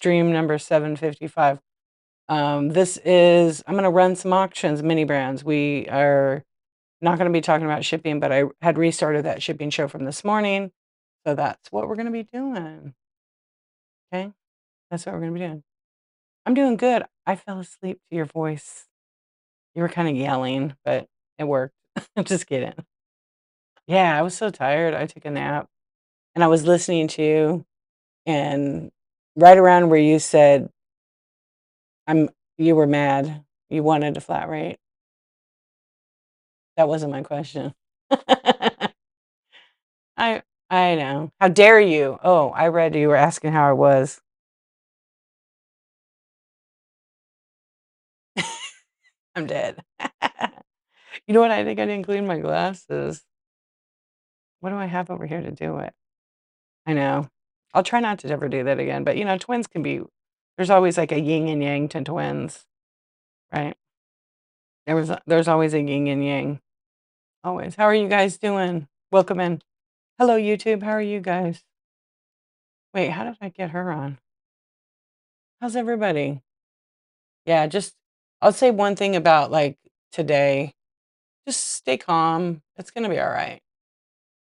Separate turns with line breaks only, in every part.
stream number 755. This is, I'm going to run some auctions, mini brands. We are not going to be talking about shipping, but I had restarted that shipping show from this morning. So that's what we're going to be doing. Okay. That's what we're going to be doing. I'm doing good. I fell asleep to your voice. You were kind of yelling, but it worked. Just kidding. Yeah, I was so tired. I took a nap and I was listening to you, and right around where you said you were mad. You wanted a flat rate. That wasn't my question. I I know. How dare you? Oh, I read you were asking how I was. I'm dead. You know what? I think I didn't clean my glasses. What do I have over here to do it? I know. I'll try not to ever do that again. But twins can be. There's always like a yin and yang to twins, right? There's always a yin and yang. Always. How are you guys doing? Welcome in. Hello, YouTube. How are you guys? Wait, how did I get her on? How's everybody? Yeah, just I'll say one thing about like today. Just stay calm. It's gonna be all right.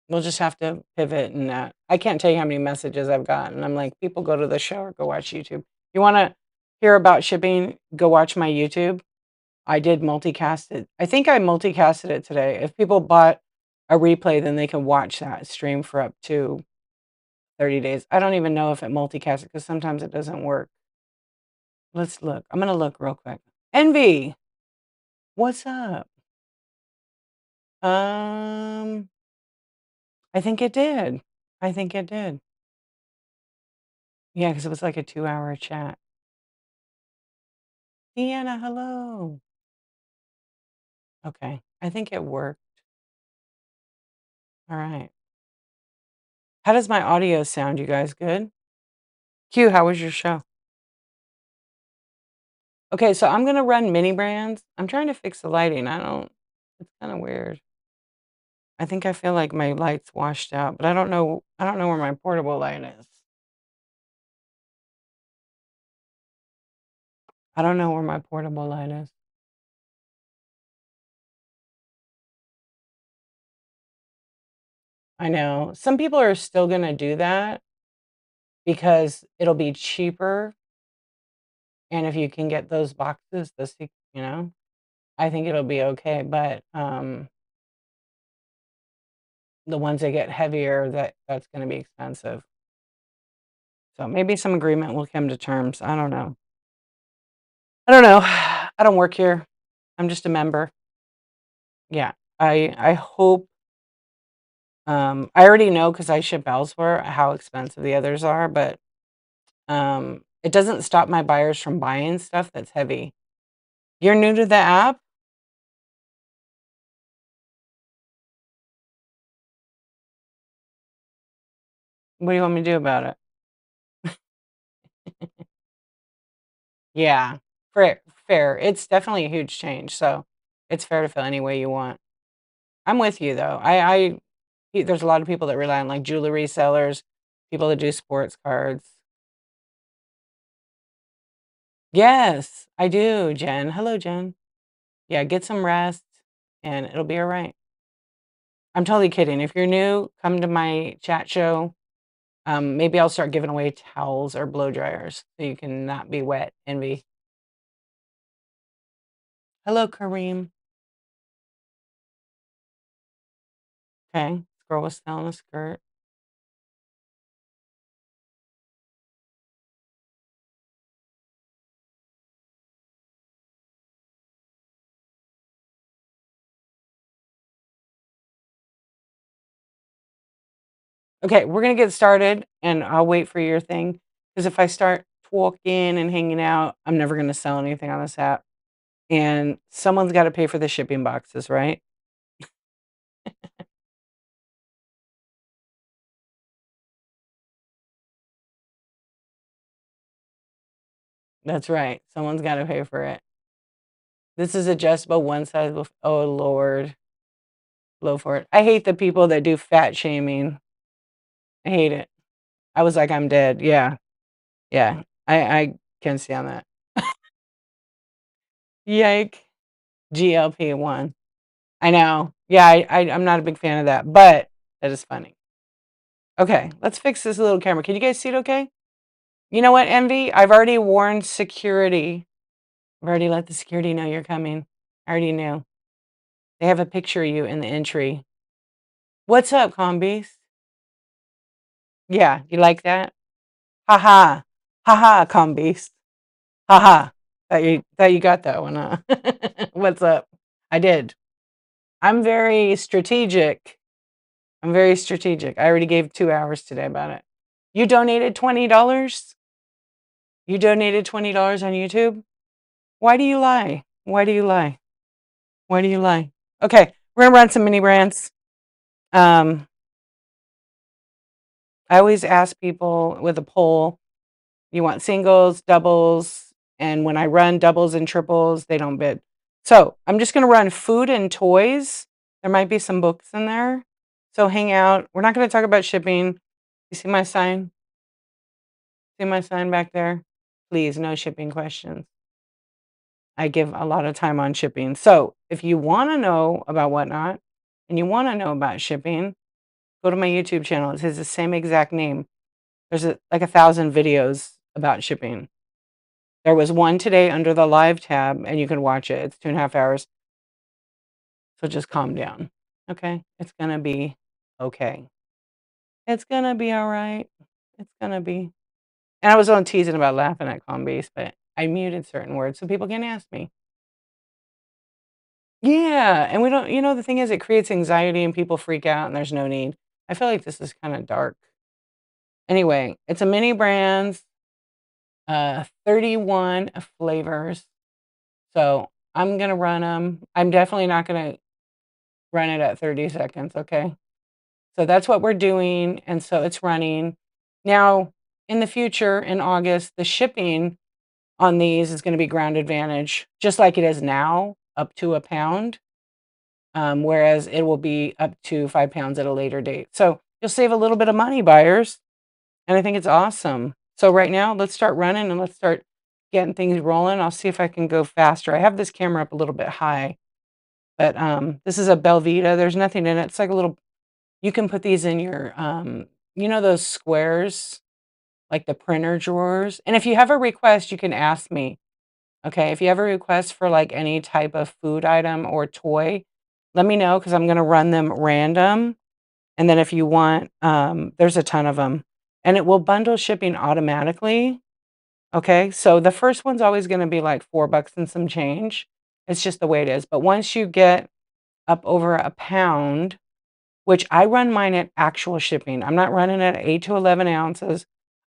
We'll just have to pivot and I can't tell you how many messages I've gotten. I'm like, people go to the show or go watch YouTube. You wanna hear about shipping, go watch my YouTube. I did multicast it. I think I multicasted it today. If people bought a replay, then they can watch that stream for up to 30 days. I don't even know if it multicasted because sometimes it doesn't work. Let's look. I'm gonna look real quick. Envy, what's up? Um, I think it did. I think it did. Yeah, because it was like a 2-hour chat. Deanna, hello. Okay, I think it worked. All right. How does my audio sound, you guys? Good? Q, how was your show? Okay, so I'm gonna run mini brands. I'm trying to fix the lighting. It's kind of weird. I think I feel like my light's washed out, but I don't know where my portable light is. I don't know where my portable light is. I know. Some people are still gonna do that because it'll be cheaper, and if you can get those boxes, I think it'll be okay, but, the ones that get heavier, that's gonna be expensive. So maybe some agreement will come to terms. I don't know. I don't know. I don't work here. I'm just a member. Yeah. I hope, I already know because I ship elsewhere how expensive the others are, but, it doesn't stop my buyers from buying stuff that's heavy. You're new to the app? What do you want me to do about it? Yeah. Fair. It's definitely a huge change, so it's fair to feel any way you want. I'm with you, though. There's a lot of people that rely on, like, jewelry sellers, people that do sports cards. Yes, I do, Jen. Hello, Jen. Yeah, get some rest, and it'll be alright. I'm totally kidding. If you're new, come to my chat show. Maybe I'll start giving away towels or blow dryers so you can not be wet, Envy. Hello, Kareem. Okay, this girl was selling a skirt. Okay, we're gonna get started, and I'll wait for your thing. Because if I start talking and hanging out, I'm never gonna sell anything on this app, and someone's gotta pay for the shipping boxes, right? That's right, someone's gotta pay for it. This is adjustable, one size will oh, Lord. Low for it. I hate the people that do fat shaming. I hate it. I was like, "I'm dead." Yeah, yeah. I can't stand that. Yike. GLP-1. I know. Yeah, I'm not a big fan of that, but that is funny. Okay, let's fix this little camera. Can you guys see it okay? You know what, Envy? I've already warned security. I've already let the security know you're coming. I already knew. They have a picture of you in the entry. What's up, combies? Yeah, you like that? Haha. Haha, combies. Haha. Thought you got that one, huh? What's up? I did. I'm very strategic. I'm very strategic. I already gave 2 hours today about it. You donated $20? You donated $20 on YouTube? Why do you lie? Why do you lie? Why do you lie? Okay, we're gonna run some mini brands. Um, I always ask people with a poll, you want singles, doubles, and when I run doubles and triples, they don't bid. So I'm just gonna run food and toys. There might be some books in there. So hang out. We're not gonna talk about shipping. You see my sign? See my sign back there? Please, no shipping questions. I give a lot of time on shipping. So if you want to know about whatnot and you want to know about shipping, go to my YouTube channel. It has the same exact name. There's like 1,000 videos about shipping. There was one today under the live tab, and you can watch it. It's 2.5 hours. So just calm down. Okay? It's going to be okay. It's going to be all right. It's going to be. And I was on teasing about laughing at Combase, but I muted certain words so people can ask me. Yeah, and we don't the thing is it creates anxiety and people freak out and there's no need. I feel like this is kinda dark. Anyway, it's a mini brands, 31 flavors. So, I'm gonna run them. I'm definitely not gonna run it at 30 seconds, okay? So that's what we're doing, and so it's running. Now, in the future, in August, the shipping on these is gonna be ground advantage, just like it is now, up to a pound. Whereas it will be up to 5 pounds at a later date. So you'll save a little bit of money, buyers. And I think it's awesome. So right now, let's start running and let's start getting things rolling. I'll see if I can go faster. I have this camera up a little bit high, but this is a Belvita. There's nothing in it. It's like a little, you can put these in your, those squares, like the printer drawers. And if you have a request, you can ask me. Okay, if you have a request for, like, any type of food item or toy, let me know because 'cause I'm gonna run them random, and then if you want, there's a ton of them, and it will bundle shipping automatically, okay? So the first one's always gonna be, like, 4 bucks and some change. It's just the way it is, but once you get up over a pound, which I run mine at actual shipping. I'm not running at 8 to 11 ounces.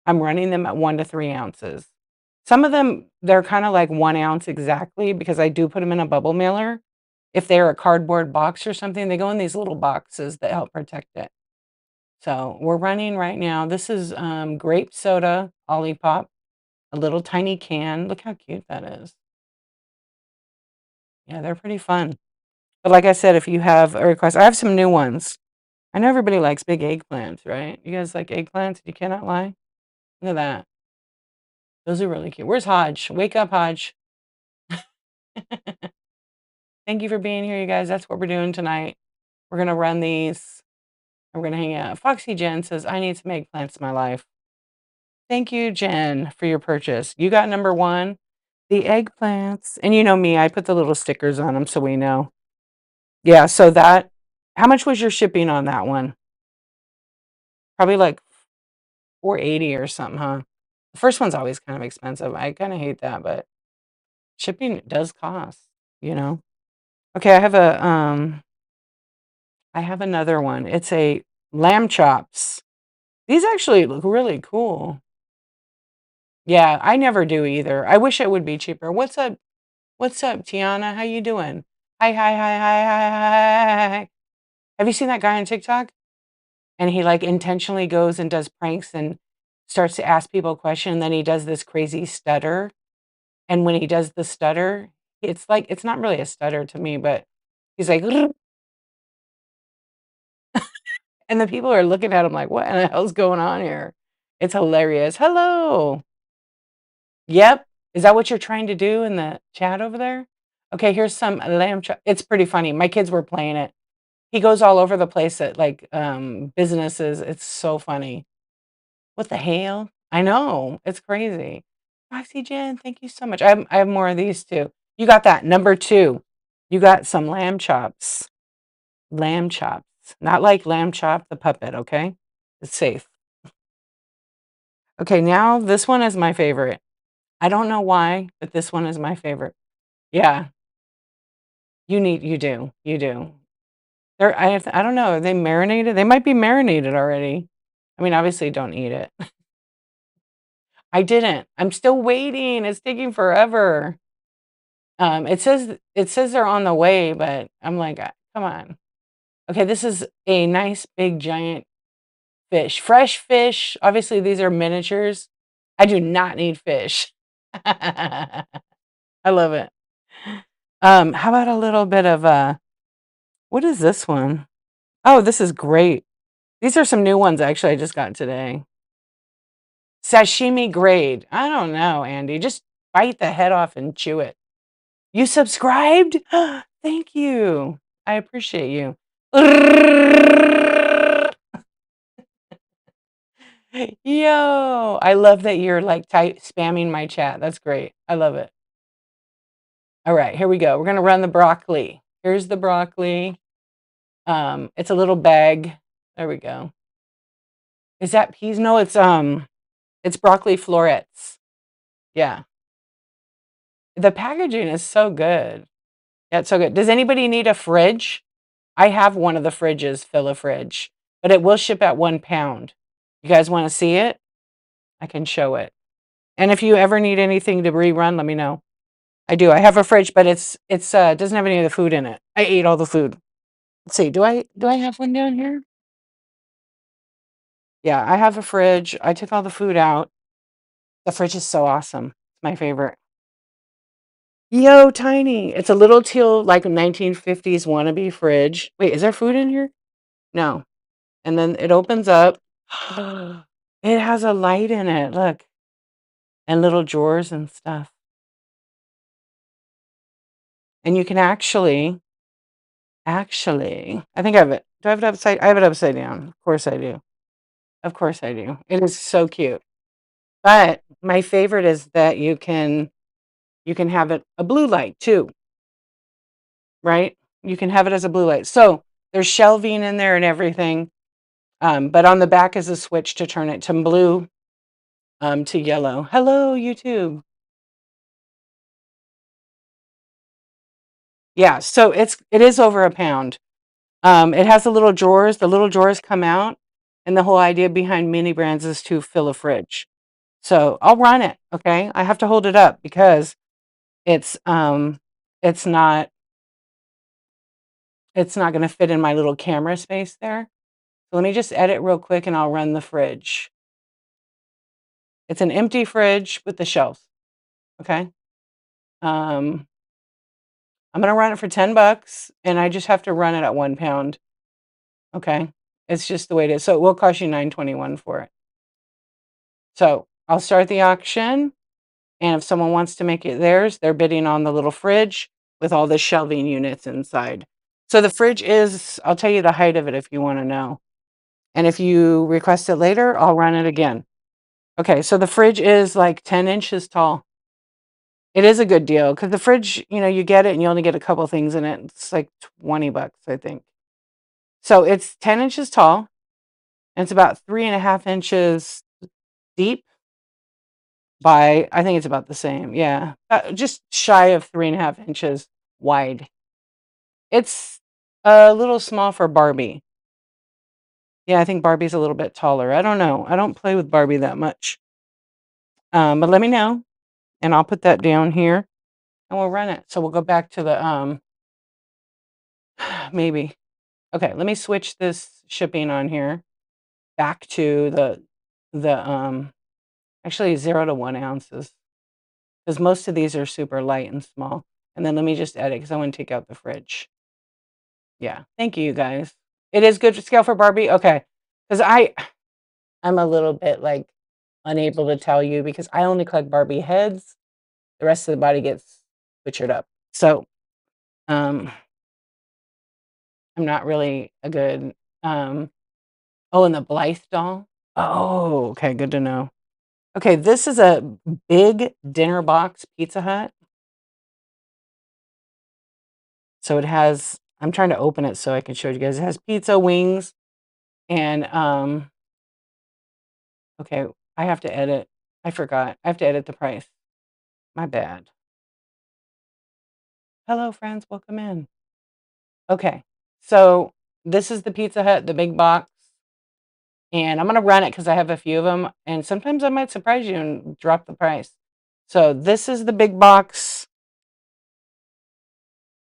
I'm running them at 1 to 3 ounces. Some of them, they're kinda like 1 ounce exactly because I do put them in a bubble mailer. If they're a cardboard box or something, they go in these little boxes that help protect it. So, we're running right now this is, grape soda Olipop, a little tiny can. Look how cute that is. Yeah, they're pretty fun. But like I said, if you have a request I have some new ones. I know everybody likes big eggplants, right? You guys like eggplants? You cannot lie? Look at that. Those are really cute. Where's Hodge? Wake up, Hodge. Thank you for being here, you guys. That's what we're doing tonight. We're gonna run these. And we're gonna hang out. Foxy Jen says, "I need some eggplants in my life." Thank you, Jen, for your purchase. You got number 1, the eggplants. And you know me, I put the little stickers on them so we know. Yeah, so that how much was your shipping on that one? Probably like 480 or something, huh? The first one's always kind of expensive. I kinda hate that, but shipping does cost, you know? Okay, I have another one. It's a lamb chops. These actually look really cool. Yeah, I never do either. I wish it would be cheaper. What's up? What's up, Tiana? How you doing? Hi, hi, hi, hi, hi, hi. Hi. Have you seen that guy on TikTok? And he like intentionally goes and does pranks and starts to ask people a question, and then he does this crazy stutter. And when he does the stutter, it's like it's not really a stutter to me, but he's like, and the people are looking at him like, what in the hell's going on here? It's hilarious. Hello. Yep. Is that what you're trying to do in the chat over there? Okay, here's some lamb chop. It's pretty funny. My kids were playing it. He goes all over the place at like businesses. It's so funny. What the hell? I know. It's crazy. Oxygen, thank you so much. I have more of these too. You got that. Number 2. You got some lamb chops. Lamb chops. Not like lamb chop the puppet, okay? It's safe. Okay, now this one is my favorite. I don't know why, but this one is my favorite. Yeah, you do. You do. I don't know, are they marinated? They might be marinated already. I mean, obviously don't eat it. I didn't. I'm still waiting. It's taking forever. It says they're on the way, but I'm like, come on. Okay, this is a nice big giant fish. Fresh fish. Obviously, these are miniatures. I do not need fish. I love it. How about a little bit of what is this one? Oh, this is great. These are some new ones actually I just got today. Sashimi grade. I don't know, Andy. Just bite the head off and chew it. You subscribed? Thank you. I appreciate you. Yo, I love that you're like spamming my chat. That's great. I love it. All right, here we go. We're gonna run the broccoli. Here's the broccoli. It's a little bag. There we go. Is that peas? No, it's broccoli florets. Yeah. The packaging is so good. Yeah, it's so good. Does anybody need a fridge? I have one of the fridges, fill a fridge, but it will ship at 1 pound. You guys want to see it? I can show it. And if you ever need anything to rerun, let me know. I do. I have a fridge, but it's doesn't have any of the food in it. I ate all the food. Let's see. Do I have one down here? Yeah, I have a fridge. I took all the food out. The fridge is so awesome. It's my favorite. Yo, tiny. It's a little teal, like 1950s wannabe fridge. Wait, is there food in here? No. And then it opens up. It has a light in it. Look. And little drawers and stuff. And you can actually, I think I have it. Do I have it upside? I have it upside down. Of course I do. Of course I do. It is so cute. But my favorite is that you can have it a blue light too, right? You can have it as a blue light. So there's shelving in there and everything. But on the back is a switch to turn it to blue, to yellow. Hello, YouTube. Yeah, so it is over 1 pound. It has the little drawers. The little drawers come out, and the whole idea behind mini brands is to fill a fridge. So I'll run it. Okay, I have to hold it up because it's it's not it's not going to fit in my little camera space there. So let me just edit real quick, and I'll run the fridge. It's an empty fridge with the shelves. Okay. Um, I'm gonna run it for $10, and I just have to run it at 1 pound. Okay, it's just the way it is. So it will cost you $9.21 for it. So I'll start the auction, and if someone wants to make it theirs, they're bidding on the little fridge with all the shelving units inside. So the fridge is, I'll tell you the height of it if you want to know. And if you request it later, I'll run it again. Okay, so the fridge is like 10 inches tall. It is a good deal because the fridge, you get it and you only get a couple things in it. It's like $20, I think. So it's 10 inches tall and it's about 3.5 inches deep by, I think it's about the same. Yeah. Just shy of 3.5 inches wide. It's a little small for Barbie. Yeah, I think Barbie's a little bit taller. I don't know. I don't play with Barbie that much. But let me know and I'll put that down here and we'll run it. So we'll go back to the, maybe. Okay, let me switch this shipping on here back to the actually 0 to 1 ounces because most of these are super light and small. And then let me just edit because I want to take out the fridge. Yeah, thank you guys. It is good to scale for Barbie. Okay, because I'm a little bit like unable to tell you because I only collect Barbie heads. The rest of the body gets butchered up. So, I'm not really a good, oh, and the Blythe doll? Oh, okay, good to know. Okay, this is a big dinner box Pizza Hut. So it has I'm trying to open it so I can show you guys. It has pizza, wings, and, okay, I have to edit. I forgot. I have to edit the price. My bad. Hello, friends, welcome in. Okay, so this is the Pizza Hut, the big box, and I'm gonna run it because I have a few of them, and sometimes I might surprise you and drop the price. So this is the big box,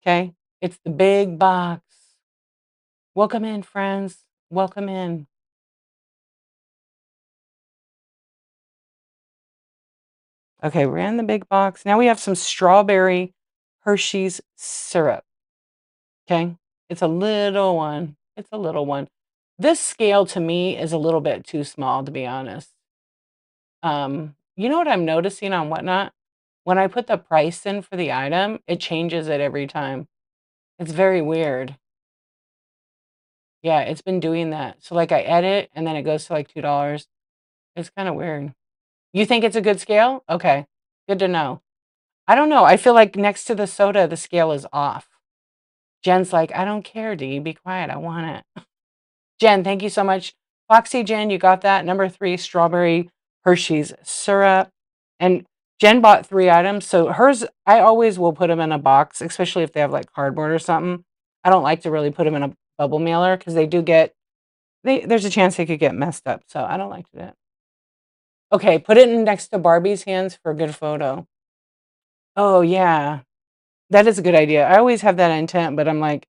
okay? It's the big box. Welcome in, friends. Welcome in. Okay, we're in the big box. Now we have some strawberry Hershey's syrup, okay? It's a little one. It's a little one. This scale to me is a little bit too small, to be honest. You know what I'm noticing on Whatnot? When I put the price in for the item, it changes it every time. It's very weird. Yeah, it's been doing that. So, like, I edit, and then it goes to, like, $2. It's kinda weird. You think it's a good scale? Okay, good to know. I don't know, I feel like next to the soda, the scale is off. Jen's like, "I don't care, D, be quiet, I want it." Jen, thank you so much. Foxy Jen, you got that. Number 3, strawberry Hershey's syrup. And Jen bought 3 items, so hers I always will put them in a box, especially if they have, like, cardboard or something. I don't like to really put them in a bubble mailer because they do get there's a chance they could get messed up, so I don't like to do that. Okay, put it in next to Barbie's hands for a good photo. Oh, yeah. That is a good idea. I always have that intent, but I'm like,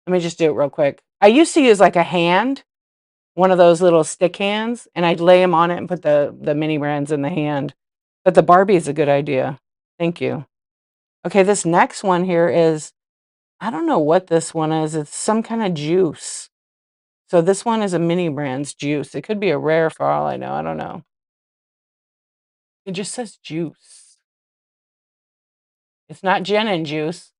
"Let me just do it real quick." I used to use, like, a hand, one of those little stick hands, and I'd lay them on it and put the mini brands in the hand. But the Barbie is a good idea. Thank you. Okay, this next one here is I don't know what this one is. It's some kinda juice. So this one is a mini brands juice. It could be a rare for all I know. I don't know. It just says juice. It's not gin and juice.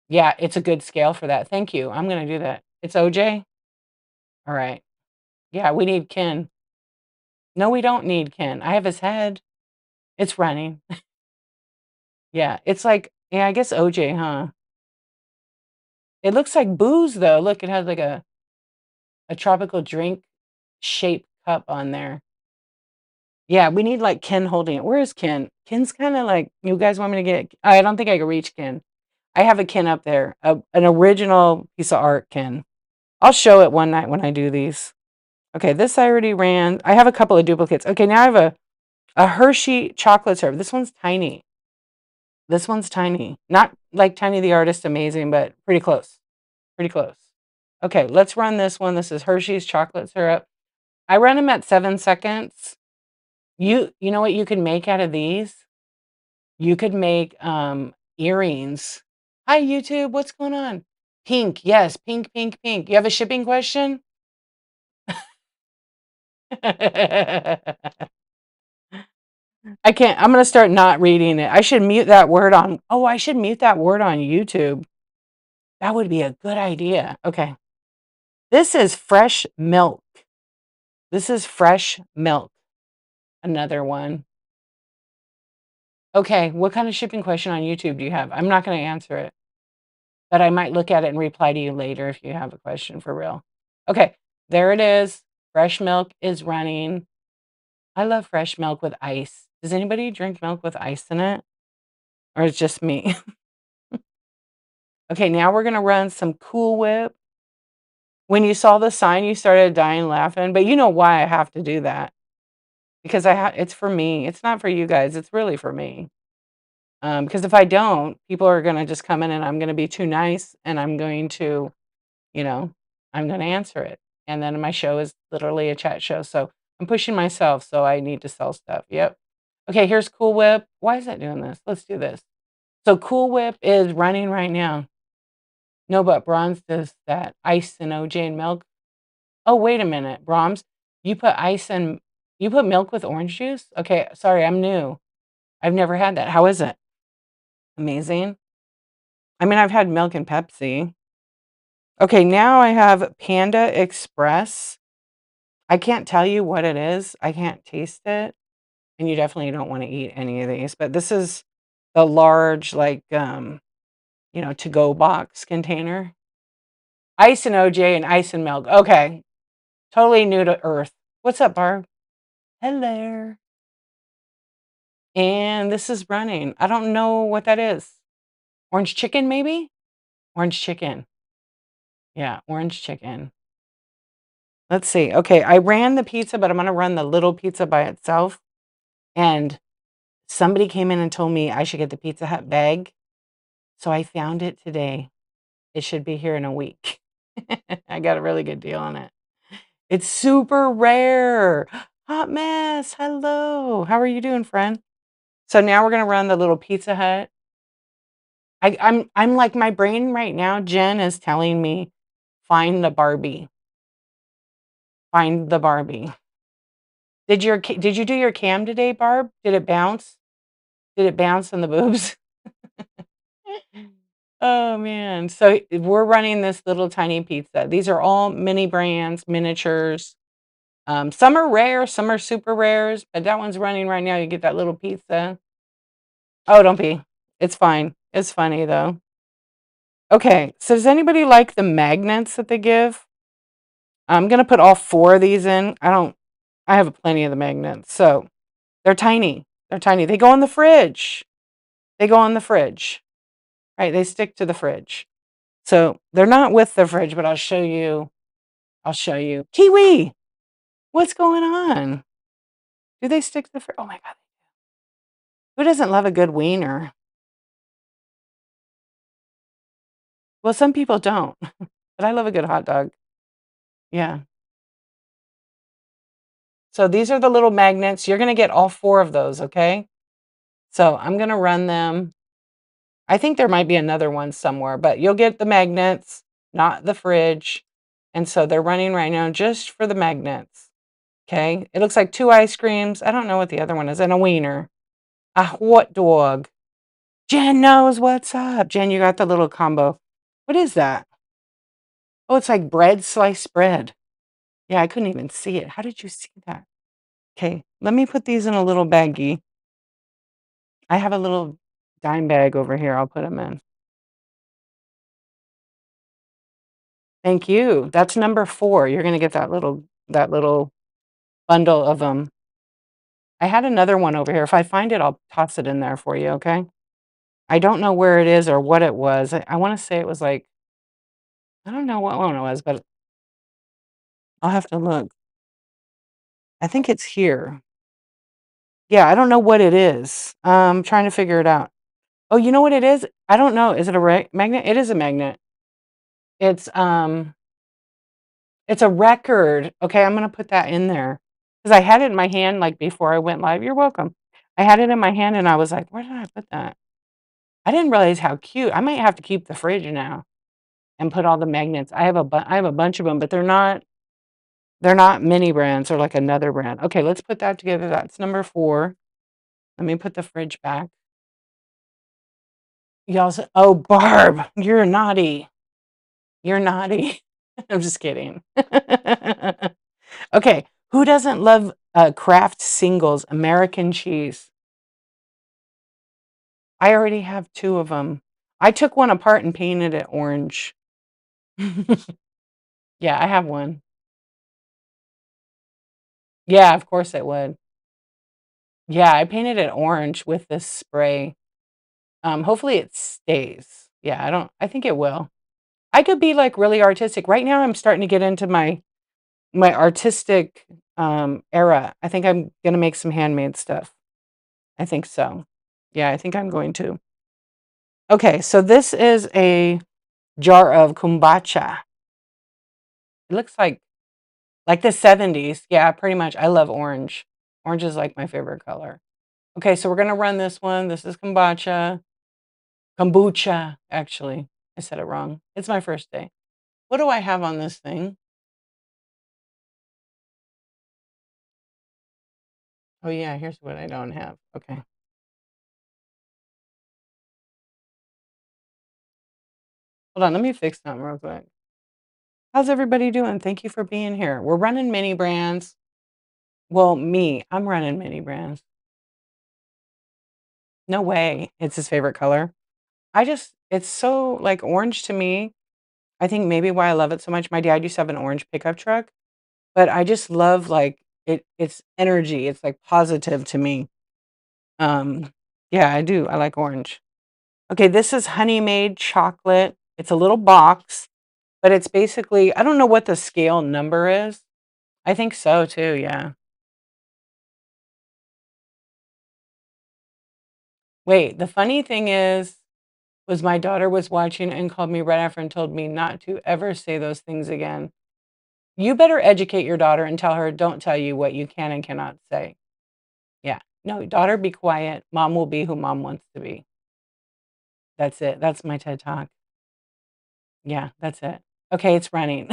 Yeah, it's a good scale for that. Thank you. I'm gonna do that. It's OJ? All right. Yeah, we need Ken. No, we don't need Ken. I have his head. It's running. Yeah, it's like yeah, I guess OJ, huh? It looks like booze though. Look, it has like a tropical drink shaped cup on there. Yeah, we need like Ken holding it. Where is Ken? Ken's kind of like, you guys want me to get? I don't think I can reach Ken. I have a Ken up there, an original piece of art Ken. I'll show it one night when I do these. Okay, this I already ran. I have a couple of duplicates. Okay, now I have a Hershey chocolate syrup. This one's tiny. This one's tiny. Not like Tiny the Artist amazing, but pretty close. Pretty close. Okay, let's run this one. This is Hershey's chocolate syrup. I run them at 7 seconds. You know what you can make out of these? You could make earrings. Hi YouTube, what's going on? Pink, yes, pink, pink, pink. You have a shipping question? I can't. I'm gonna start not reading it. I should mute that word on. Oh, I should mute that word on YouTube. That would be a good idea. Okay. This is fresh milk. This is fresh milk. Another one. Okay, what kind of shipping question on YouTube do you have? I'm not going to answer it, but I might look at it and reply to you later if you have a question for real. Okay, there it is. Fresh milk is running. I love fresh milk with ice. Does anybody drink milk with ice in it? Or it's just me? Okay, now we're going to run some Cool Whip. When you saw the sign, you started dying laughing, but you know why I have to do that. Because it's for me. It's not for you guys. It's really for me. Because if I don't, people are gonna just come in and I'm gonna be too nice and I'm going to, you know, I'm gonna answer it. And then my show is literally a chat show. So I'm pushing myself, so I need to sell stuff. Yep. Okay, here's Cool Whip. Why is that doing this? Let's do this. So Cool Whip is running right now. No, but Bronze does that. Ice and OJ and milk. Oh, wait a minute, Brahms. You put ice and You put milk with orange juice? Okay, sorry, I'm new. I've never had that. How is it? Amazing? I mean, I've had milk and Pepsi. Okay, now I have Panda Express. I can't tell you what it is. I can't taste it, and you definitely don't wanna eat any of these, but this is the large, like, to-go box container. Ice and OJ and ice and milk. Okay, totally new to earth. What's up, Barb? Hello. And this is running. I don't know what that is. Orange chicken, maybe? Orange chicken. Yeah, orange chicken. Let's see. Okay, I ran the pizza, but I'm gonna run the little pizza by itself. And somebody came in and told me I should get the Pizza Hut bag. So I found it today. It should be here in a week. I got a really good deal on it. It's super rare. Hot mess. Hello. How are you doing, friend? So now we're gonna run the little Pizza Hut. I'm like my brain right now, Jen is telling me, find the Barbie. Find the Barbie. Did you do your cam today, Barb? Did it bounce? Did it bounce on the boobs? Oh, man. So, we're running this little tiny pizza. These are all mini brands, miniatures. Some are rare, some are super rares, but that one's running right now. You get that little pizza. Oh, don't be. It's fine. It's funny, though. Okay, so does anybody like the magnets that they give? I'm gonna put all 4 of these in. I have plenty of the magnets, so they're tiny. They're tiny. They go in the fridge. They go in the fridge. Right, they stick to the fridge. So, they're not with the fridge, but I'll show you. Kiwi! What's going on? Do they stick to the fridge? Oh my god. Who doesn't love a good wiener? Well, some people don't, but I love a good hot dog. Yeah. So, these are the little magnets. You're gonna get all 4 of those, okay? So, I'm gonna run them. I think there might be another one somewhere, but you'll get the magnets, not the fridge. And so they're running right now just for the magnets. Okay. It looks like 2 ice creams. I don't know what the other one is, and a wiener. A hot dog. Jen knows what's up. Jen, you got the little combo. What is that? Oh, it's like bread, sliced bread. Yeah, I couldn't even see it. How did you see that? Okay, let me put these in a little baggie. I have a little dime bag over here. I'll put them in. Thank you. That's number 4. You're gonna get that little bundle of them. I had another one over here. If I find it, I'll toss it in there for you, okay? I don't know where it is or what it was. I wanna say it was like I don't know what one it was, but I'll have to look. I think it's here. Yeah, I don't know what it is. Trying to figure it out. Oh, you know what it is? I don't know. Is it a magnet? It is a magnet. It's, um It's a record. Okay, I'm gonna put that in there because I had it in my hand, like, before I went live. You're welcome. I had it in my hand, and I was like, "Where did I put that?" I didn't realize how cute. I might have to keep the fridge now and put all the magnets. I have a bunch of them, but they're not mini brands, they're like another brand. Okay, let's put that together. That's number 4. Let me put the fridge back. Y'all said, "Oh, Barb, you're naughty. You're naughty." I'm just kidding. Okay, who doesn't love, Kraft Singles American cheese? I already have 2 of them. I took one apart and painted it orange. Yeah, I have one. Yeah, of course it would. Yeah, I painted it orange with this spray. Hopefully it stays. Yeah, I think it will. I could be, like, really artistic. Right now, I'm starting to get into my artistic, era. I think I'm gonna make some handmade stuff. I think so. Yeah, I think I'm going to. Okay, so this is a jar of kombucha. It looks like the '70s. Yeah, pretty much. I love orange. Orange is, like, my favorite color. Okay, so we're gonna run this one. This is kombucha. Kombucha, actually. I said it wrong. It's my first day. What do I have on this thing? Oh, yeah, here's what I don't have. Okay. Hold on, let me fix something real quick. How's everybody doing? Thank you for being here. We're running mini brands. Well, I'm running mini brands. No way. It's his favorite color. It's so like orange to me. I think maybe why I love it so much. My dad used to have an orange pickup truck, but I just love like it's energy. It's like positive to me. Um, yeah, I do. I like orange. Okay, this is Honey Made chocolate. It's a little box, but it's basically, I don't know what the scale number is. I think so too, yeah. Wait, the funny thing is, was my daughter was watching and called me right after and told me not to ever say those things again. You better educate your daughter and tell her, don't tell you what you can and cannot say. Yeah. No, daughter, be quiet. Mom will be who mom wants to be. That's it. That's my TED Talk. Yeah, that's it. Okay, it's running.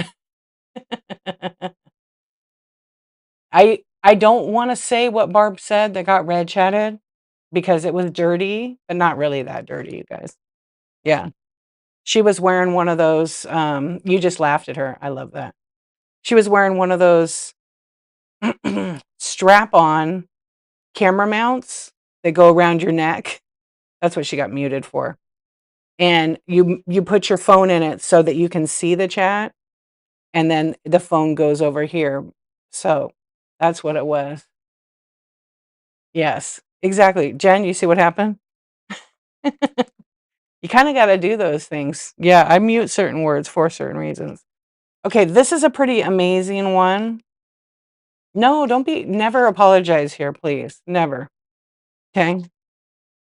I don't wanna say what Barb said that got red chatted because it was dirty, but not really that dirty, you guys. Yeah. She was wearing one of those, you just laughed at her. I love that. She was wearing one of those strap-on camera mounts that go around your neck. That's what she got muted for. And you put your phone in it so that you can see the chat, and then the phone goes over here. So, that's what it was. Yes, exactly. Jen, you see what happened? You kinda gotta do those things. Yeah, I mute certain words for certain reasons. Okay, this is a pretty amazing one. No, don't be never apologize here, please. Never. Okay?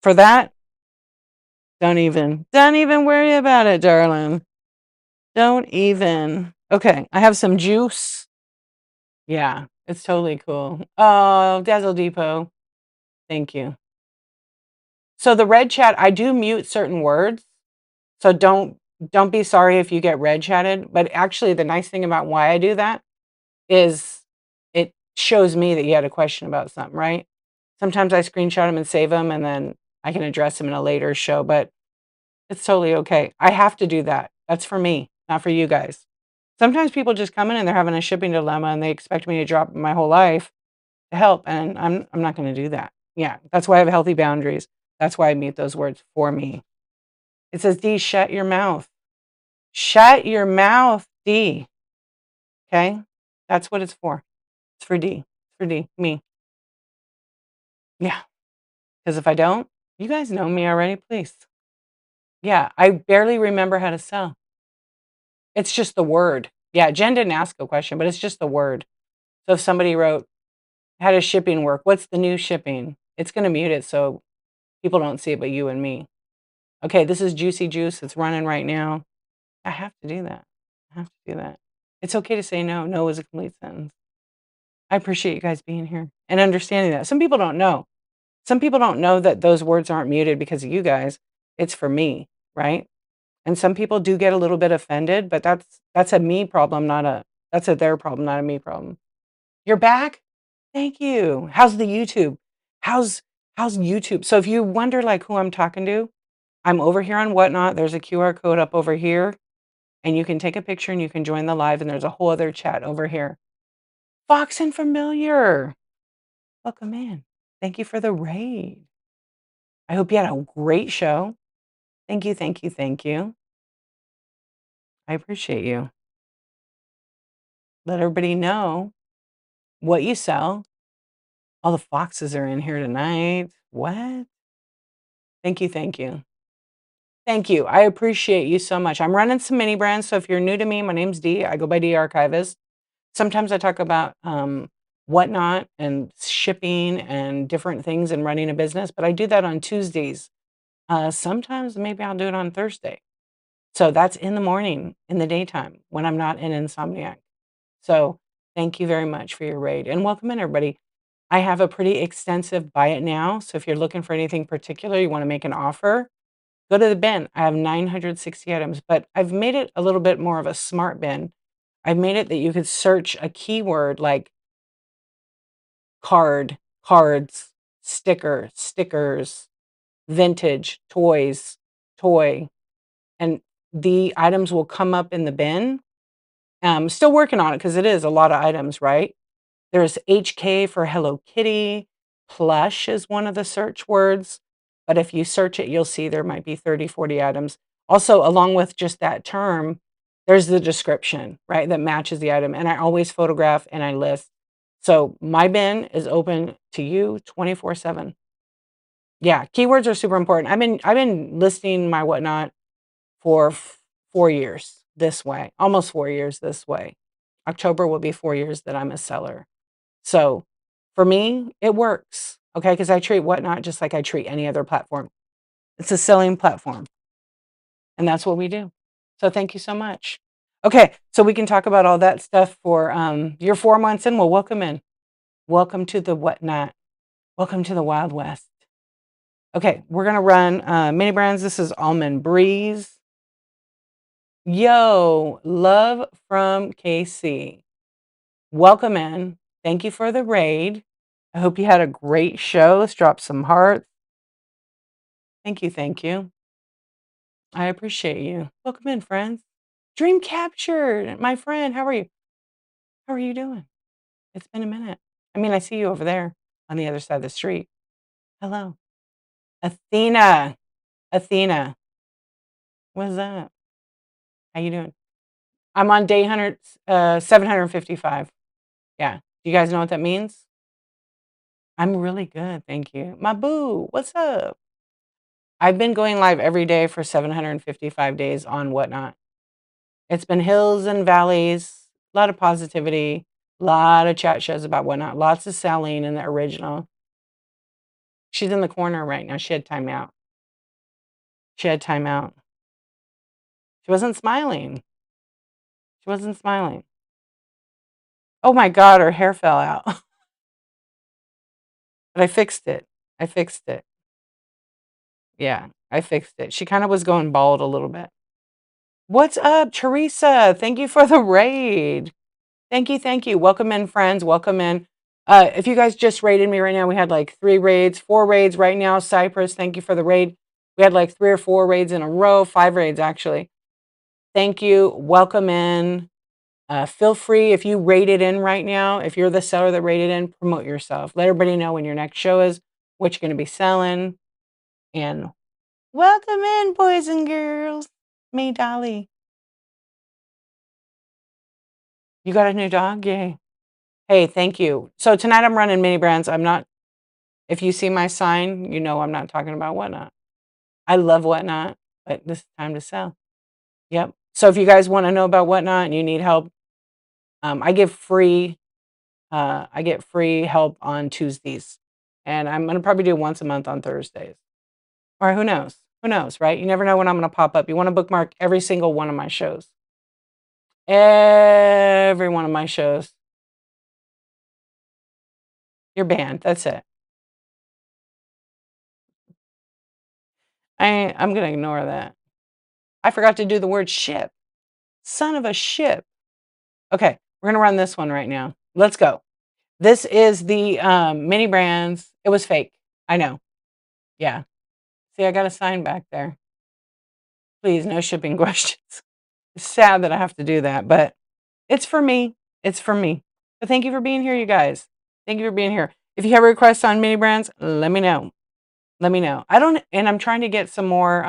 For that, don't even worry about it, darling. Don't even. Okay, I have some juice. Yeah, it's totally cool. Oh, Dazzle Depot. Thank you. So the red chat, I do mute certain words. So don't be sorry if you get red chatted, but actually the nice thing about why I do that is it shows me that you had a question about something, right? Sometimes I screenshot them and save them and then I can address them in a later show, but it's totally okay. I have to do that. That's for me, not for you guys. Sometimes people just come in and they're having a shipping dilemma and they expect me to drop my whole life to help, and I'm not going to do that. Yeah, that's why I have healthy boundaries. That's why I mute those words for me. It says, D, shut your mouth. Shut your mouth, D. Okay? That's what it's for. It's for D. It's for D, me. Yeah. Because if I don't, you guys know me already, please. Yeah, I barely remember how to sell. It's just the word. Yeah, Jen didn't ask a question, but it's just the word. So if somebody wrote, how does shipping work? What's the new shipping? It's going to mute it so people don't see it but you and me. Okay, this is Juicy Juice. It's running right now. I have to do that. I have to do that. It's okay to say no. No is a complete sentence. I appreciate you guys being here and understanding that. Some people don't know. Some people don't know that those words aren't muted because of you guys. It's for me, right? And some people do get a little bit offended, but that's a me problem, not a that's a their problem, not a me problem. You're back? Thank you. How's the YouTube? How's how's YouTube? So if you wonder like who I'm talking to, I'm over here on Whatnot. There's a QR code up over here, and you can take a picture and you can join the live, and there's a whole other chat over here. Fox and Familiar. Welcome in. Thank you for the raid. I hope you had a great show. Thank you, thank you, thank you. I appreciate you. Let everybody know what you sell. All the foxes are in here tonight. What? Thank you, thank you. Thank you. I appreciate you so much. I'm running some mini brands. So if you're new to me, my name's Dee. I go by Dee Archivist. Sometimes I talk about Whatnot and shipping and different things and running a business, but I do that on Tuesdays. Sometimes maybe I'll do it on Thursday. So that's in the morning, in the daytime, when I'm not in Insomniac. So thank you very much for your raid and welcome in, everybody. I have a pretty extensive buy it now. So if you're looking for anything particular, you want to make an offer, go to the bin. I have 960 items, but I've made it a little bit more of a smart bin. I've made it that you could search a keyword like card, cards, stickers, vintage, toys, toy, and the items will come up in the bin. Still working on it because it is a lot of items, right? There's HK for Hello Kitty. Plush is one of the search words. But if you search it, you'll see there might be 30, 40 items. Also, along with just that term, there's the description, right, that matches the item. And I always photograph and I list. So my bin is open to you 24/7. Yeah, keywords are super important. I've been listing my whatnot for 4 years this way, almost 4 years this way. October will be 4 years that I'm a seller. So for me, it works, okay? Because I treat Whatnot just like I treat any other platform. It's a selling platform, and that's what we do. So thank you so much. Okay, so we can talk about all that stuff for your 4 months in. Well, welcome in. Welcome to the Whatnot. Welcome to the Wild West. Okay, we're gonna run mini brands. This is Almond Breeze. Yo, love from KC. Welcome in. Thank you for the raid. I hope you had a great show. Let's drop some hearts. Thank you, thank you. I appreciate you. Welcome in, friends. Dream captured, my friend. How are you? How are you doing? It's been a minute. I mean, I see you over there on the other side of the street. Hello. Athena. Athena. What is that? How you doing? I'm on day 755. Yeah. Do you guys know what that means? I'm really good, thank you. My boo, what's up? I've been going live every day for 755 days on Whatnot. It's been hills and valleys, a lot of positivity, a lot of chat shows about Whatnot, lots of selling in the original. She's in the corner right now. She had time out. She had time out. She wasn't smiling. She wasn't smiling. Oh my God, her hair fell out. But I fixed it. I fixed it. Yeah, I fixed it. She kind of was going bald a little bit. What's up, Teresa? Thank you for the raid. Thank you, thank you. Welcome in, friends. Welcome in. If you guys just raided me right now, we had like 4 raids right now. Cypress, thank you for the raid. We had like 3 or 4 raids in a row, 5 raids actually. Thank you. Welcome in. Feel free, if you raided in right now, if you're the seller that raided in, promote yourself. Let everybody know when your next show is, what you're going to be selling. And welcome in, boys and girls. Me, Dolly. You got a new dog? Yay. Hey, thank you. So tonight I'm running mini brands. If you see my sign, you know I'm not talking about Whatnot. I love Whatnot, but this is time to sell. Yep. So if you guys want to know about Whatnot and you need help, I get free help on Tuesdays, and I'm gonna probably do once a month on Thursdays. Or who knows? Who knows, right? You never know when I'm gonna pop up. You want to bookmark every single one of my shows. Every one of my shows. You're banned. That's it. I'm gonna ignore that. I forgot to do the word ship. Son of a ship. Okay, we're gonna run this one right now. Let's go. This is the mini brands. It was fake. I know. Yeah. See, I got a sign back there. Please, no shipping questions. It's sad that I have to do that, but it's for me. It's for me. But thank you for being here, you guys. Thank you for being here. If you have requests on mini brands, let me know. Let me know. I'm trying to get some more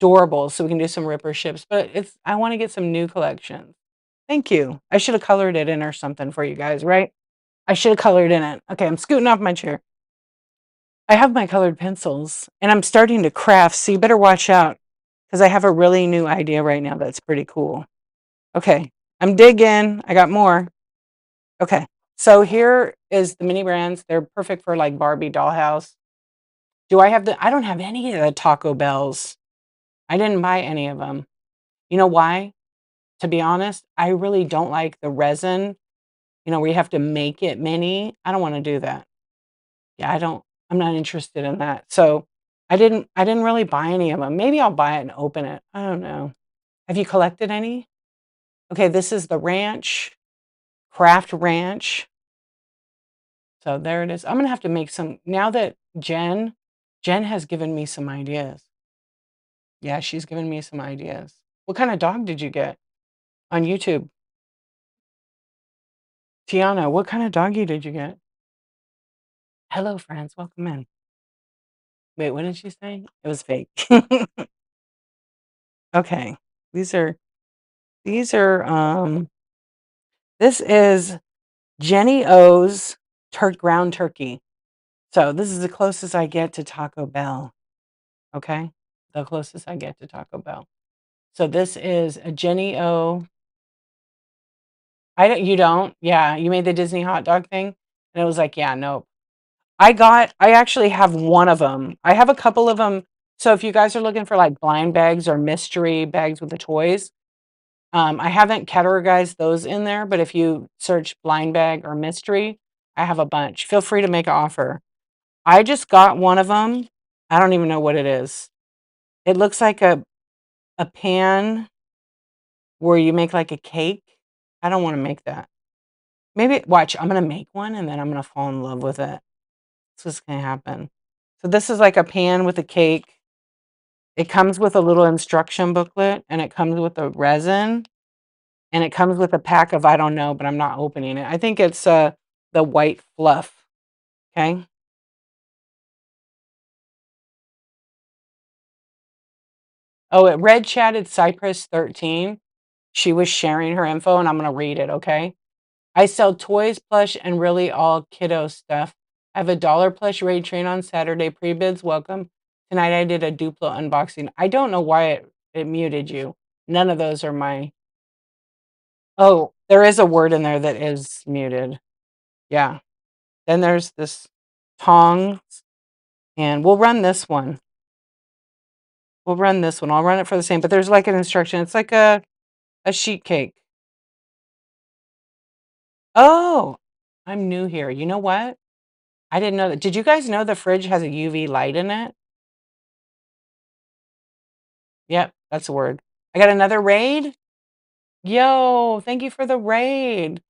durables so we can do some ripper ships, but I want to get some new collections. Thank you. I should have colored it in or something for you guys, right? I should have colored in it. Okay, I'm scooting off my chair. I have my colored pencils and I'm starting to craft, so you better watch out because I have a really new idea right now that's pretty cool. Okay, I'm digging. I got more. Okay, so here is the mini brands. They're perfect for like Barbie dollhouse. I don't have any of the Taco Bells. I didn't buy any of them. You know why? To be honest, I really don't like the resin, where you have to make it mini. I don't want to do that. Yeah, I'm not interested in that. So I didn't really buy any of them. Maybe I'll buy it and open it. I don't know. Have you collected any? Okay, this is the ranch, Craft Ranch. So there it is. I'm gonna have to make some now that Jen has given me some ideas. Yeah, she's given me some ideas. What kind of dog did you get on YouTube? Tiana, what kind of doggy did you get? Hello, friends. Welcome in. Wait, what did she say? It was fake. Okay. These are these are this is Jenny O's ground turkey. So this is the closest I get to Taco Bell. Okay? The closest I get to Taco Bell. So this is a Jenny O. You don't? Yeah, you made the Disney hot dog thing? And it was like, yeah, nope. I actually have one of them. I have a couple of them. So if you guys are looking for like blind bags or mystery bags with the toys, I haven't categorized those in there, but if you search blind bag or mystery, I have a bunch. Feel free to make an offer. I just got one of them. I don't even know what it is. It looks like a pan where you make like a cake. I don't want to make that. Maybe watch, I'm gonna make one and then I'm gonna fall in love with it. That's what's gonna happen. So this is like a pan with a cake. It comes with a little instruction booklet and it comes with a resin and it comes with a pack of I don't know, but I'm not opening it. I think it's the white fluff. Okay. Oh, it red chatted Cypress 13. She was sharing her info and I'm gonna read it, okay? I sell toys, plush, and really all kiddo stuff. I have a dollar plush raid train on Saturday. Pre-bids welcome. Tonight I did a Duplo unboxing. I don't know why it muted you. None of those are my. Oh, there is a word in there that is muted. Yeah. Then there's this tongs, and we'll run this one. We'll run this one. I'll run it for the same, but there's like an instruction. It's like a sheet cake. Oh, I'm new here. You know what? I didn't know that. Did you guys know the fridge has a UV light in it? Yep, that's a word. I got another raid. Yo, thank you for the raid.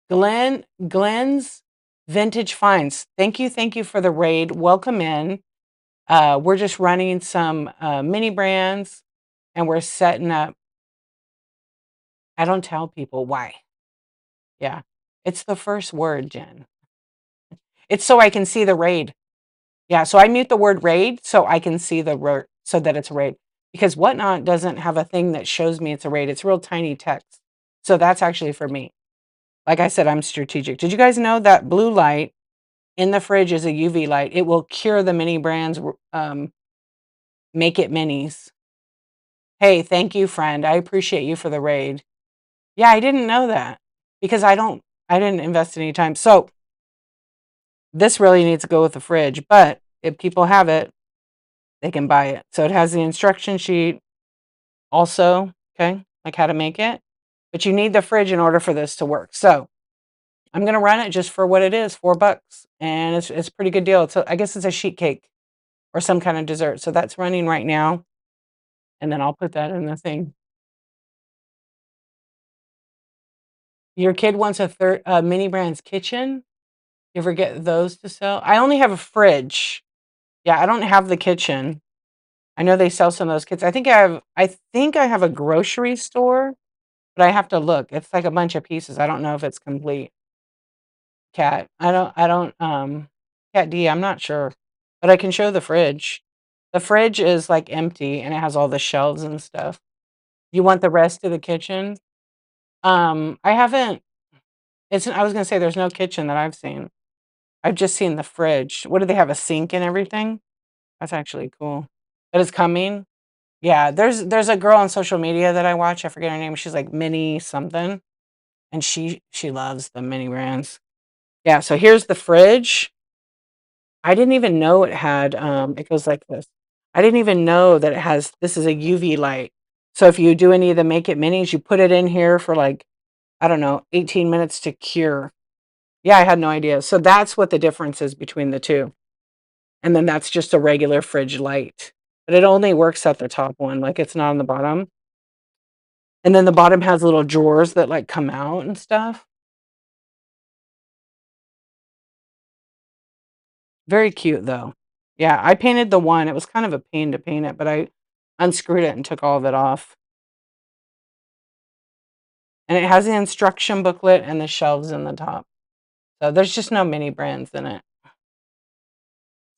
Glenn's Vintage Finds. Thank you for the raid. Welcome in. We're just running some mini brands and we're setting up. I don't tell people why. Yeah. It's the first word, Jen. It's so I can see the raid. Yeah, so I mute the word raid so I can see the word so that it's a raid. Because Whatnot doesn't have a thing that shows me it's a raid. It's real tiny text. So that's actually for me. Like I said, I'm strategic. Did you guys know that blue light in the fridge is a UV light? It will cure the mini brands, make it minis. Hey, thank you, friend. I appreciate you for the raid. Yeah, I didn't know that because I didn't invest any time. So this really needs to go with the fridge, but if people have it, they can buy it. So it has the instruction sheet also, okay, like how to make it. But you need the fridge in order for this to work. So I'm gonna run it just for what it is, $4, and it's a pretty good deal. So I guess it's a sheet cake or some kind of dessert. So that's running right now, and then I'll put that in the thing. Your kid wants a third mini brands kitchen. You ever get those to sell? I only have a fridge. Yeah, I don't have the kitchen. I know they sell some of those kits. I think I have a grocery store, but I have to look. It's like a bunch of pieces. I don't know if it's complete. Cat. Cat D, I'm not sure. But I can show the fridge. The fridge is like empty and it has all the shelves and stuff. You want the rest of the kitchen? I haven't I was gonna say there's no kitchen that I've seen. I've just seen the fridge. What do they have? A sink and everything? That's actually cool. That is coming. Yeah, there's a girl on social media that I watch. I forget her name. She's like Mini something, and she loves the mini brands. Yeah. So here's the fridge. I didn't even know it had. It goes like this. I didn't even know that it has. This is a UV light. So if you do any of the Make It Minis, you put it in here for like I don't know, 18 minutes to cure. Yeah, I had no idea. So that's what the difference is between the two. And then that's just a regular fridge light. But it only works at the top one, like it's not on the bottom. And then the bottom has little drawers that like come out and stuff. Very cute though. Yeah, I painted the one. It was kind of a pain to paint it, but I unscrewed it and took all of it off. And it has the instruction booklet and the shelves in the top. So there's just no mini brands in it.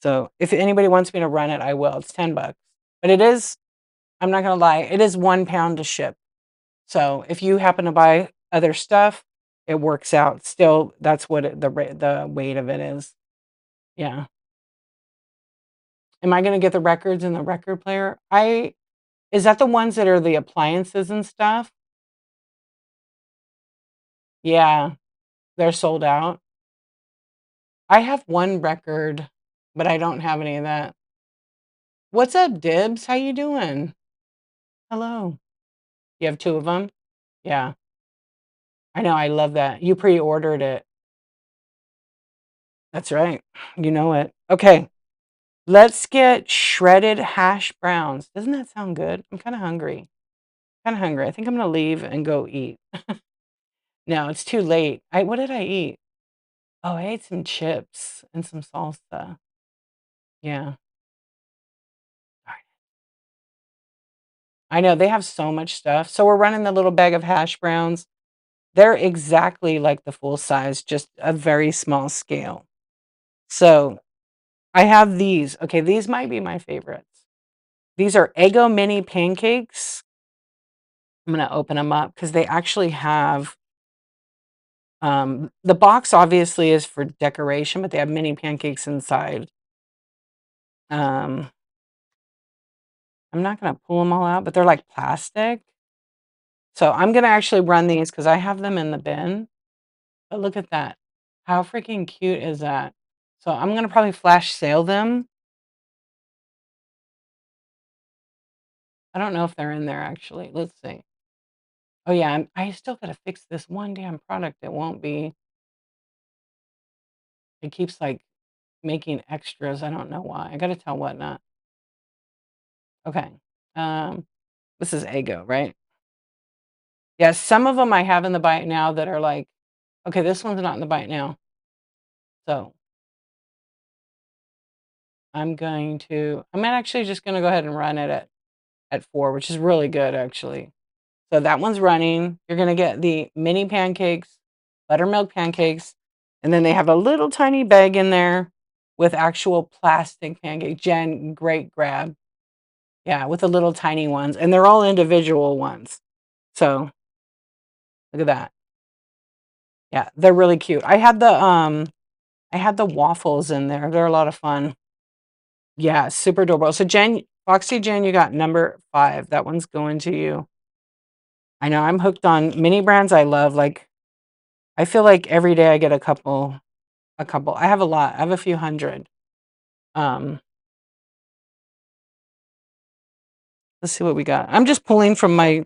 So if anybody wants me to run it, I will. It's $10. But it is, I'm not gonna lie, it is £1 to ship. So if you happen to buy other stuff, it works out. Still, that's what the weight of it is. Yeah. Am I gonna get the records in the record player? Is that the ones that are the appliances and stuff? Yeah, they're sold out. I have one record, but I don't have any of that. What's up, Dibs? How you doing? Hello. You have 2 of them? Yeah. I know, I love that. You pre-ordered it. That's right. You know it. Okay. Let's get shredded hash browns. Doesn't that sound good? I'm kinda hungry. Kinda hungry. I think I'm gonna leave and go eat. No, it's too late. I What did I eat? Oh, I ate some chips and some salsa. Yeah. I know, they have so much stuff. So we're running the little bag of hash browns. They're exactly like the full size, just a very small scale. So I have these. Okay, these might be my favorites. These are Eggo mini pancakes. I'm gonna open them up because they actually have the box obviously is for decoration, but they have mini pancakes inside. Um, I'm not gonna pull them all out, but they're like plastic. So I'm gonna actually run these because I have them in the bin. But look at that. How freaking cute is that? So I'm gonna probably flash sale them. I don't know if they're in there actually. Let's see. Oh yeah, I still gotta fix this one damn product. It won't be. It keeps like making extras. I don't know why. I gotta tell Whatnot. Okay. Um, this is Eggo, right? Yeah, some of them I have in the bite now that are like, okay, this one's not in the bite now. So I'm actually just gonna go ahead and run it at 4, which is really good actually. So that one's running. You're gonna get the mini pancakes, buttermilk pancakes, and then they have a little tiny bag in there with actual plastic pancake. Jen, great grab. Yeah, with the little tiny ones, and they're all individual ones. So look at that. Yeah, they're really cute. I had the waffles in there. They're a lot of fun. Yeah, super adorable. So Jen, Foxy Jen, you got number 5. That one's going to you. I know I'm hooked on mini brands I love. Like I feel like every day I get a couple. I have a lot. I have a few hundred. Um, let's see what we got. I'm just pulling from my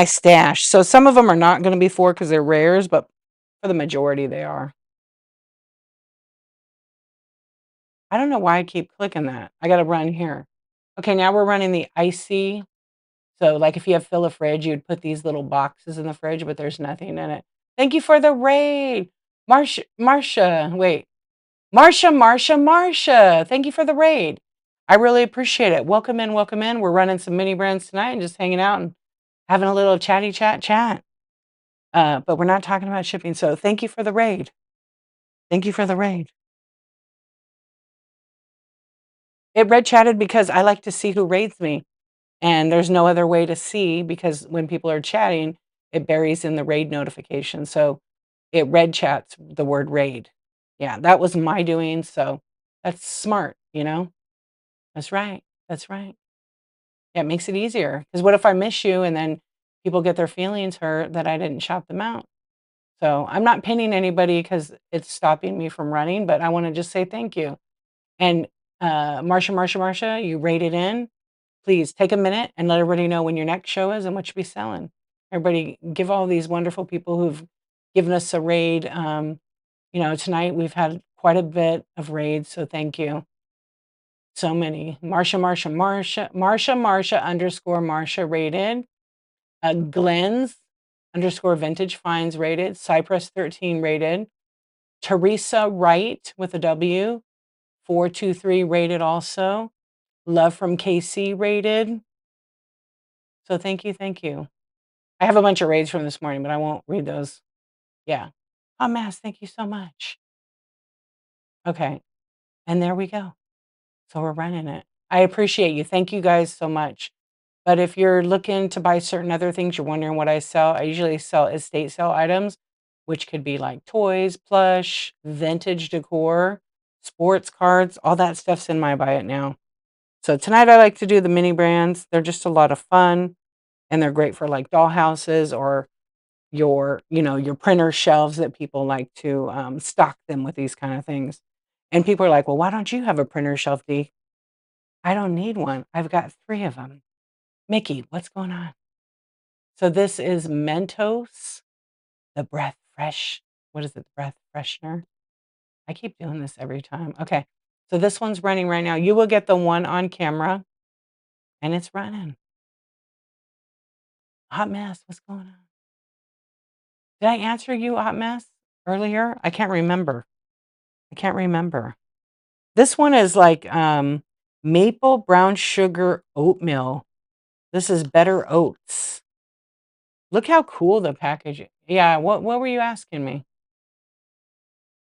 stash. So some of them are not going to be 4 because they're rares, but for the majority they are. I don't know why I keep clicking that. I got to run here. Okay, now we're running the icy. So, like, if you have fill a fridge, you'd put these little boxes in the fridge, but there's nothing in it. Thank you for the raid. Marsha, wait. Marsha. Thank you for the raid. I really appreciate it. Welcome in, welcome in. We're running some mini brands tonight and just hanging out and having a little chatty chat. But we're not talking about shipping. So thank you for the raid. Thank you for the raid. It red chatted because I like to see who raids me. And there's no other way to see because when people are chatting, it buries in the raid notification. So it red chats the word raid. Yeah, that was my doing. So that's smart, you know? That's right. That's right. Yeah, it makes it easier. Because what if I miss you and then people get their feelings hurt that I didn't shout them out? So I'm not pinning anybody because it's stopping me from running, but I want to just say thank you. And Marsha, you rated in. Please take a minute and let everybody know when your next show is and what you'll be selling. Everybody, give all these wonderful people who've given us a raid. Tonight we've had quite a bit of raids, so thank you. So many. Marsha underscore Marsha rated. Glenn's underscore vintage finds rated. Cypress 13 rated. Teresa Wright with a W. 423 rated also. Love from KC rated. So thank you, thank you. I have a bunch of raids from this morning, but I won't read those. Yeah. Hot Mass, thank you so much. Okay, and there we go. So we're running it. I appreciate you. Thank you guys so much. But if you're looking to buy certain other things, you're wondering what I sell, I usually sell estate sale items, which could be like toys, plush, vintage decor, sports cards, all that stuff's in my Buy It Now. So tonight I like to do the mini brands. They're just a lot of fun and they're great for like doll houses or your printer shelves that people like to stock them with these kind of things. And people are like, well, why don't you have a printer shelf, Dee? I don't need one. I've got 3 of them. Mickey, what's going on? So this is Mentos, the breath fresh. What is it? Breath freshener. I keep doing this every time. Okay. So this one's running right now. You will get the one on camera and it's running. Hot Mess, what's going on? Did I answer you, Hot Mess, earlier? I can't remember. I can't remember. This one is like maple brown sugar oatmeal. This is Better Oats. Look how cool the package is. Yeah, what were you asking me?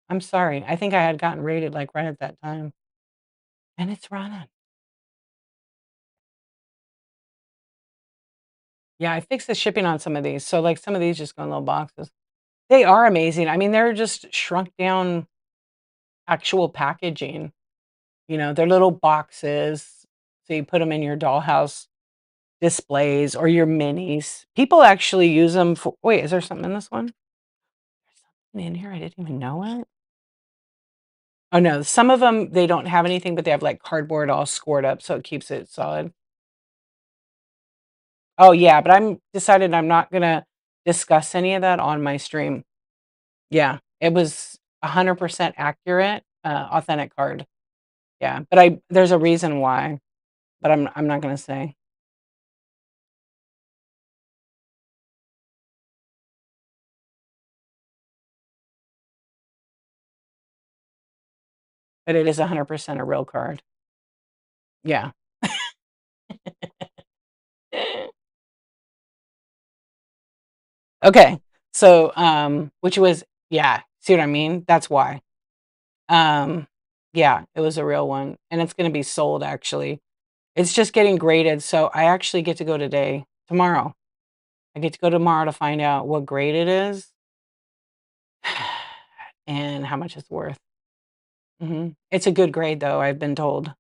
I'm sorry. I think I had gotten rated like right at that time. And it's running. Yeah, I fixed the shipping on some of these. So like some of these just go in little boxes. They are amazing. I mean, they're just shrunk down actual packaging. They're little boxes. So you put them in your dollhouse displays or your minis. People actually use them for, wait, is there something in this one? There's something in here. I didn't even know it. Oh no, some of them, they don't have anything, but they have like cardboard all scored up. So it keeps it solid. Oh yeah, but I'm decided I'm not gonna discuss any of that on my stream. Yeah, it was 100% accurate, authentic card. Yeah, but there's a reason why, but I'm not gonna say. But it is 100% a real card. Yeah. Okay. So, which was, yeah, see what I mean? That's why. Um, yeah, it was a real one, and it's gonna be sold actually. It's just getting graded, so I actually get to go tomorrow. I get to go tomorrow to find out what grade it is and how much it's worth. It's a good grade though, I've been told.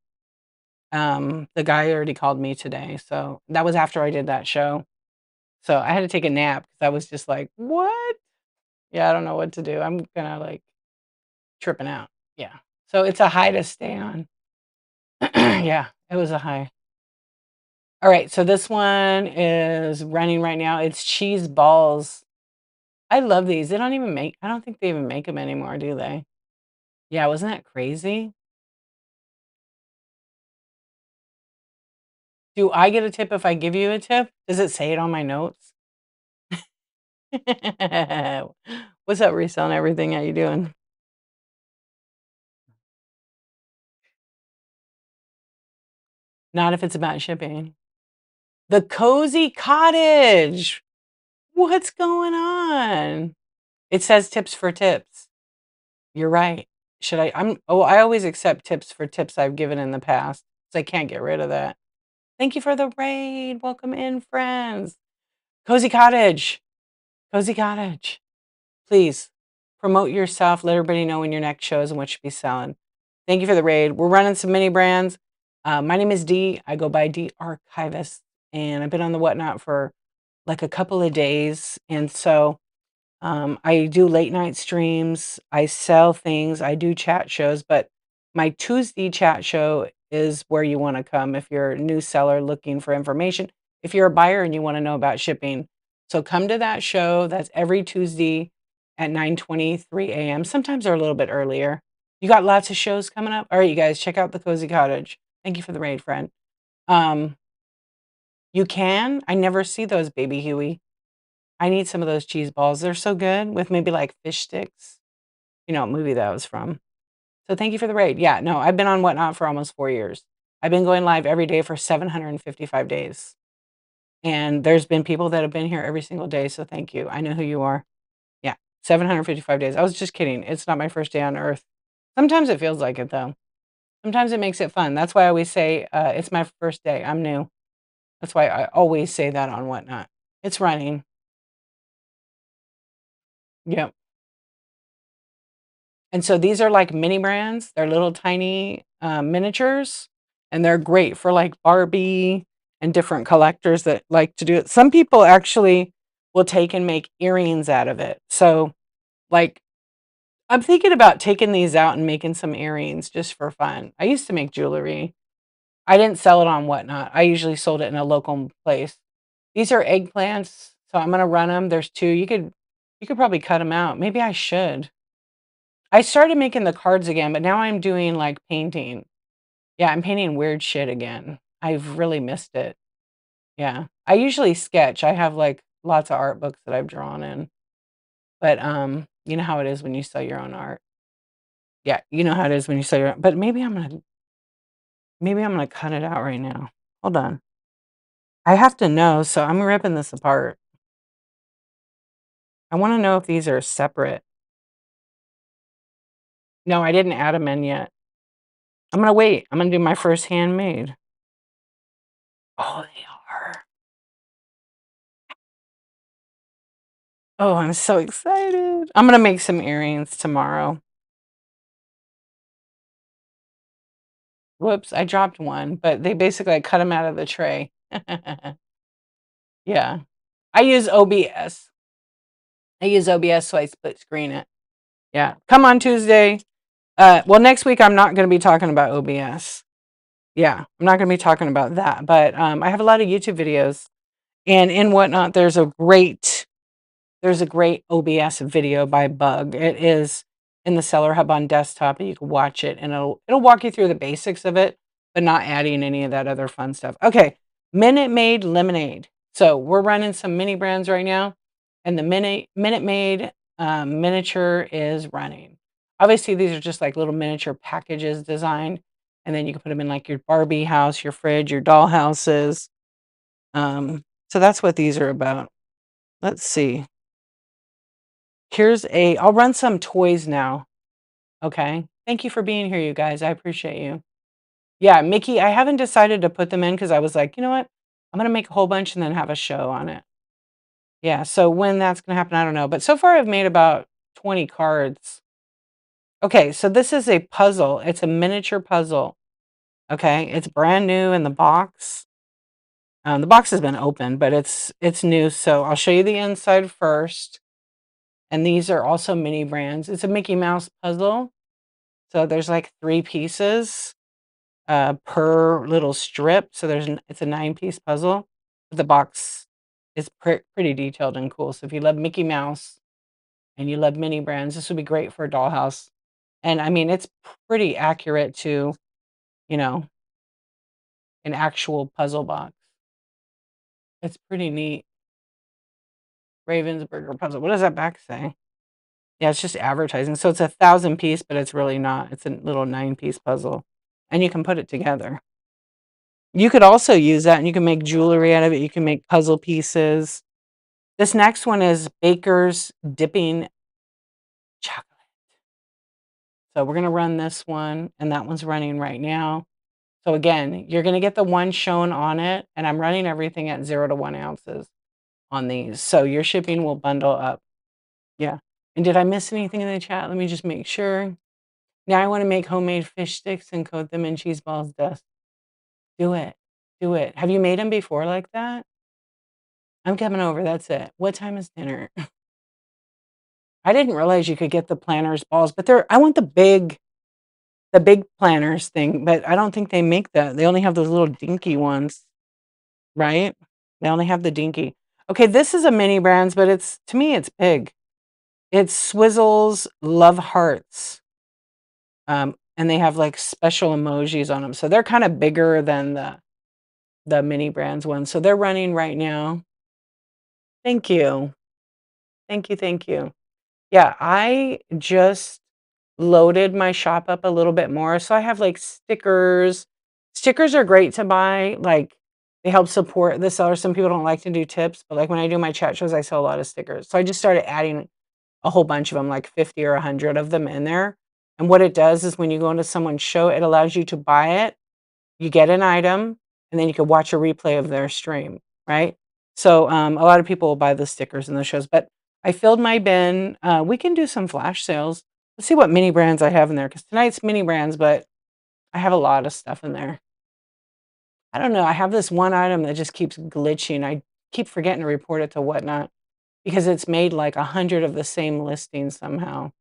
The guy already called me today, so that was after I did that show. So I had to take a nap because I was just like, "What?" Yeah, I don't know what to do. I'm kinda like tripping out. Yeah. So it's a high to stay on. Yeah, it was a high. All right, so this one is running right now. It's cheese balls. I love these. I don't think they even make them anymore, do they? Yeah, wasn't that crazy? Do I get a tip if I give you a tip? Does it say it on my notes? What's up, reselling everything? How you doing? Not if it's about shipping. The cozy cottage. What's going on? It says tips for tips. You're right. I always accept tips for tips I've given in the past. So I can't get rid of that. Thank you for the raid. Welcome in, friends. Cozy cottage. Cozy cottage. Please promote yourself. Let everybody know when your next show is and what you should be selling. Thank you for the raid. We're running some mini brands. My name is Dee. I go by Dee Archivist, and I've been on the Whatnot for like a couple of days. And so I do late night streams. I sell things. I do chat shows, but my Tuesday chat show is where you want to come if you're a new seller looking for information. If you're a buyer and you want to know about shipping, so come to that show. That's every Tuesday at 9:23 a.m. Sometimes they're a little bit earlier. You got lots of shows coming up. All right, you guys, check out the Cozy Cottage. Thank you for the raid, friend. Um, you can. I never see those, baby Huey. I need some of those cheese balls. They're so good with maybe like fish sticks. You know what movie that was from. So thank you for the raid. Yeah, no, I've been on Whatnot for almost 4 years. I've been going live every day for 755 days. And there's been people that have been here every single day, so thank you. I know who you are. Yeah, 755 days. I was just kidding. It's not my first day on earth. Sometimes it feels like it though. Sometimes it makes it fun. That's why I always say, it's my first day. I'm new. That's why I always say that on Whatnot. It's running. Yep. And so these are like mini brands. They're little tiny miniatures, and they're great for like Barbie and different collectors that like to do it. Some people actually will take and make earrings out of it. So, like, I'm thinking about taking these out and making some earrings just for fun. I used to make jewelry. I didn't sell it on Whatnot. I usually sold it in a local place. These are eggplants, so I'm gonna run them. There's two. You could probably cut them out. Maybe I should. I started making the cards again, but now I'm doing like painting. Yeah, I'm painting weird shit again. I've really missed it. Yeah. I usually sketch. I have like lots of art books that I've drawn in. But you know how it is when you sell your own art. Yeah, you know how it is when you sell your own, but maybe I'm gonna cut it out right now. Hold on. I have to know, so I'm ripping this apart. I want to know if these are separate. No, I didn't add them in yet. I'm gonna wait. I'm gonna do my first handmade. Oh, they are. Oh, I'm so excited. I'm gonna make some earrings tomorrow. Whoops, I dropped one, but they basically I cut them out of the tray. Yeah. I use OBS. I use OBS so I split screen it. Yeah. Come on Tuesday. Well, next week I'm not going to be talking about OBS. Yeah, I'm not going to be talking about that, but I have a lot of YouTube videos, and in Whatnot, there's a great OBS video by Bug. It is in the Seller Hub on desktop, and you can watch it, and it'll walk you through the basics of it, but not adding any of that other fun stuff. Okay, Minute Maid lemonade. So we're running some mini brands right now, and the Minute Maid miniature is running. Obviously, these are just like little miniature packages designed, and then you can put them in like your Barbie house, your fridge, your doll houses. So that's what these are about. Let's see. I'll run some toys now. Okay. Thank you for being here, you guys. I appreciate you. Yeah, Mickey, I haven't decided to put them in because I was like, you know what? I'm going to make a whole bunch and then have a show on it. Yeah. So when that's going to happen, I don't know. But so far, I've made about 20 cards. Okay. So this is a puzzle. It's a miniature puzzle. Okay. It's brand new in the box. The box has been opened, but it's new. So I'll show you the inside first. And these are also mini brands. It's a Mickey Mouse puzzle. So there's like 3 pieces per little strip. So it's a 9-piece puzzle. The box is pretty detailed and cool. So if you love Mickey Mouse and you love mini brands, this would be great for a dollhouse. And I mean, it's pretty accurate to, you know, an actual puzzle box. It's pretty neat. Ravensburger puzzle. What does that back say? Yeah, it's just advertising. So it's a 1,000-piece, but it's really not. It's a little 9-piece puzzle. And you can put it together. You could also use that and you can make jewelry out of it. You can make puzzle pieces. This next one is Baker's Dipping Chocolate. So we're going to run this one, and that one's running right now. So again, you're going to get the one shown on it, and I'm running everything at 0 to 1 ounces on these. So your shipping will bundle up. Yeah. And did I miss anything in the chat? Let me just make sure. Now I want to make homemade fish sticks and coat them in cheese balls dust. Do it. Do it. Have you made them before like that? I'm coming over. That's it. What time is dinner? I didn't realize you could get the planters balls, but I want the big planters thing, but I don't think they make that. They only have those little dinky ones, right? They only have the dinky. Okay, this is a mini brands, but to me, it's big. It's Swizzles Love Hearts. And they have like special emojis on them. So they're kind of bigger than the mini brands ones. So they're running right now. Thank you. Thank you. Thank you. Yeah, I just loaded my shop up a little bit more. So I have like stickers. Stickers are great to buy. Like they help support the seller. Some people don't like to do tips, but like when I do my chat shows, I sell a lot of stickers. So I just started adding a whole bunch of them, like 50 or 100 of them in there. And what it does is when you go into someone's show, it allows you to buy it, you get an item, and then you can watch a replay of their stream, right? So a lot of people will buy the stickers in the shows, but I filled my bin. We can do some flash sales. Let's see what mini brands I have in there because tonight's mini brands, but I have a lot of stuff in there. I don't know. I have this one item that just keeps glitching. I keep forgetting to report it to Whatnot because it's made like 100 of the same listing somehow.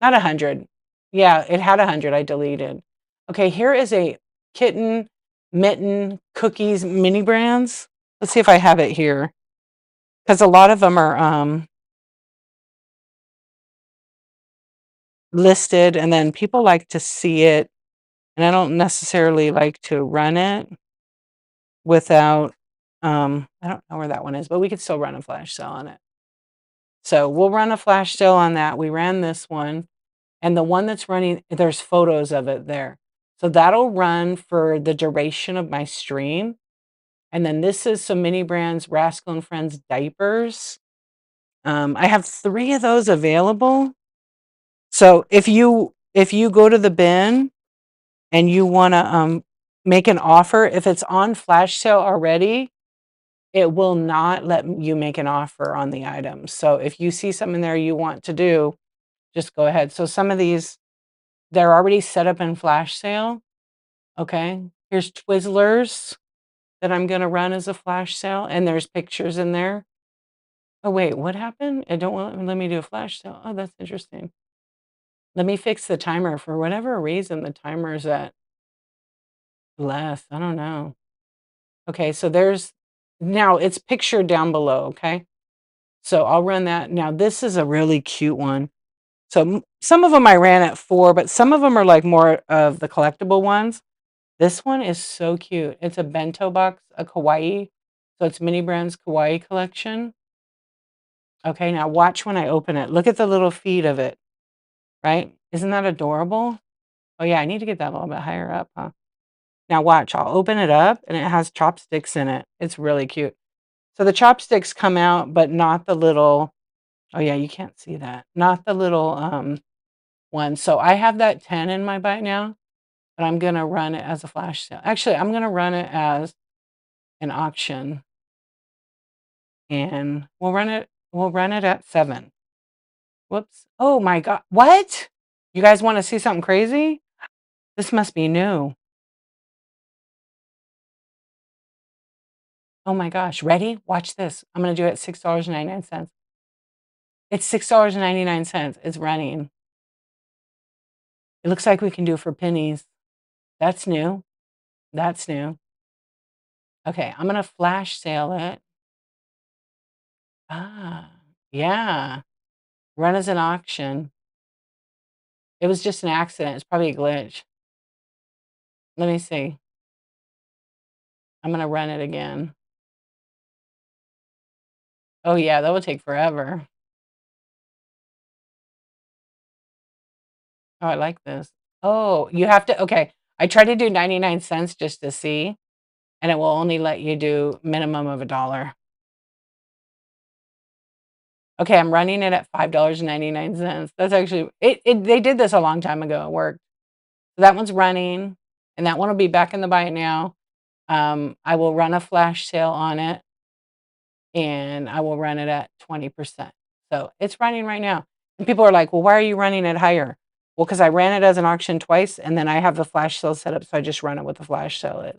Not 100. Yeah, it had 100. I deleted. Okay, here is a kitten mitten cookies mini brands. Let's see if I have it here because a lot of them are listed, and then people like to see it, and I don't necessarily like to run it without. I don't know where that one is, but we could still run a flash sale on it. So we'll run a flash sale on that. We ran this one. And the one that's running, there's photos of it there. So that'll run for the duration of my stream. And then this is some mini brands, Rascal and Friends diapers. I have 3 of those available. So if you go to the bin and you want to make an offer, if it's on flash sale already, it will not let you make an offer on the item. So if you see something there you want to do, just go ahead. So some of these, they're already set up in flash sale. Okay. Here's Twizzlers that I'm going to run as a flash sale, and there's pictures in there. Oh, wait, what happened? It don't let me do a flash sale. Oh, that's interesting. Let me fix the timer. For whatever reason, the timer is at less. I don't know. Okay, so there's now it's pictured down below. Okay. So I'll run that. Now, this is a really cute one. So some of them I ran at 4, but some of them are like more of the collectible ones. This one is so cute. It's a bento box, a kawaii. So it's Mini Brands Kawaii collection. Okay, now watch when I open it. Look at the little feet of it, right? Isn't that adorable? Oh yeah, I need to get that a little bit higher up, huh? Now watch, I'll open it up and it has chopsticks in it. It's really cute. So the chopsticks come out, but not the little, oh yeah, you can't see that. Not the little one. So I have that 10 in my bite now, but I'm gonna run it as a flash sale. Actually, I'm gonna run it as an auction, and we'll run it at 7. Whoops. Oh my god. What? You guys want to see something crazy? This must be new. Oh my gosh. Ready? Watch this. I'm going to do it at $6.99. It's $6.99. It's running. It looks like we can do it for pennies. That's new. That's new. Okay, I'm going to flash sale it. Ah, yeah. Run as an auction. It was just an accident. It's probably a glitch. Let me see. I'm going to run it again. Oh, yeah, that would take forever. Oh, I like this. Oh, you have to, okay. I tried to do 99 cents just to see, and it will only let you do minimum of $1. Okay, I'm running it at $5.99. That's actually they did this a long time ago. It worked. So that one's running, and that one will be back in the bite now. I will run a flash sale on it, and I will run it at 20%. So it's running right now. And people are like, well, why are you running it higher? Well, because I ran it as an auction twice, and then I have the flash sale set up, so I just run it what the flash sale is.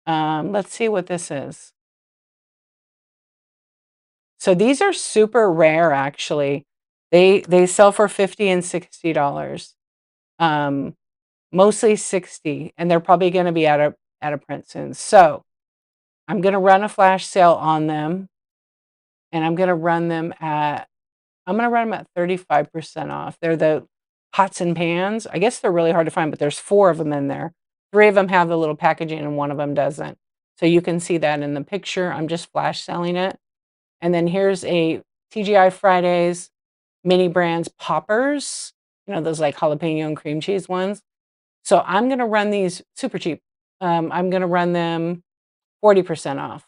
Let's see what this is. So these are super rare, actually. They sell for $50 and $60. Mostly 60, and they're probably going to be out of print soon. So I'm going to run a flash sale on them, and I'm going to run them at 35% off. They're the pots and pans. I guess they're really hard to find, but there's 4 of them in there. 3 of them have the little packaging, and 1 of them doesn't. So you can see that in the picture. I'm just flash selling it. And then here's a TGI Fridays Mini Brands Poppers those like jalapeno and cream cheese ones. So I'm gonna run these super cheap. I'm gonna run them 40% off.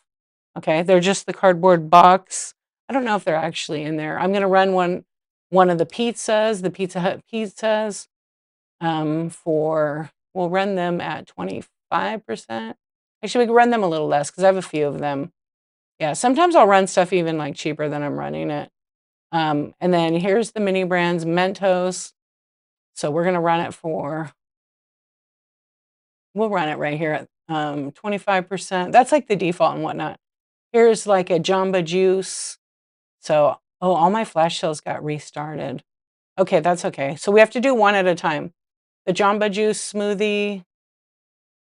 Okay, they're just the cardboard box. I don't know if they're actually in there. I'm gonna run one of the pizzas, the Pizza Hut pizzas, for we'll run them at 25%. Actually, we can run them a little less because I have a few of them. Yeah, sometimes I'll run stuff even like cheaper than I'm running it. And then here's the mini brands Mentos. So we're gonna run it for we'll run it right here at 25%. That's like the default and whatnot. Here's like a Jamba Juice. So, oh, all my flash sales got restarted. Okay, that's okay. So we have to do one at a time. The Jamba Juice smoothie.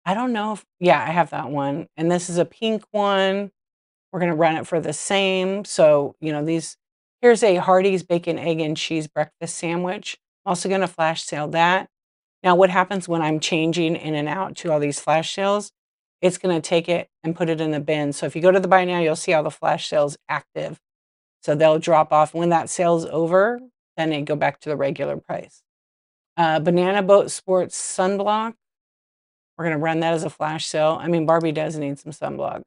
I don't know if, yeah, I have that one. And this is a pink one. We're going to run it for the same. So, here's a Hardee's bacon, egg, and cheese breakfast sandwich. Also going to flash sale that. Now, what happens when I'm changing in and out to all these flash sales? It's going to take it and put it in the bin. So if you go to the buy now, you'll see all the flash sales active. So they'll drop off. When that sale's over, then they go back to the regular price. Banana Boat Sports Sunblock. We're going to run that as a flash sale. I mean, Barbie does need some sunblock.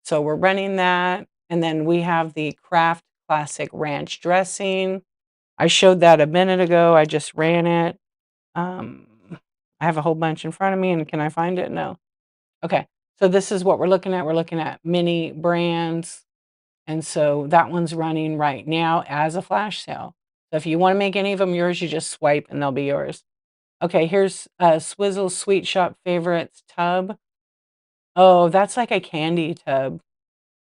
So we're running that. And then we have the Kraft Classic Ranch Dressing. I showed that a minute ago. I just ran it. I have a whole bunch in front of me, and can I find it? No. Okay. So this is what we're looking at. We're looking at mini brands. And so that one's running right now as a flash sale. So if you want to make any of them yours, you just swipe and they'll be yours. Okay, here's Swizzle Sweet Shop Favorites tub. Oh, that's like a candy tub.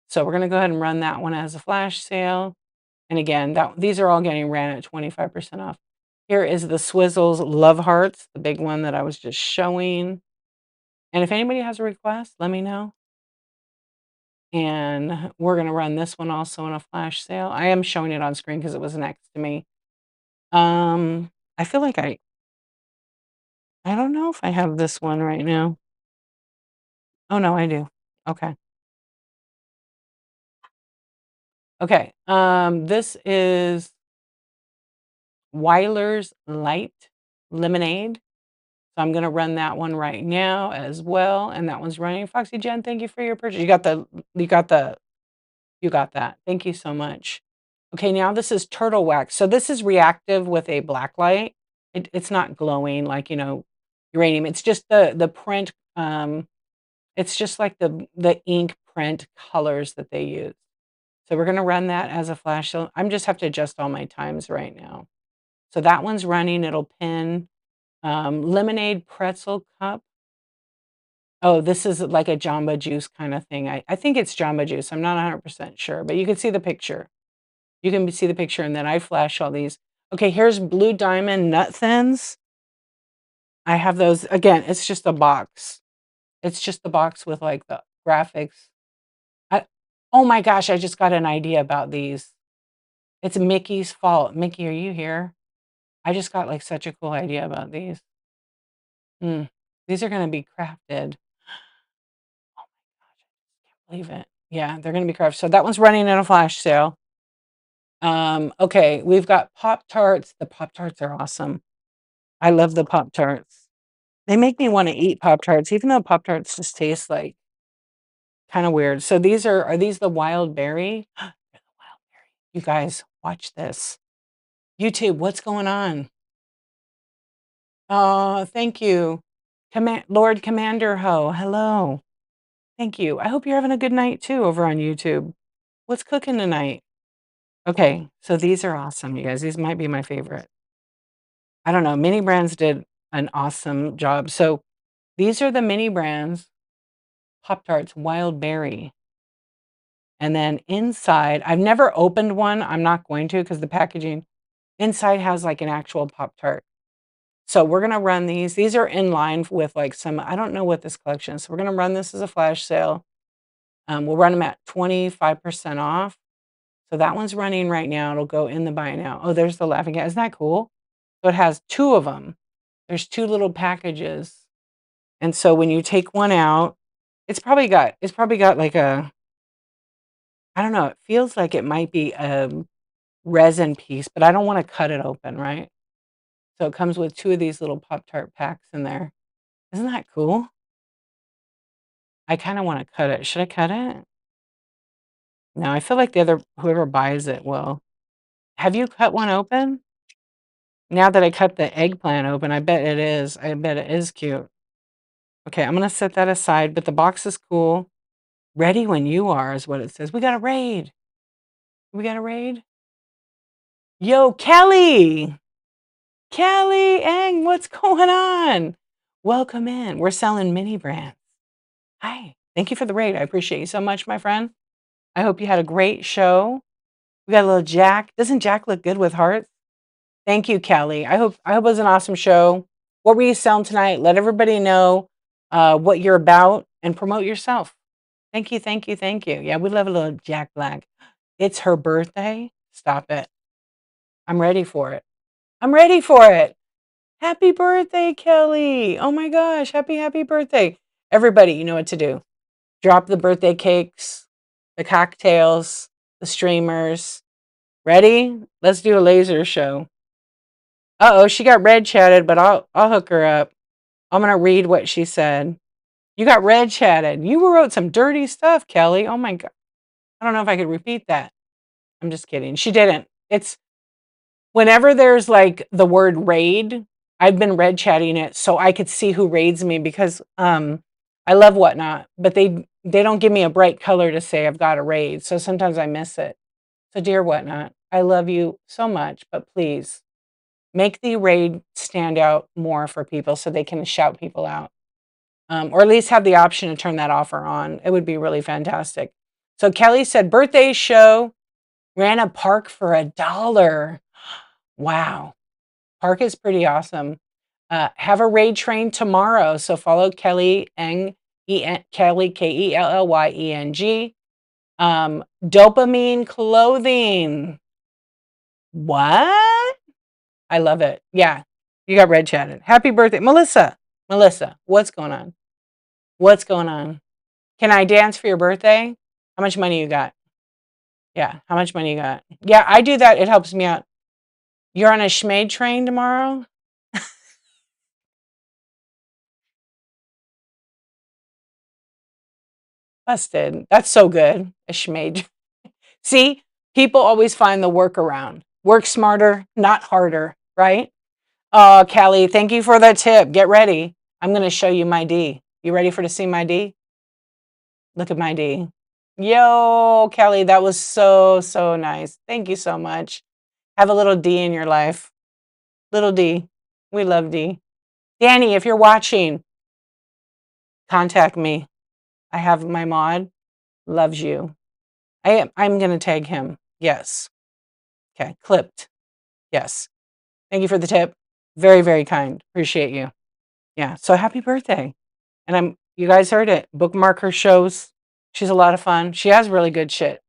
So we're going to go ahead and run that one as a flash sale. And again, these are all getting ran at 25% off. Here is the Swizzles Love Hearts, the big one that I was just showing. And if anybody has a request, let me know. And we're going to run this one also in a flash sale. I am showing it on screen because it was next to me. I feel like I don't know if I have this one right now. Oh no, I do. Okay. Okay. This is Weiler's Light Lemonade. So I'm gonna run that one right now as well. And that one's running. Foxy Jen, thank you for your purchase. You got that. Thank you so much. Okay, now this is turtle wax. So this is reactive with a black light. It's not glowing like, uranium. It's just the print. It's just like the ink print colors that they use. So we're gonna run that as a flash. So I'm just have to adjust all my times right now. So that one's running. It'll pin. Lemonade pretzel cup. Oh, this is like a Jamba Juice kind of thing. I think it's Jamba Juice. I'm not 100% sure, but you can see the picture. You can see the picture, and then I flash all these. Okay, here's Blue Diamond Nut Thins. I have those. Again, it's just a box. It's just the box with like the graphics. Oh my gosh, I just got an idea about these. It's Mickey's fault. Mickey, are you here? I just got like such a cool idea about these. These are going to be crafted. Oh my gosh, I can't believe it. Yeah, they're going to be crafted. So that one's running in a flash sale. Okay, we've got Pop-Tarts. The Pop-Tarts are awesome. I love the Pop-Tarts. They make me want to eat Pop-Tarts, even though Pop-Tarts just taste like kind of weird. So these are these the wild berry? They're the wild berry. You guys, watch this. YouTube, what's going on? Oh, thank you. Lord Commander Ho, hello. Thank you. I hope you're having a good night too over on YouTube. What's cooking tonight? Okay, so these are awesome, you guys. These might be my favorite. I don't know. Mini Brands did an awesome job. So these are the Mini Brands Pop-Tarts Wild Berry. And then inside, I've never opened one. I'm not going to because the packaging inside has like an actual Pop-Tart. So we're going to run these. These are in line with like some, I don't know what this collection is. So we're going to run this as a flash sale. We'll run them at 25% off. So that one's running right now. It'll go in the buy now. Oh, there's the laughing cat. Isn't that cool? So it has two of them. There's two little packages. And so when you take one out, it's probably got like a, I don't know, it feels like it might be a resin piece, but I don't want to cut it open, right? So it comes with 2 of these little Pop-Tart packs in there. Isn't that cool? I kinda wanna cut it. Should I cut it? No, I feel like the other whoever buys it will. Have you cut one open? Now that I cut the eggplant open, I bet it is. I bet it is cute. Okay, I'm gonna set that aside, but the box is cool. Ready when you are is what it says. We got a raid. We got a raid? Yo, Kelly! Kelly Eng, what's going on? Welcome in. We're selling mini brands. Hi. Thank you for the raid. I appreciate you so much, my friend. I hope you had a great show. We got a little Jack. Doesn't Jack look good with hearts? Thank you, Kelly. I hope it was an awesome show. What were you selling tonight? Let everybody know what you're about and promote yourself. Thank you, thank you, thank you. Yeah, we love a little Jack Black. It's her birthday. Stop it. I'm ready for it. I'm ready for it. Happy birthday, Kelly. Oh my gosh. Happy birthday. Everybody, you know what to do. Drop the birthday cakes, the cocktails, the streamers. Ready? Let's do a laser show. Uh-oh, she got red chatted, but I'll hook her up. I'm gonna read what she said. You got red chatted. You wrote some dirty stuff, Kelly. Oh my god. I don't know if I could repeat that. I'm just kidding. She didn't. It's whenever there's like the word raid, I've been red chatting it so I could see who raids me because I love Whatnot, but they don't give me a bright color to say I've got a raid. So sometimes I miss it. So dear Whatnot, I love you so much, but please make the raid stand out more for people so they can shout people out. Or at least have the option to turn that offer on. It would be really fantastic. So Kelly said, birthday show, ran a park for $1. Wow. Park is pretty awesome. Have a raid train tomorrow. So follow Kelly Eng, Kelly, Kellyeng. Dopamine clothing. What? I love it. Yeah. You got red chatted. Happy birthday. Melissa. Melissa, what's going on? What's going on? Can I dance for your birthday? How much money you got? Yeah. How much money you got? Yeah, I do that. It helps me out. You're on a schmade train tomorrow? Busted. That's so good. A schmade. See, people always find the workaround. Work smarter, not harder, right? Oh, Kelly, thank you for that tip. Get ready. I'm going to show you my D. You ready for to see my D? Look at my D. Yo, Kelly, that was so nice. Thank you so much. Have a little D in your life. Little D. We love D. Danny, if you're watching, contact me. I have my mod. Loves you. I'm going to tag him. Yes. Okay. Clipped. Yes. Thank you for the tip. Very kind. Appreciate you. Yeah. So happy birthday. And you guys heard it. Bookmark her shows. She's a lot of fun. She has really good shit.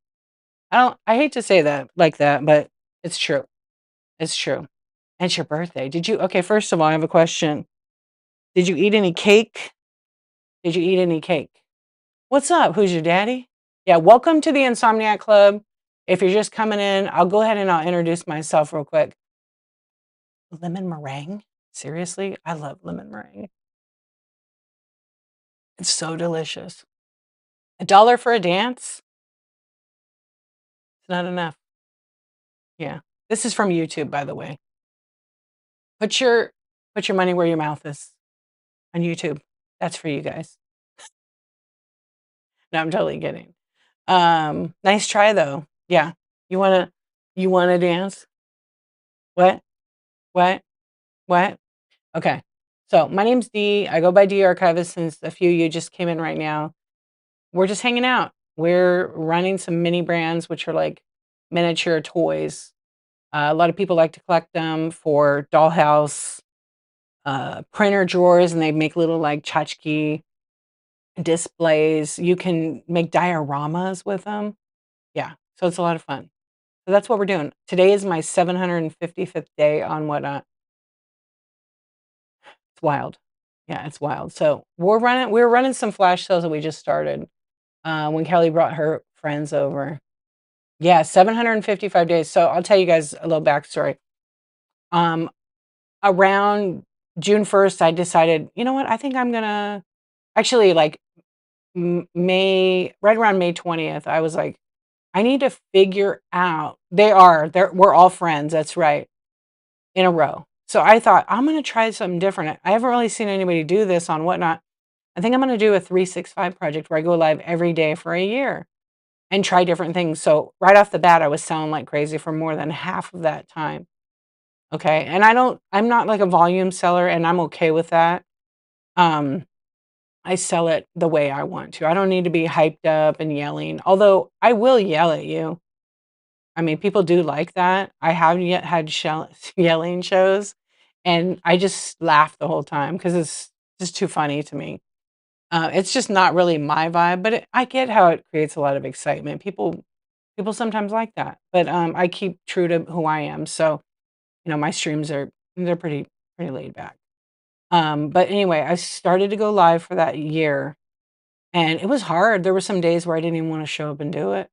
I hate to say that like that, but it's true. It's true. And it's your birthday. Okay, first of all, I have a question. Did you eat any cake? Did you eat any cake? What's up? Who's your daddy? Yeah, welcome to the Insomniac Club. If you're just coming in, I'll go ahead and I'll introduce myself real quick. Lemon meringue? Seriously? I love lemon meringue. It's so delicious. $1 for a dance? It's not enough. Yeah. This is from YouTube, by the way. Put your money where your mouth is on YouTube. That's for you guys. No, I'm totally kidding. Nice try though. Yeah. You wanna dance? What? What? What? Okay. So my name's Dee. I go by Dee Archivist since a few of you just came in right now. We're just hanging out. We're running some mini brands, which are like miniature toys. A lot of people like to collect them for dollhouse, printer drawers, and they make little like tchotchke displays. You can make dioramas with them. Yeah, so it's a lot of fun. So that's what we're doing. Today is my 755th day on Whatnot. It's wild. Yeah, it's wild. So we're running some flash sales that we just started when Kelly brought her friends over. Yeah, 755 days. So I'll tell you guys a little backstory. Um, around June 1st, I decided, you know what? I think I'm gonna actually like May, right around May 20th, I was like, I need to figure out we're all friends, that's right, in a row. So I thought, I'm gonna try something different. I haven't really seen anybody do this on Whatnot. I think I'm gonna do a 365 project where I go live every day for a year and try different things. So right off the bat, I was selling like crazy for more than half of that time. Okay. And I'm not like a volume seller and I'm okay with that. Um, I sell it the way I want to. I don't need to be hyped up and yelling, although I will yell at you. I mean, people do like that. I have yet had yelling shows, and I just laugh the whole time because it's just too funny to me. It's just not really my vibe, but I get how it creates a lot of excitement. People sometimes like that, but I keep true to who I am. So my streams they're pretty laid back. But anyway, I started to go live for that year, and it was hard. There were some days where I didn't even want to show up and do it,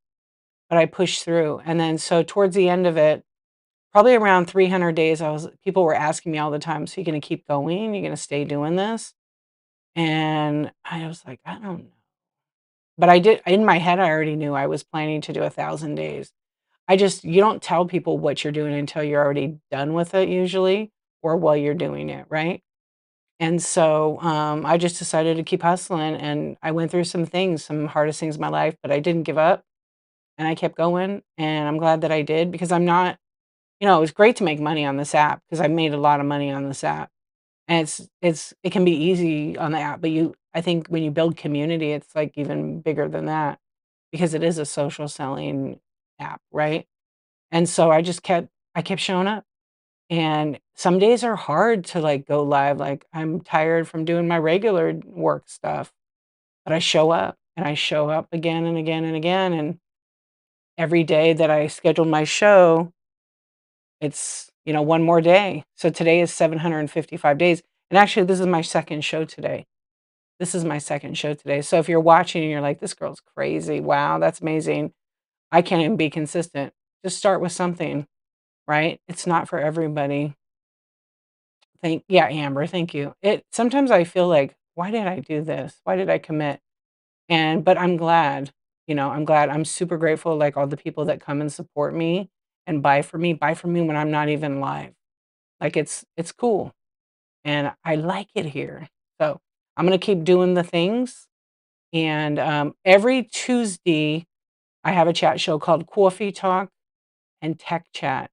but I pushed through. And then so towards the end of it, probably around 300 days, people were asking me all the time, "So you're gonna keep going? You're gonna stay doing this?" And I was like, "I don't know." But I did in my head, I already knew I was planning to do 1,000 days. You don't tell people what you're doing until you're already done with it usually, or while you're doing it, right? And so, I just decided to keep hustling, and I went through some things, some hardest things in my life, but I didn't give up, and I kept going, and I'm glad that I did because I'm not it was great to make money on this app because I made a lot of money on this app, and it can be easy on the app, but I think when you build community, it's, like, even bigger than that because it is a social selling app, right? And so I kept showing up. And some days are hard to, like, go live, like, I'm tired from doing my regular work stuff, but I show up, and I show up again and again and again, and every day that I schedule my show, it's, one more day. So today is 755 days, and actually, this is my 2nd show today. This is my 2nd show today. So if you're watching and you're like, "This girl's crazy. Wow, that's amazing. I can't even be consistent." Just start with something, right? It's not for everybody. Yeah, Amber, thank you. Sometimes I feel like, "Why did I do this? Why did I commit?" But I'm glad, I'm glad. I'm super grateful, like, all the people that come and support me and buy from me when I'm not even live. Like, it's cool, and I like it here. So, I'm gonna keep doing the things, and, every Tuesday, I have a chat show called Coffee Talk and Tech Chat.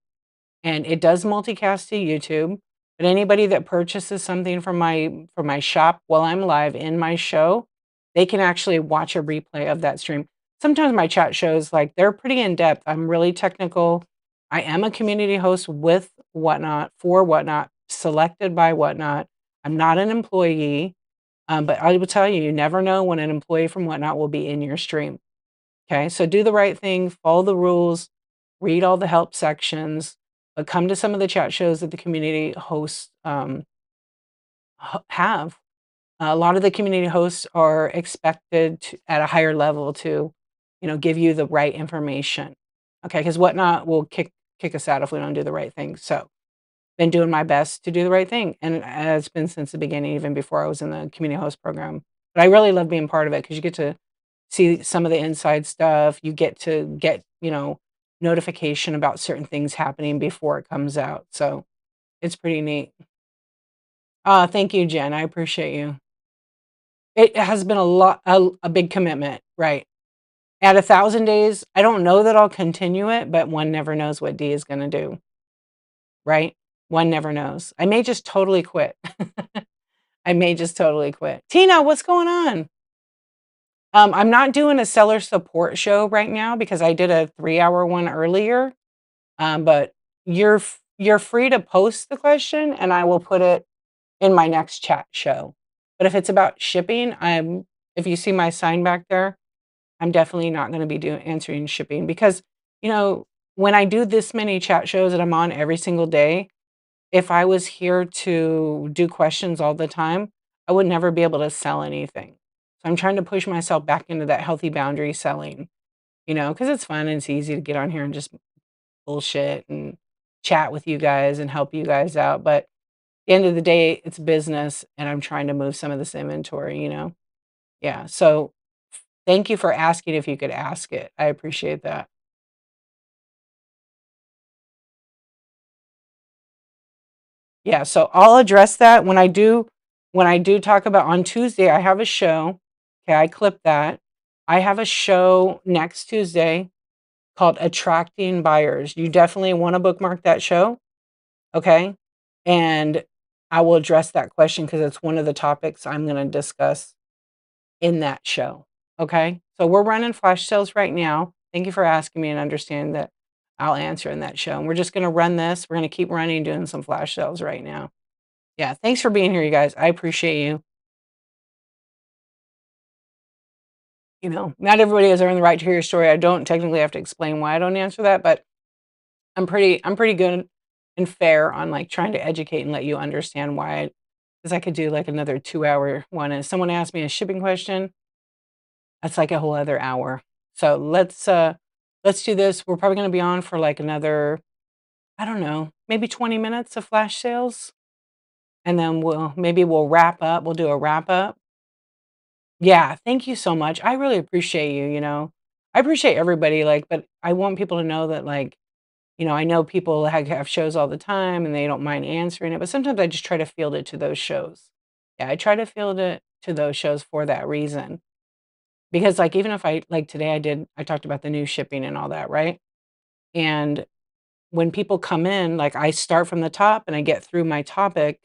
And it does multicast to YouTube, but anybody that purchases something from my shop while I'm live in my show, they can actually watch a replay of that stream. Sometimes my chat shows, like, they're pretty in-depth. I'm really technical. I am a community host with Whatnot, for Whatnot, selected by Whatnot. I'm not an employee, but I will tell you, you never know when an employee from Whatnot will be in your stream. Okay, so do the right thing, follow the rules, read all the help sections, but come to some of the chat shows that the community hosts have. A lot of the community hosts are expected at a higher level to, give you the right information. Okay, because Whatnot will kick us out if we don't do the right thing. So, been doing my best to do the right thing, and it's been since the beginning, even before I was in the community host program. But I really love being part of it because you get to see some of the inside stuff. You get to get, notification about certain things happening before it comes out. So it's pretty neat. Thank you, Jen. I appreciate you. It has been a big commitment, right? At 1,000 days, I don't know that I'll continue it, but one never knows what D is going to do, right? One never knows. I may just totally quit. I may just totally quit. Tina, what's going on? I'm not doing a seller support show right now because I did a 3-hour one earlier. But you're free to post the question and I will put it in my next chat show. But if it's about shipping, if you see my sign back there, I'm definitely not going to be answering shipping because, you know, when I do this many chat shows that I'm on every single day, if I was here to do questions all the time, I would never be able to sell anything. So I'm trying to push myself back into that healthy boundary selling, because it's fun and it's easy to get on here and just bullshit and chat with you guys and help you guys out. But the end of the day, it's business, and I'm trying to move some of this inventory, you know? Yeah, so thank you for asking if you could ask it. I appreciate that. Yeah, so I'll address that when I do talk about on Tuesday, I have a show. Okay, I clipped that. I have a show next Tuesday called Attracting Buyers. You definitely want to bookmark that show, okay? And I will address that question because it's one of the topics I'm going to discuss in that show. Okay. So we're running flash sales right now. Thank you for asking me and understanding that I'll answer in that show. And we're just going to run this. We're going to keep running, doing some flash sales right now. Yeah. Thanks for being here, you guys. I appreciate you. You know, not everybody has earned the right to hear your story. I don't technically have to explain why I don't answer that, but I'm pretty good and fair on like trying to educate and let you understand why. Because I could do like another 2 hour one. And if someone asked me a shipping question, that's like a whole other hour. So let's do this. We're probably gonna be on for like another, I don't know, maybe 20 minutes of flash sales. And then we'll wrap up. We'll do a wrap up. Yeah, thank you so much. I really appreciate you, you know. I appreciate everybody, like, but I want people to know that like, you know, I know people have shows all the time and they don't mind answering it, but sometimes I just try to field it to those shows. Yeah, I try to field it to those shows for that reason. Because, like, even if I like today I talked about the new shipping and all that, right? And when people come in, like, I start from the top and I get through my topic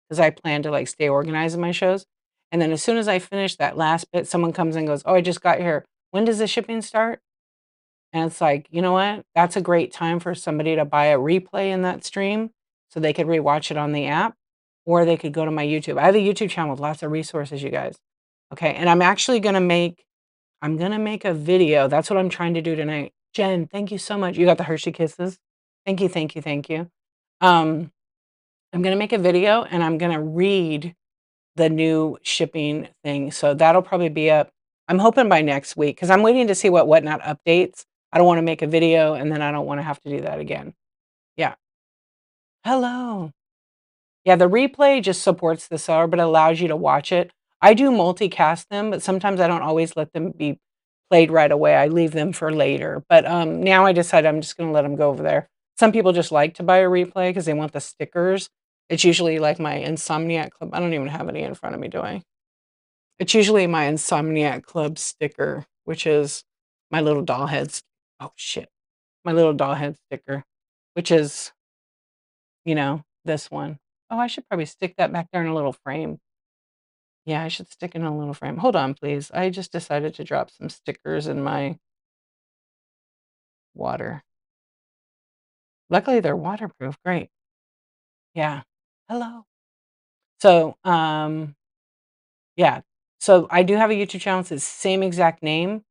because I plan to, like, stay organized in my shows, and then as soon as I finish that last bit, someone comes in and goes, "Oh, I just got here. When does the shipping start?" And it's like, you know what? That's a great time for somebody to buy a replay in that stream so they could rewatch it on the app, or they could go to my YouTube. I have a YouTube channel with lots of resources, you guys. Okay, and I'm gonna make a video. That's what I'm trying to do tonight. Jen, thank you so much. You got the Hershey Kisses. Thank you, thank you, thank you. Um, I'm gonna make a video and I'm gonna read the new shipping thing. So that'll probably be up. I'm hoping by next week because I'm waiting to see what Whatnot updates. I don't want to make a video and then I don't want to have to do that again. Yeah. Hello. Yeah, the replay just supports the seller, but allows you to watch it. I do multicast them, but sometimes I don't always let them be played right away. I leave them for later. But now I decided I'm just going to let them go over there. Some people just like to buy a replay because they want the stickers. It's usually like my Insomniac Club. I don't even have any in front of me, do I? It's usually my Insomniac Club sticker, which is my little doll head. Oh, shit. My little doll head sticker, which is, you know, this one. Oh, I should probably stick that back there in a little frame. Yeah, I should stick in a little frame. Hold on, please. I just decided to drop some stickers in my water. Luckily, they're waterproof. Great. Yeah. Hello. So, yeah. So I do have a YouTube channel. It's the same exact name,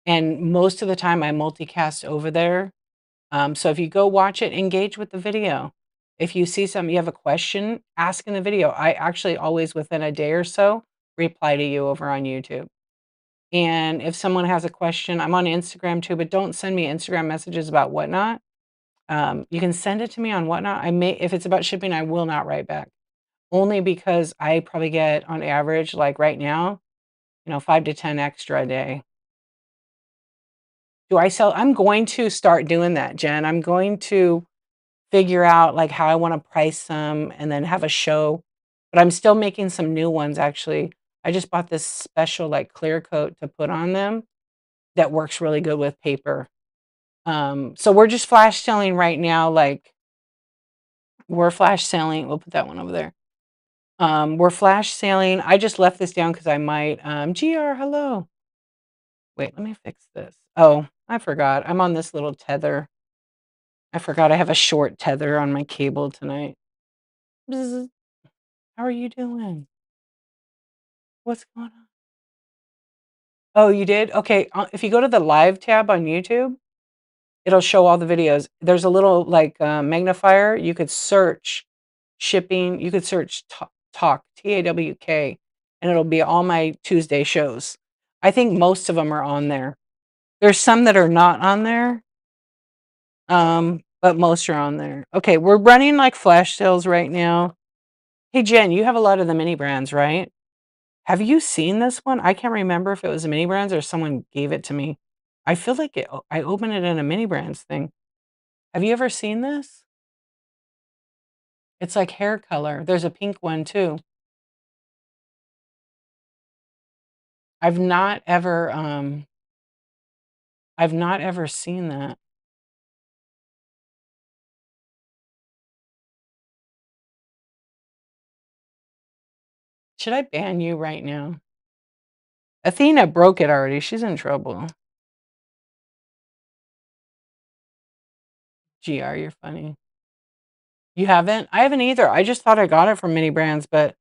and most of the time I multicast over there. So if you go watch it, engage with the video. If you see something, you have a question, ask in the video. I actually always within a day or so reply to you over on YouTube. And if someone has a question, I'm on Instagram too, but don't send me Instagram messages about Whatnot. You can send it to me on Whatnot. If it's about shipping, I will not write back. Only because I probably get on average, like right now, 5 to 10 extra a day. Do I sell? I'm going to start doing that, Jen. I'm going to figure out like how I want to price them and then have a show. But I'm still making some new ones actually. I just bought this special like clear coat to put on them that works really good with paper. So we're just flash selling right now. Like we're flash selling. We'll put that one over there. We're flash selling. I just left this down because I might. GR, hello. Wait, let me fix this. Oh, I forgot. I'm on this little tether. I forgot I have a short tether on my cable tonight. Bzz. How are you doing? What's going on? Oh, you did? Okay. If you go to the live tab on YouTube, it'll show all the videos. There's a little like magnifier. You could search shipping. You could search talk, TAWK, and it'll be all my Tuesday shows. I think most of them are on there. There's some that are not on there, but most are on there. Okay, we're running like flash sales right now. Hey, Jen, you have a lot of the mini brands, right? Have you seen this one? I can't remember if it was a mini brands or someone gave it to me. I feel like I opened it in a mini brands thing. Have you ever seen this? It's like hair color. There's a pink one too. I've not ever I've not ever seen that. Should I ban you right now? Athena broke it already. She's in trouble. GR, you're funny. You haven't? I haven't either. I just thought I got it from mini brands, but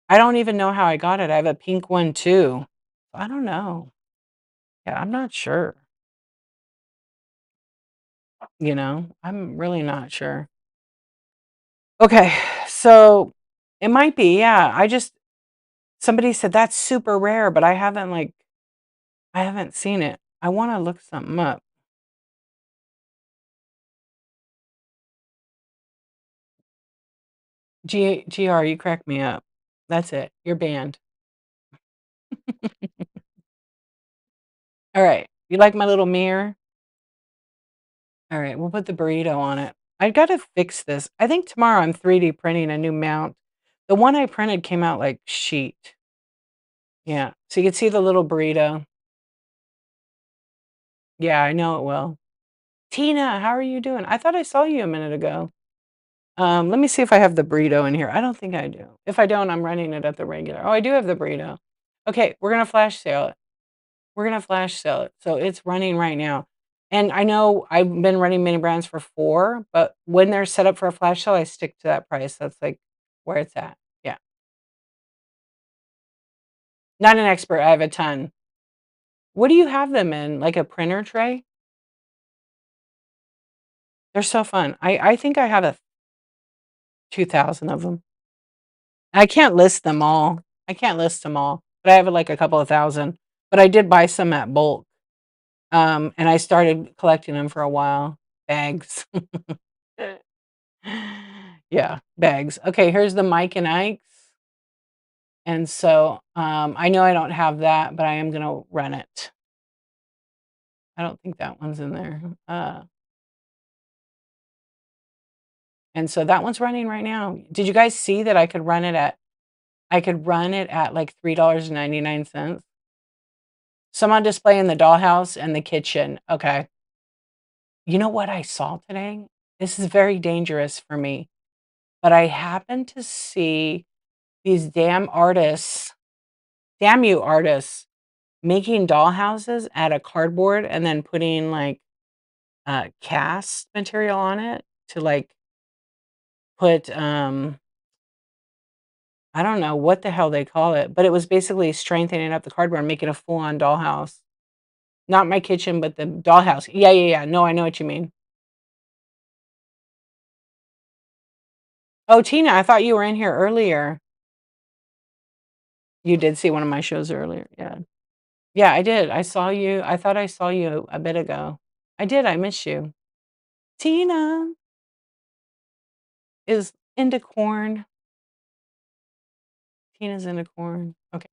I don't even know how I got it. I have a pink one too. I don't know. Yeah, I'm not sure. I'm really not sure. Okay, so it might be, yeah. Somebody said that's super rare, but I haven't seen it. I want to look something up. GR, you crack me up. That's it. You're banned. All right. You like my little mirror? All right, we'll put the burrito on it. I gotta fix this. I think tomorrow I'm 3D printing a new mount. The one I printed came out like sheet. Yeah. So you can see the little burrito. Yeah, I know it will. Tina, how are you doing? I thought I saw you a minute ago. Let me see if I have the burrito in here. I don't think I do. If I don't, I'm running it at the regular. Oh, I do have the burrito. Okay, we're gonna flash sale it. We're gonna flash sale it. So it's running right now. And I know I've been running mini brands for 4, but when they're set up for a flash sale, I stick to that price. That's like where it's at. Yeah. Not an expert. I have a ton. What do you have them in? Like a printer tray? They're so fun. I think I have a 2,000 of them. I can't list them all. I can't list them all, but I have like a couple of thousand. But I did buy some at bulk. And I started collecting them for a while. Bags. Yeah, bags. Okay, here's the Mike and Ike's. And so I know I don't have that, but I am gonna run it. I don't think that one's in there. And so that one's running right now. Did you guys see that I could run it at like $3.99? Some on display in the dollhouse and the kitchen. Okay. You know what I saw today? This is very dangerous for me, but I happened to see these damn you artists, making dollhouses out of cardboard and then putting like cast material on it to like put I don't know what the hell they call it, but it was basically strengthening up the cardboard and making a full-on dollhouse. Not my kitchen, but the dollhouse. Yeah, yeah, yeah. No, I know what you mean. Oh, Tina, I thought you were in here earlier. You did see one of my shows earlier. Yeah. Yeah, I did. I saw you. I thought I saw you a bit ago. I did. I miss you. Tina is into corn. Tina's into corn. Okay.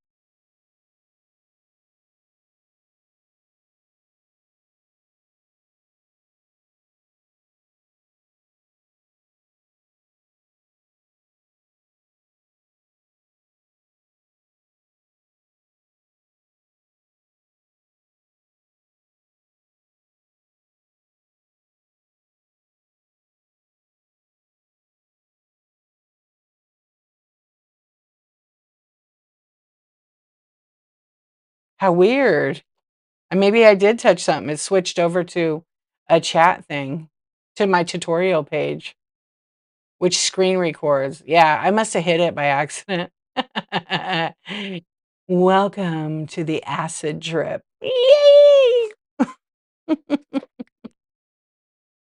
How weird. And maybe I did touch something. It switched over to a chat thing, to my tutorial page, which screen records. Yeah, I must have hit it by accident. Welcome to the acid trip. Yay!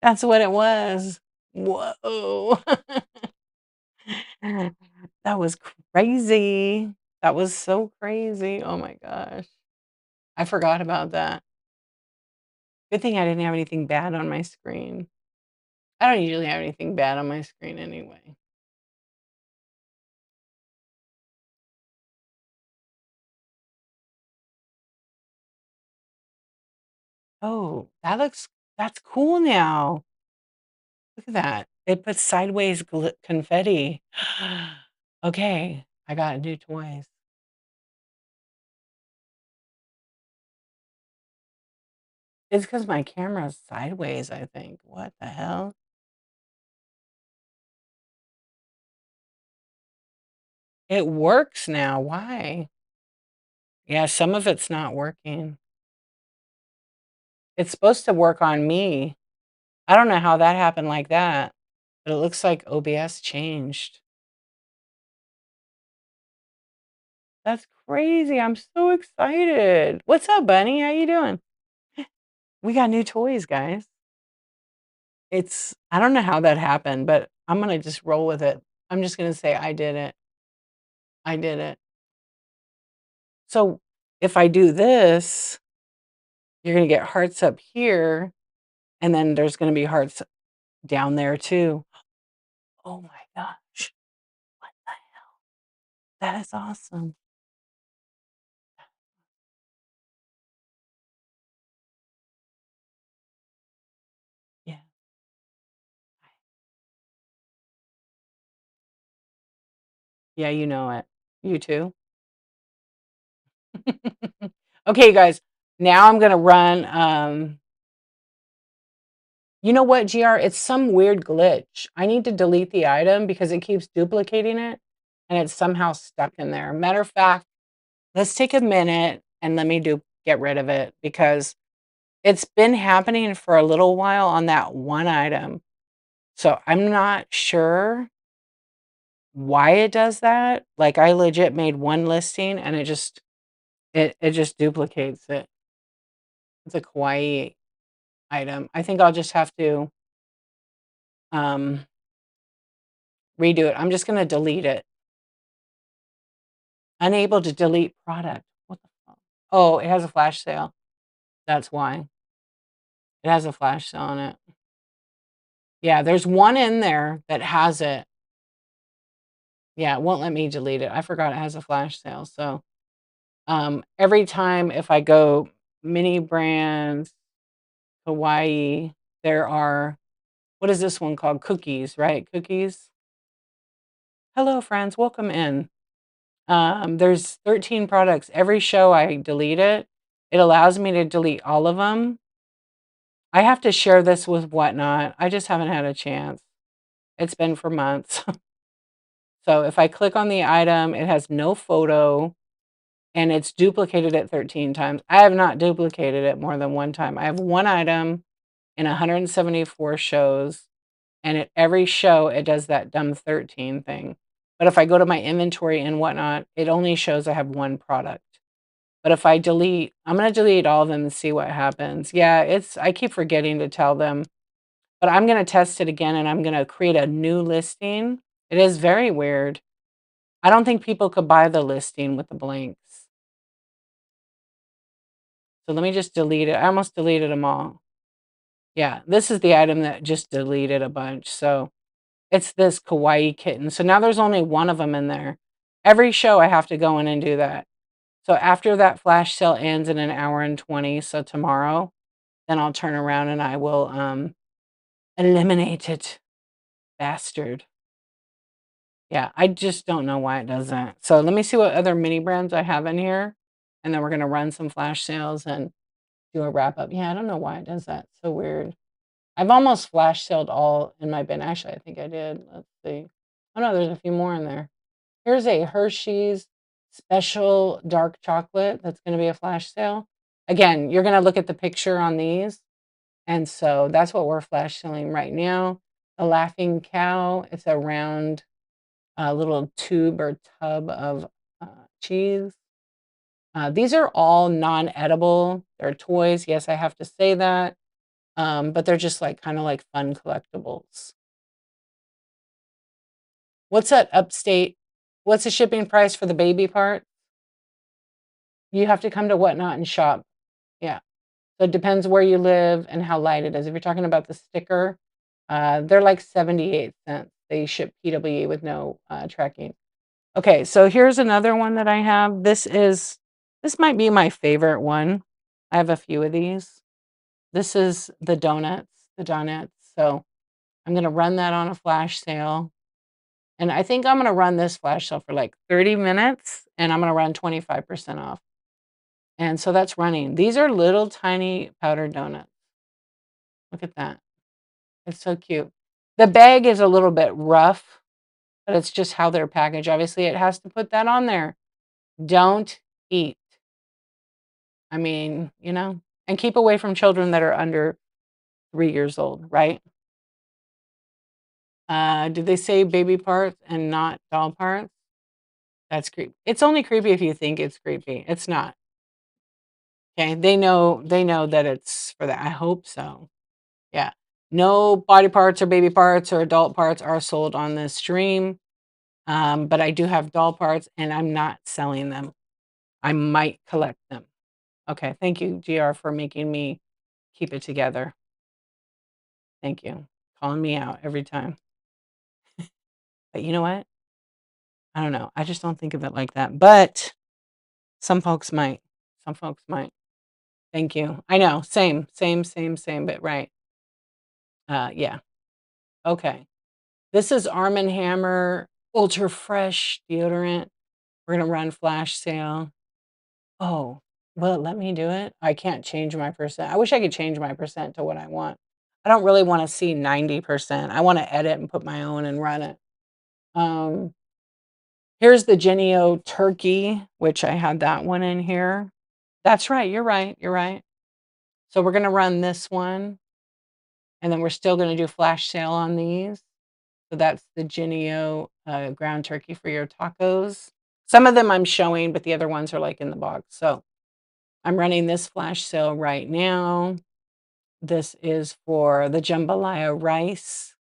That's what it was. Whoa. That was crazy. That was so crazy. Oh my gosh. I forgot about that. Good thing I didn't have anything bad on my screen. I don't usually have anything bad on my screen anyway. Oh, that's cool now. Look at that. It puts sideways confetti. Okay, I got new toys. It's because my camera's sideways, I think. What the hell? It works now. Why? Yeah, some of it's not working. It's supposed to work on me. I don't know how that happened like that, but it looks like OBS changed. That's crazy. I'm so excited. What's up, Bunny? How you doing? We got new toys, guys. I don't know how that happened, but I'm gonna just roll with it. I'm just gonna say I did it. I did it. So if I do this, you're gonna get hearts up here, and then there's gonna be hearts down there too. Oh my gosh. What the That is awesome. Yeah. Yeah, you know it. You too. Okay, guys. Now I'm gonna run. You know what, GR? It's some weird glitch. I need to delete the item because it keeps duplicating it, and it's somehow stuck in there. Matter of fact, let's take a minute and let me get rid of it because it's been happening for a little while on that one item. So I'm not sure why it does that. Like I legit made one listing and it just duplicates it. It's a kawaii item. I think I'll just have to um redo it. I'm just gonna delete it. Unable to delete product. What the fuck? Oh, it has a flash sale. That's why. It has a flash sale on it. Yeah, there's one in there that has it. Yeah, it won't let me delete it. I forgot it has a flash sale. So every time if I go mini brands, Hawaii, there are what is this one called? Cookies, right? Cookies. Hello, friends. Welcome in. There's 13 products. Every show I delete it. It allows me to delete all of them. I have to share this with Whatnot. I just haven't had a chance. It's been for months. So if I click on the item, it has no photo and it's duplicated it 13 times. I have not duplicated it more than one time. I have one item in 174 shows, and at every show, it does that dumb 13 thing. But if I go to my inventory and Whatnot, it only shows I have one product. But if I delete, I'm going to delete all of them and see what happens. Yeah, I keep forgetting to tell them, but I'm going to test it again and I'm going to create a new listing. It is very weird. I don't think people could buy the listing with the blanks. So let me just delete it. I almost deleted them all. Yeah, this is the item that just deleted a bunch. So it's this kawaii kitten. So now there's only one of them in there. Every show I have to go in and do that. So after that flash sale ends in an hour and 20, so tomorrow, then I'll turn around and I will eliminate it. Bastard. Yeah, I just don't know why it does that. So let me see what other mini brands I have in here. And then we're going to run some flash sales and do a wrap up. Yeah, I don't know why it does that. So weird. I've almost flash saled all in my bin. Actually, I think I did. Let's see. Oh no, there's a few more in there. Here's a Hershey's special dark chocolate that's going to be a flash sale. Again, you're going to look at the picture on these. And so that's what we're flash selling right now. The Laughing Cow, it's a round little tube or tub of cheese. These are all non-edible. They're toys. Yes, I have to say that. But they're just like kind of like fun collectibles. What's that upstate? What's the shipping price for the baby part? You have to come to Whatnot and shop. Yeah. So it depends where you live and how light it is. If you're talking about the sticker, they're like 78 cents. They ship PWE with no tracking. Okay, so here's another one that I have. This might be my favorite one. I have a few of these. This is the donuts. So I'm gonna run that on a flash sale. And I think I'm gonna run this flash sale for like 30 minutes and I'm gonna run 25% off. And so that's running. These are little tiny powdered donuts. Look at that. It's so cute. The bag is a little bit rough, but it's just how they're packaged. Obviously, it has to put that on there. Don't eat. I mean, and keep away from children that are under 3 years old, right? Did they say baby parts and not doll parts? That's creepy. It's only creepy if you think it's creepy. It's not. Okay, they know that it's for that. I hope so. Yeah. No body parts or baby parts or adult parts are sold on this stream. But I do have doll parts and I'm not selling them. I might collect them. Okay, thank you, GR, for making me keep it together. Thank you. Calling me out every time. But you know what? I don't know. I just don't think of it like that. But some folks might. Some folks might. Thank you. I know. Same, but right. Yeah. Okay. This is Arm& Hammer Ultra Fresh deodorant. We're gonna run flash sale. Oh, will it let me do it? I can't change my percent. I wish I could change my percent to what I want. I don't really wanna see 90%. I wanna edit and put my own and run it. Um, Here's the Genio turkey, which I had that one in here. That's right, you're right. So we're gonna run this one, and then we're still gonna do flash sale on these. So that's the Genio, ground turkey for your tacos. Some of them I'm showing, but the other ones are, like, in the box. So I'm running this flash sale right now. This is for the jambalaya rice.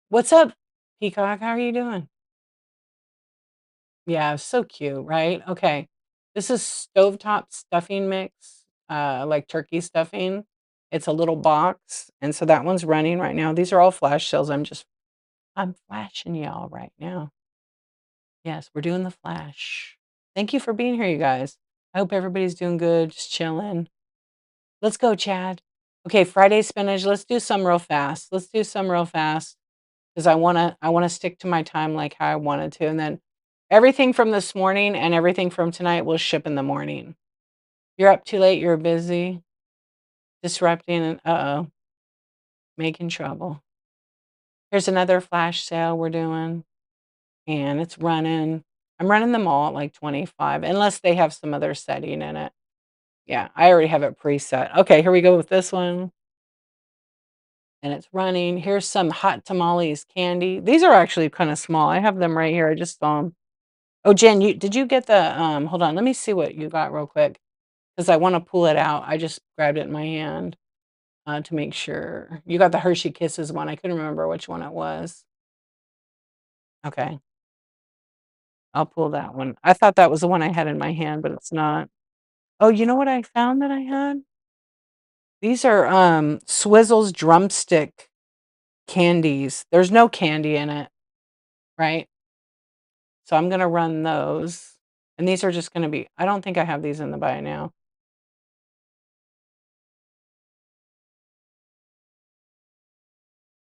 What's up, Peacock? How are you doing? Yeah, so cute, right? Okay. This is stovetop stuffing mix, like turkey stuffing. It's a little box, and so that one's running right now. These are all flash sales. I'm flashing y'all right now. Yes, we're doing the flash. Thank you for being here, you guys. I hope everybody's doing good, just chilling. Let's go, Chad. Okay, Friday spinach. Let's do some real fast. Let's do some real fast because I wanna stick to my time like how I wanted to, and then everything from this morning and everything from tonight will ship in the morning. You're up too late. You're busy, disrupting, and making trouble. Here's another flash sale we're doing, and it's running. I'm running them all at like 25, unless they have some other setting in it. Yeah, I already have it preset. Okay, here we go with this one. And it's running. Here's some hot tamales candy. These are actually kind of small. I have them right here. I just saw them. Oh, Jen, did you get the hold on, let me see what you got real quick because I want to pull it out. I just grabbed it in my hand to make sure. You got the Hershey Kisses one. I couldn't remember which one it was. Okay. I'll pull that one. I thought that was the one I had in my hand, but it's not. Oh, you know what I found that I had? These are Swizzle's drumstick candies. There's no candy in it, right? So I'm gonna run those. And these are just gonna be I don't think I have these in the buy now.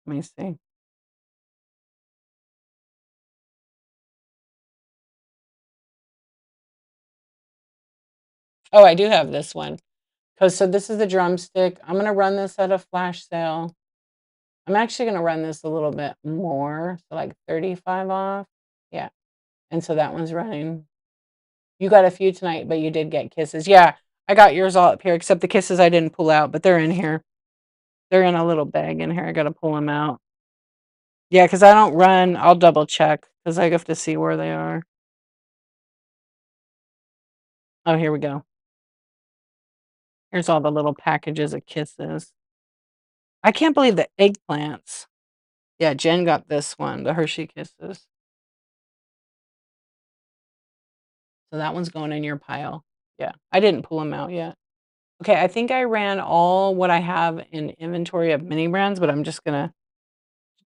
Let me see. Oh, I do have this one. Cause so this is the drumstick. I'm gonna run this at a flash sale. I'm actually gonna run this a little bit more, so like 35 off. Yeah. And so that one's running. You got a few tonight, but you did get kisses. Yeah, I got yours all up here, except the kisses I didn't pull out, but they're in here. They're in a little bag in here. I gotta pull them out. Yeah, because I don't run. I'll double check because I have to see where they are. Oh, here we go. Here's all the little packages of kisses. I can't believe the eggplants. Yeah, Jen got this one, the Hershey Kisses. So that one's going in your pile. Yeah, I didn't pull them out yet. Okay, I think I ran all what I have in inventory of mini brands, but I'm just gonna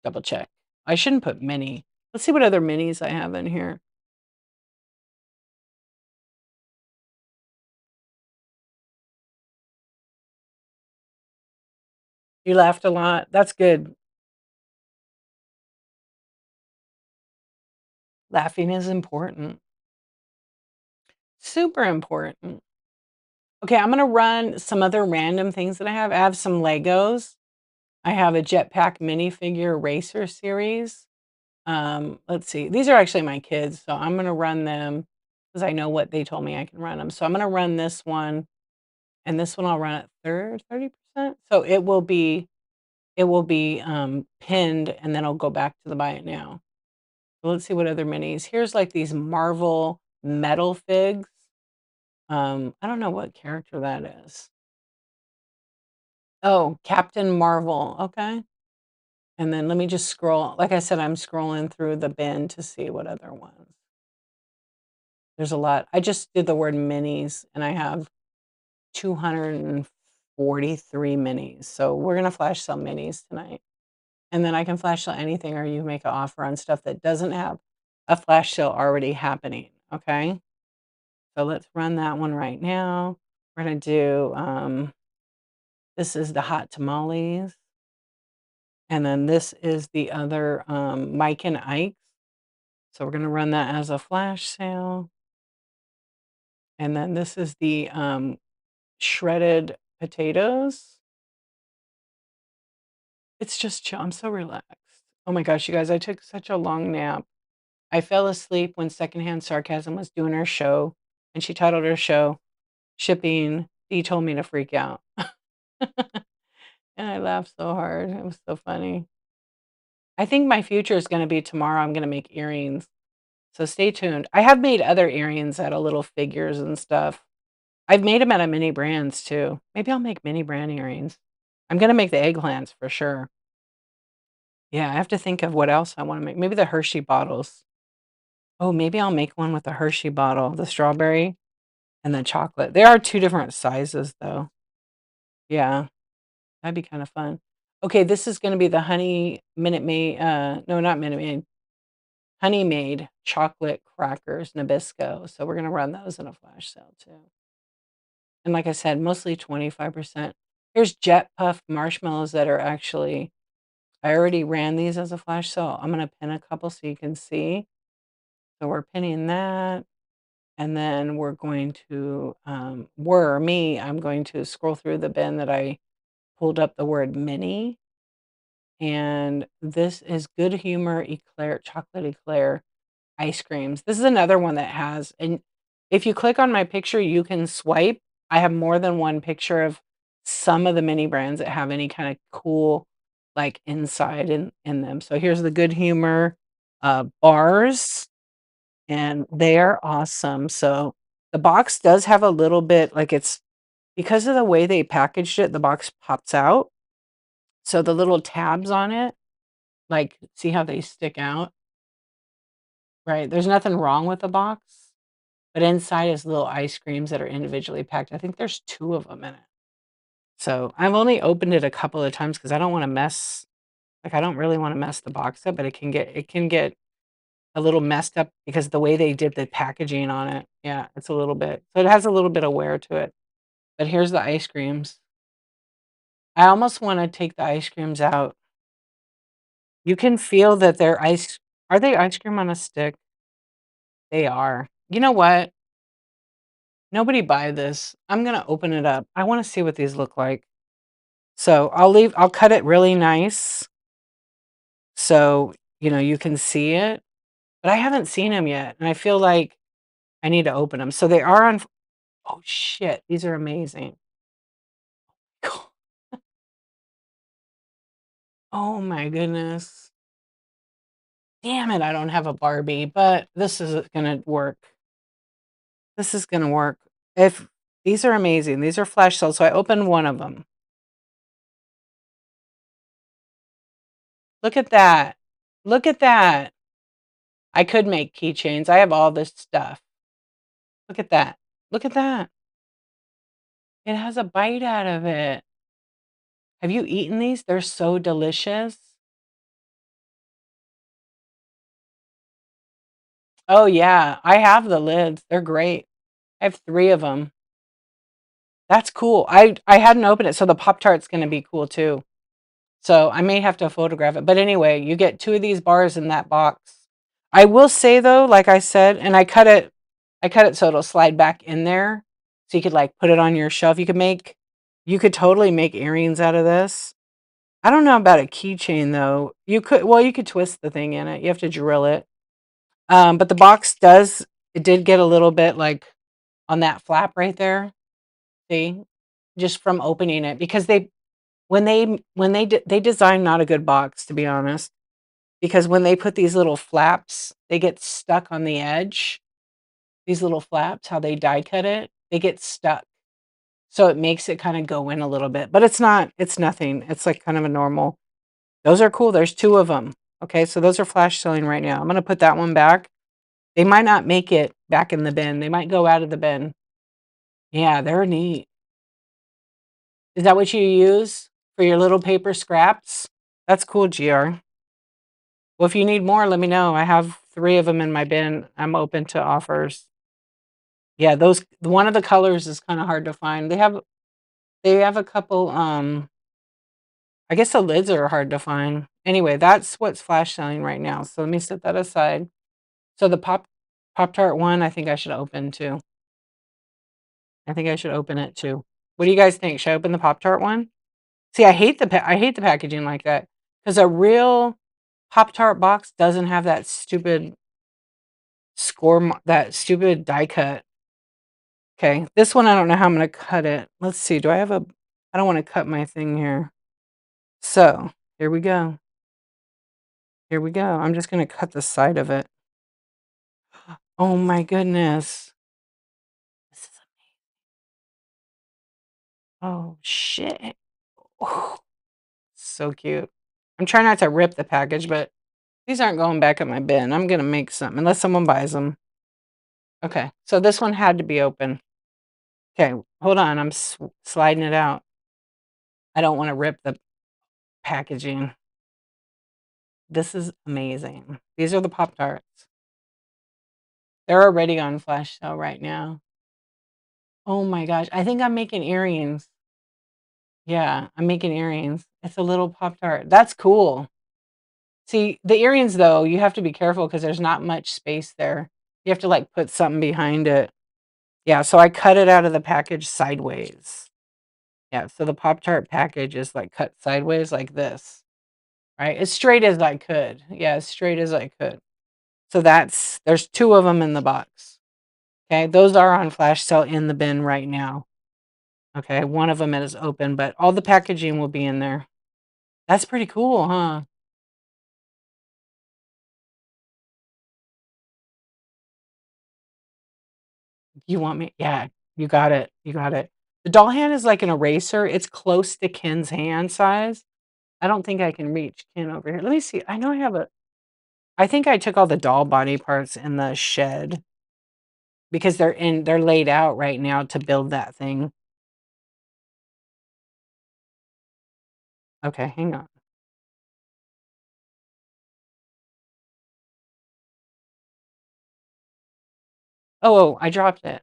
double check. I shouldn't put mini. Let's see what other minis I have in here. You laughed a lot. That's good. Laughing is important. Super important. Okay, I'm gonna run some other random things that I have. I have some Legos. I have a Jetpack minifigure racer series. Let's see. These are actually my kids, so I'm gonna run them because I know what they told me I can run them. So I'm gonna run this one, and this one I'll run at 30%. So it will be pinned, and then I'll go back to the buy it now. So let's see what other minis. Here's like these Marvel metal figs. I don't know what character that is. Oh, Captain Marvel. Okay. And then let me just scroll. Like I said, I'm scrolling through the bin to see what other ones. There's a lot. I just did the word minis and I have 243 minis. So we're going to flash sell minis tonight. And then I can flash sale anything or you make an offer on stuff that doesn't have a flash sale already happening. Okay. So let's run that one right now. We're going to do, this is the hot tamales. And then this is the other Mike and Ike. So we're going to run that as a flash sale. And then this is the shredded potatoes. It's just chill. I'm so relaxed. Oh my gosh, you guys, I took such a long nap. I fell asleep when Secondhand Sarcasm was doing her show, and she titled her show Shipping. He told me to freak out. And I laughed so hard. It was so funny. I think my future is going to be tomorrow. I'm going to make earrings. So stay tuned. I have made other earrings out of little figures and stuff. I've made them out of mini brands too. Maybe I'll make mini brand earrings. I'm gonna make the eggplants for sure. Yeah, I have to think of what else I wanna make. Maybe the Hershey bottles. Oh, maybe I'll make one with the Hershey bottle, the strawberry and the chocolate. They are 2 different sizes though. Yeah, that'd be kinda fun. Okay, this is gonna be the honey Minute Maid, no, not Minute Maid, Honey Maid chocolate crackers, Nabisco. So we're gonna run those in a flash sale too. And like I said, mostly 25%. Here's Jet Puff marshmallows that are actually I already ran these as a flash, so I'm gonna pin a couple so you can see. So we're pinning that, and then we're going to, I'm going to scroll through the bin that I pulled up the word mini, and this is Good Humor Eclair chocolate eclair ice creams. This is another one that has and if you click on my picture, you can swipe. I have more than one picture of some of the mini brands that have any kind of cool, like, inside in them. So here's the Good Humor, bars, and they're awesome. So the box does have a little bit like, it's because of the way they packaged it, the box pops out. So the little tabs on it, like, see how they stick out? Right, there's nothing wrong with the box. But inside is little ice creams that are individually packed. I think there's 2 of them in it. So, I've only opened it a couple of times because I don't wanna mess I don't really wanna mess the box up, but it can get a little messed up because the way they did the packaging on it. Yeah, it's a little bit so it has a little bit of wear to it. But here's the ice creams. I almost wanna take the ice creams out. You can feel that they're ice are they ice cream on a stick? They are. You know what? Nobody buy this. I'm gonna open it up. I wanna see what these look like. So I'll cut it really nice so, you can see it, but I haven't seen them yet, and I feel like I need to open them. So they are on oh, shit, these are amazing. Oh my goodness. Damn it, I don't have a Barbie, but this is gonna work. This is gonna work. If these are amazing. These are flash sales, so I opened one of them. Look at that. Look at that. I could make keychains. I have all this stuff. Look at that. Look at that. It has a bite out of it. Have you eaten these? They're so delicious. Oh, yeah. I have the lids. They're great. I have 3 of them. That's cool. I hadn't opened it, so the Pop-Tart's gonna be cool too. So I may have to photograph it. But anyway, you get 2 of these bars in that box. I will say though, like I said, and I cut it so it'll slide back in there. So you could like put it on your shelf. You could totally make earrings out of this. I don't know about a keychain though. You could twist the thing in it. You have to drill it. But the box it did get a little bit like on that flap right there. See? Just from opening it because they designed not a good box to be honest because when they put these little flaps, they get stuck on the edge. These little flaps, how they die cut it, they get stuck. So it makes it kind of go in a little bit, but it's nothing. It's like kind of a normal. Those are cool. There's 2 of them. Okay, so those are flash selling right now. I'm going to put that one back. They might not make it back in the bin. They might go out of the bin. Yeah, they're neat. Is that what you use for your little paper scraps? That's cool, GR. Well, if you need more, let me know. I have 3 of them in my bin. I'm open to offers. Yeah, those one of the colors is kinda hard to find. They have a couple, I guess the lids are hard to find. Anyway, that's what's flash selling right now, so let me set that aside. So the Pop-Tart one, I think I should open too. I think I should open it too. What do you guys think? Should I open the Pop-Tart one? See, I hate the packaging like that because a real Pop-Tart box doesn't have that stupid that stupid die cut. Okay, this one, I don't know how I'm gonna cut it. Let's see, I don't wanna cut my thing here. So, here we go. Here we go. I'm just gonna cut the side of it. Oh my goodness. This is oh, shit. Oh, so cute. I'm trying not to rip the package, but these aren't going back in my bin. I'm gonna make some unless someone buys them. Okay, so this one had to be open. Okay, hold on, I'm sliding it out. I don't wanna rip the packaging. This is amazing. These are the Pop-Tarts. They're already on flash sale right now. Oh my gosh, I think I'm making earrings. Yeah, I'm making earrings. It's a little Pop-Tart. That's cool. See, the earrings though, you have to be careful because there's not much space there. You have to like put something behind it. Yeah, so I cut it out of the package sideways. Yeah, so the Pop-Tart package is like cut sideways like this, right? As straight as I could. Yeah, as straight as I could. So there's 2 of them in the box. Okay, those are on flash sale in the bin right now. Okay, one of them is open, but all the packaging will be in there. That's pretty cool, huh? You want me yeah, you got it, you got it. The doll hand is like an eraser, it's close to Ken's hand size. I don't think I can reach Ken over here. Let me see, I know I think I took all the doll body parts in the shed because they're laid out right now to build that thing. Okay, hang on. Oh, I dropped it.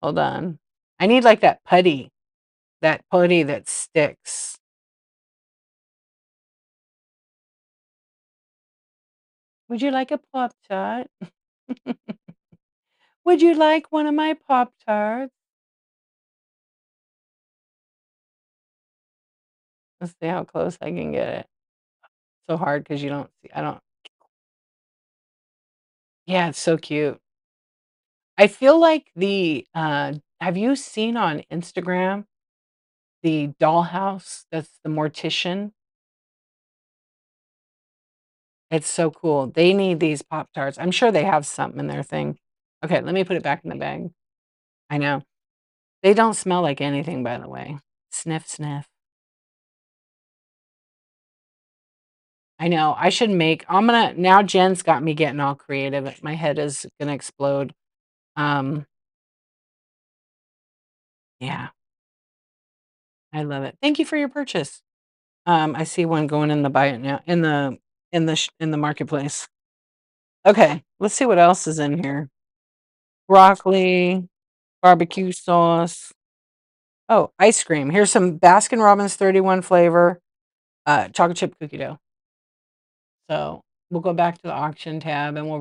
Hold on. I need like that putty that sticks. Would you like a Pop-Tart? Would you like one of my Pop-Tarts? Let's see how close I can get it. So hard because you don't see I don't yeah, it's so cute. I feel like have you seen on Instagram the dollhouse that's the mortician? It's so cool. They need these Pop-Tarts. I'm sure they have something in their thing. Okay, let me put it back in the bag. I know. They don't smell like anything, by the way. Sniff, sniff. I know. Now Jen's got me getting all creative. My head is gonna explode. Um, yeah, I love it. Thank you for your purchase. I see one going in the buy it now in the marketplace. Okay, let's see what else is in here. Broccoli, barbecue sauce. Oh, ice cream. Here's some Baskin Robbins 31 flavor, chocolate chip cookie dough. So we'll go back to the auction tab and we'll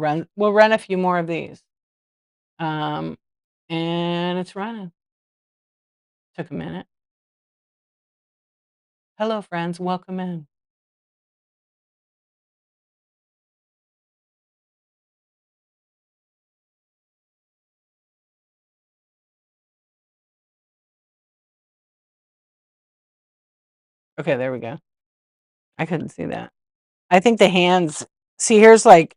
run a few more of these. Um, and it's running. Took a minute. Hello, friends. Welcome in. Okay, there we go. I couldn't see that. I think the hands. See, here's. I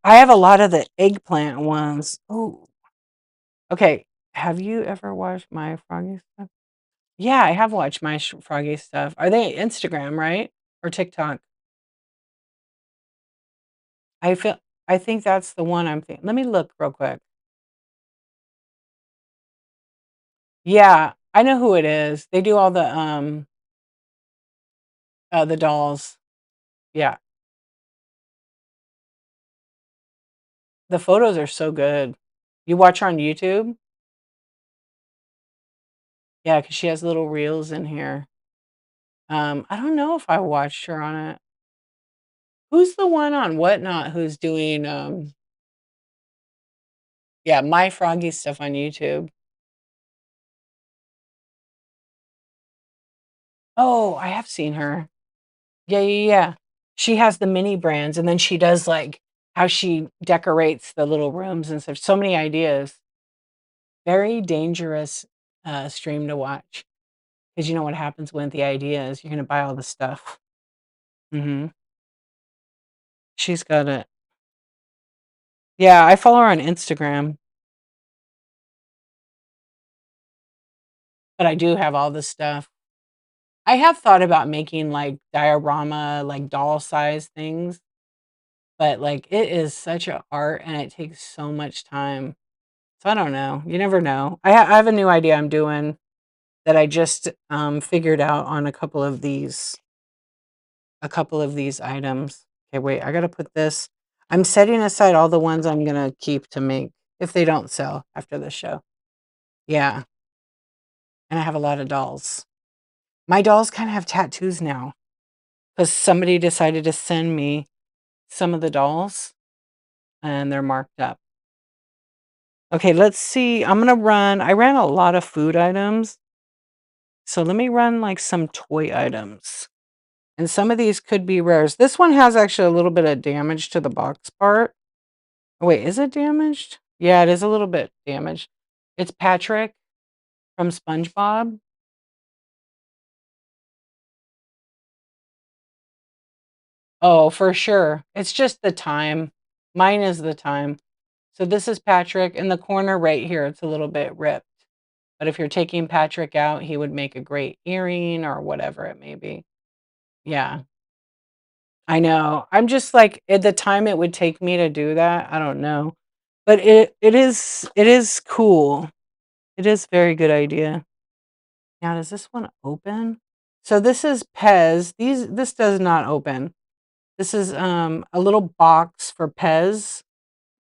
have a lot of the eggplant ones. Oh, okay. Have you ever watched my Froggy stuff? Yeah, I have watched my Froggy stuff. Are they Instagram, right? Or TikTok? I feel I think that's the one I'm thinking. Let me look real quick. Yeah, I know who it is. They do all the dolls. Yeah. The photos are so good. You watch her on YouTube? Yeah, because she has little reels in here. I don't know if I watched her on it. Who's the one on Whatnot who's doing yeah, My Froggy stuff on YouTube? Oh, I have seen her. Yeah, yeah, yeah. She has the mini brands and then she does like how she decorates the little rooms and stuff. So many ideas. Very dangerous stream to watch because you know what happens with the ideas. You're gonna buy all the stuff. Hmm. She's got it. Yeah, I follow her on Instagram, but I do have all the stuff. I have thought about making like diorama, like doll size things, but like it is such an art and it takes so much time. So I don't know. You never know. I have a new idea I'm doing that I just figured out on a couple of these items. Okay, wait, I gotta put this. I'm setting aside all the ones I'm gonna keep to make if they don't sell after the show. Yeah, and I have a lot of dolls. My dolls kind of have tattoos now because somebody decided to send me some of the dolls and they're marked up. Okay, let's see. I ran a lot of food items. So let me run like some toy items. And some of these could be rares. This one has actually a little bit of damage to the box part. Oh, wait, is it damaged? Yeah, it is a little bit damaged. It's Patrick from SpongeBob. Oh, for sure. It's just the time. Mine is the time. So this is Patrick in the corner right here. It's a little bit ripped. But if you're taking Patrick out, he would make a great earring or whatever it may be. Yeah, I know. I'm just like at the time it would take me to do that. I don't know. But it is cool. It is very good idea. Now does this one open? So this is Pez. This does not open. This is a little box for Pez.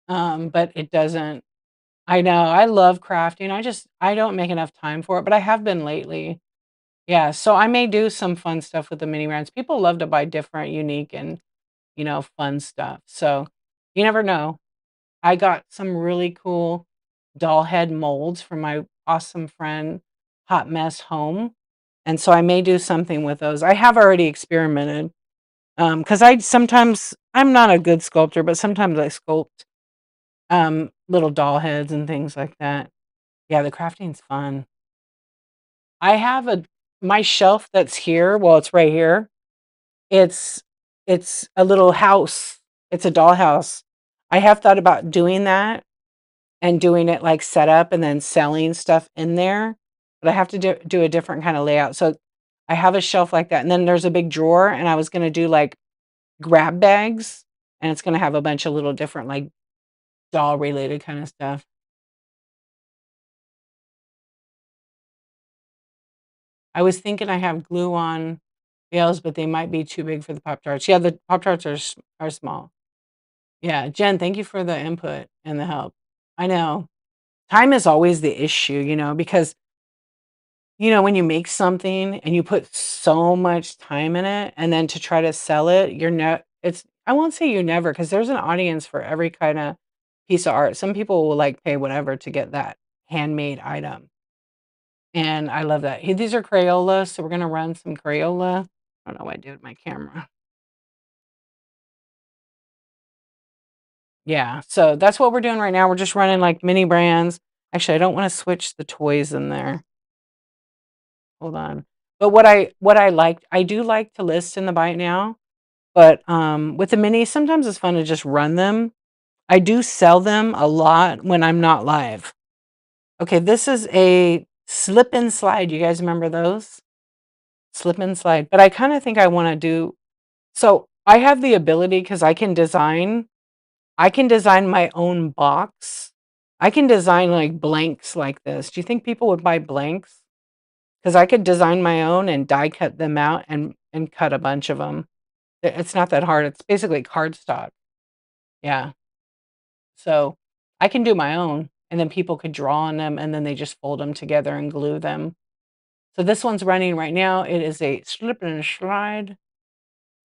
But it doesn't. I know. I love crafting. I don't make enough time for it, but I have been lately. Yeah, so I may do some fun stuff with the mini brands. People love to buy different, unique, and fun stuff. So you never know. I got some really cool doll head molds from my awesome friend Hot Mess Home, and so I may do something with those. I have already experimented because I'm not a good sculptor, but sometimes I sculpt little doll heads and things like that. Yeah, the crafting's fun. I have a my shelf that's here. Well, it's right here. It's it's a little house. It's a dollhouse. I have thought about doing that and doing it like set up and then selling stuff in there, but I have to do a different kind of layout. So I have a shelf like that, and then there's a big drawer, and I was gonna do like grab bags, and it's gonna have a bunch of little different like doll related kind of stuff. I was thinking I have glue on nails, but they might be too big for the Pop Tarts. Yeah, the Pop Tarts are small. Yeah, Jen, thank you for the input and the help. I know. Time is always the issue, because You know, when you make something and you put so much time in it, and then to try to sell it, it's I won't say you never, because there's an audience for every kinda piece of art. Some people will, like, pay whatever to get that handmade item, and I love that. Hey, these are Crayola, so we're gonna run some Crayola. I don't know what I did with my camera. Yeah, so that's what we're doing right now. We're just running, like, mini brands. Actually, I don't wanna switch the toys in there. Hold on. But what I like, I do like to list in the Buy It Now. But, with the minis, sometimes it's fun to just run them. I do sell them a lot when I'm not live. Okay, this is a slip and slide. You guys remember those? Slip and slide. But I kinda think I wanna do so I have the ability because I can design my own box. I can design, like, blanks like this. Do you think people would buy blanks? Because I could design my own and die cut them out and cut a bunch of them. It's not that hard. It's basically cardstock. Yeah. So, I can do my own, and then people could draw on them, and then they just fold them together and glue them. So this one's running right now. It is a slip and slide.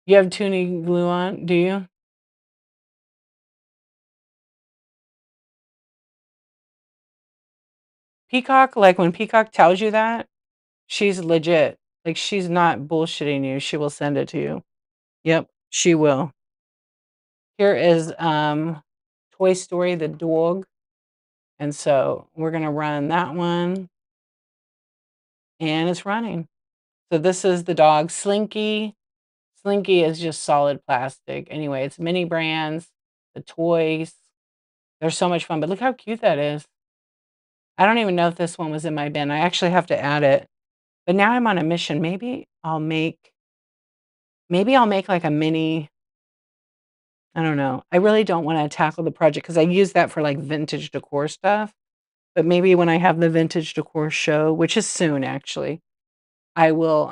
You have tuning glue on, do you? Peacock, like, when Peacock tells you that, she's legit. Like, she's not bullshitting you. She will send it to you. Yep, she will. Here is, Toy Story, the dog, and so we're gonna run that one, and it's running. So this is the dog, Slinky. Slinky is just solid plastic. Anyway, it's mini brands, the toys. They're so much fun, but look how cute that is. I don't even know if this one was in my bin. I actually have to add it. But now I'm on a mission. Maybe I'll make like a mini, I don't know. I really don't want to tackle the project because I use that for like vintage decor stuff. But maybe when I have the vintage decor show, which is soon actually, I will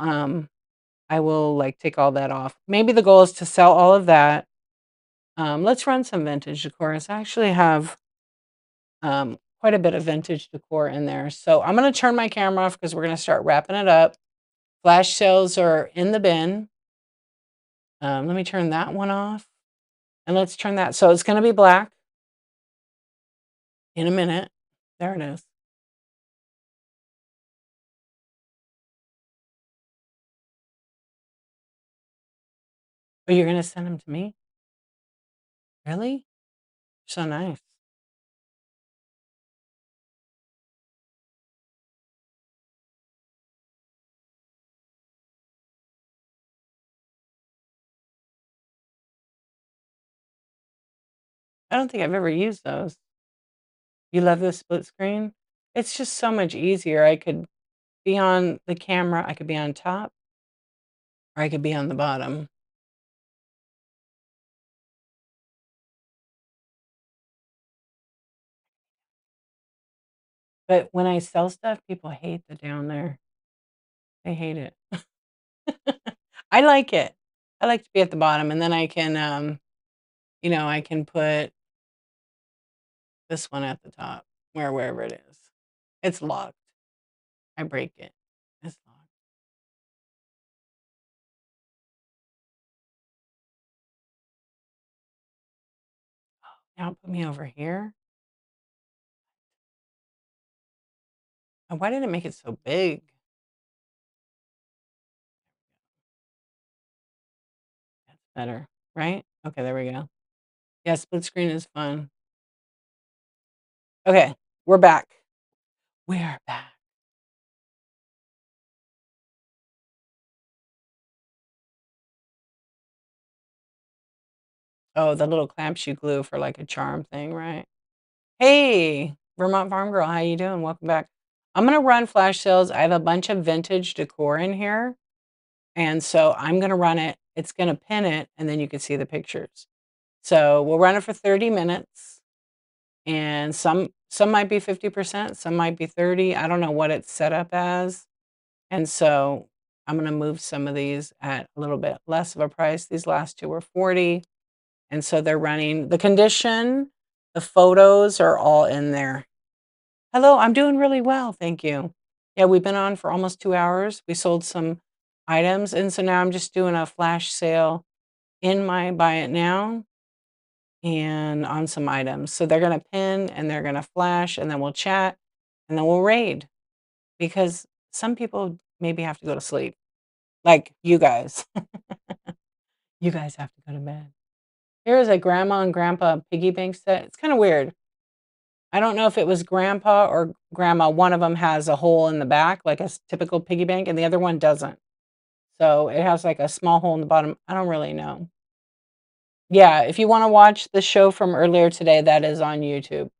I will like take all that off. Maybe the goal is to sell all of that. Let's run some vintage decor. I actually have quite a bit of vintage decor in there. So I'm going to turn my camera off because we're going to start wrapping it up. Flash sales are in the bin. Let me turn that one off. And let's turn that. So it's going to be black in a minute. There it is. Oh, you're going to send them to me? Really? So nice. I don't think I've ever used those. You love the split screen? It's just so much easier. I could be on the camera, I could be on top, or I could be on the bottom. But when I sell stuff, people hate the down there. They hate it. I like it. I like to be at the bottom, and then I can, I can put this one at the top, wherever it is. It's locked. I break it. It's locked. Now put me over here. And why did it make it so big? That's better, right? Okay, there we go. Yeah, split screen is fun. Okay, we're back. We're back. Oh, the little clamps you glue for like a charm thing, right? Hey, Vermont Farm Girl, how you doing? Welcome back. I'm gonna run flash sales. I have a bunch of vintage decor in here, and so I'm gonna run it. It's gonna pin it, and then you can see the pictures. So we'll run it for 30 minutes, and some might be 50%, some might be 30. I don't know what it's set up as, and so I'm gonna move some of these at a little bit less of a price. These last two were 40, and so they're running. The condition, the photos are all in there. Hello, I'm doing really well, thank you. Yeah, we've been on for almost 2 hours. We sold some items, and so now I'm just doing a flash sale in my Buy It Now and on some items. So they're gonna pin and they're gonna flash, and then we'll chat, and then we'll raid because some people maybe have to go to sleep, like you guys. You guys have to go to bed. Here is a grandma and grandpa piggy bank set. It's kinda weird. I don't know if it was grandpa or grandma. One of them has a hole in the back, like a typical piggy bank, and the other one doesn't. So it has like a small hole in the bottom. I don't really know. Yeah, if you want to watch the show from earlier today, that is on YouTube.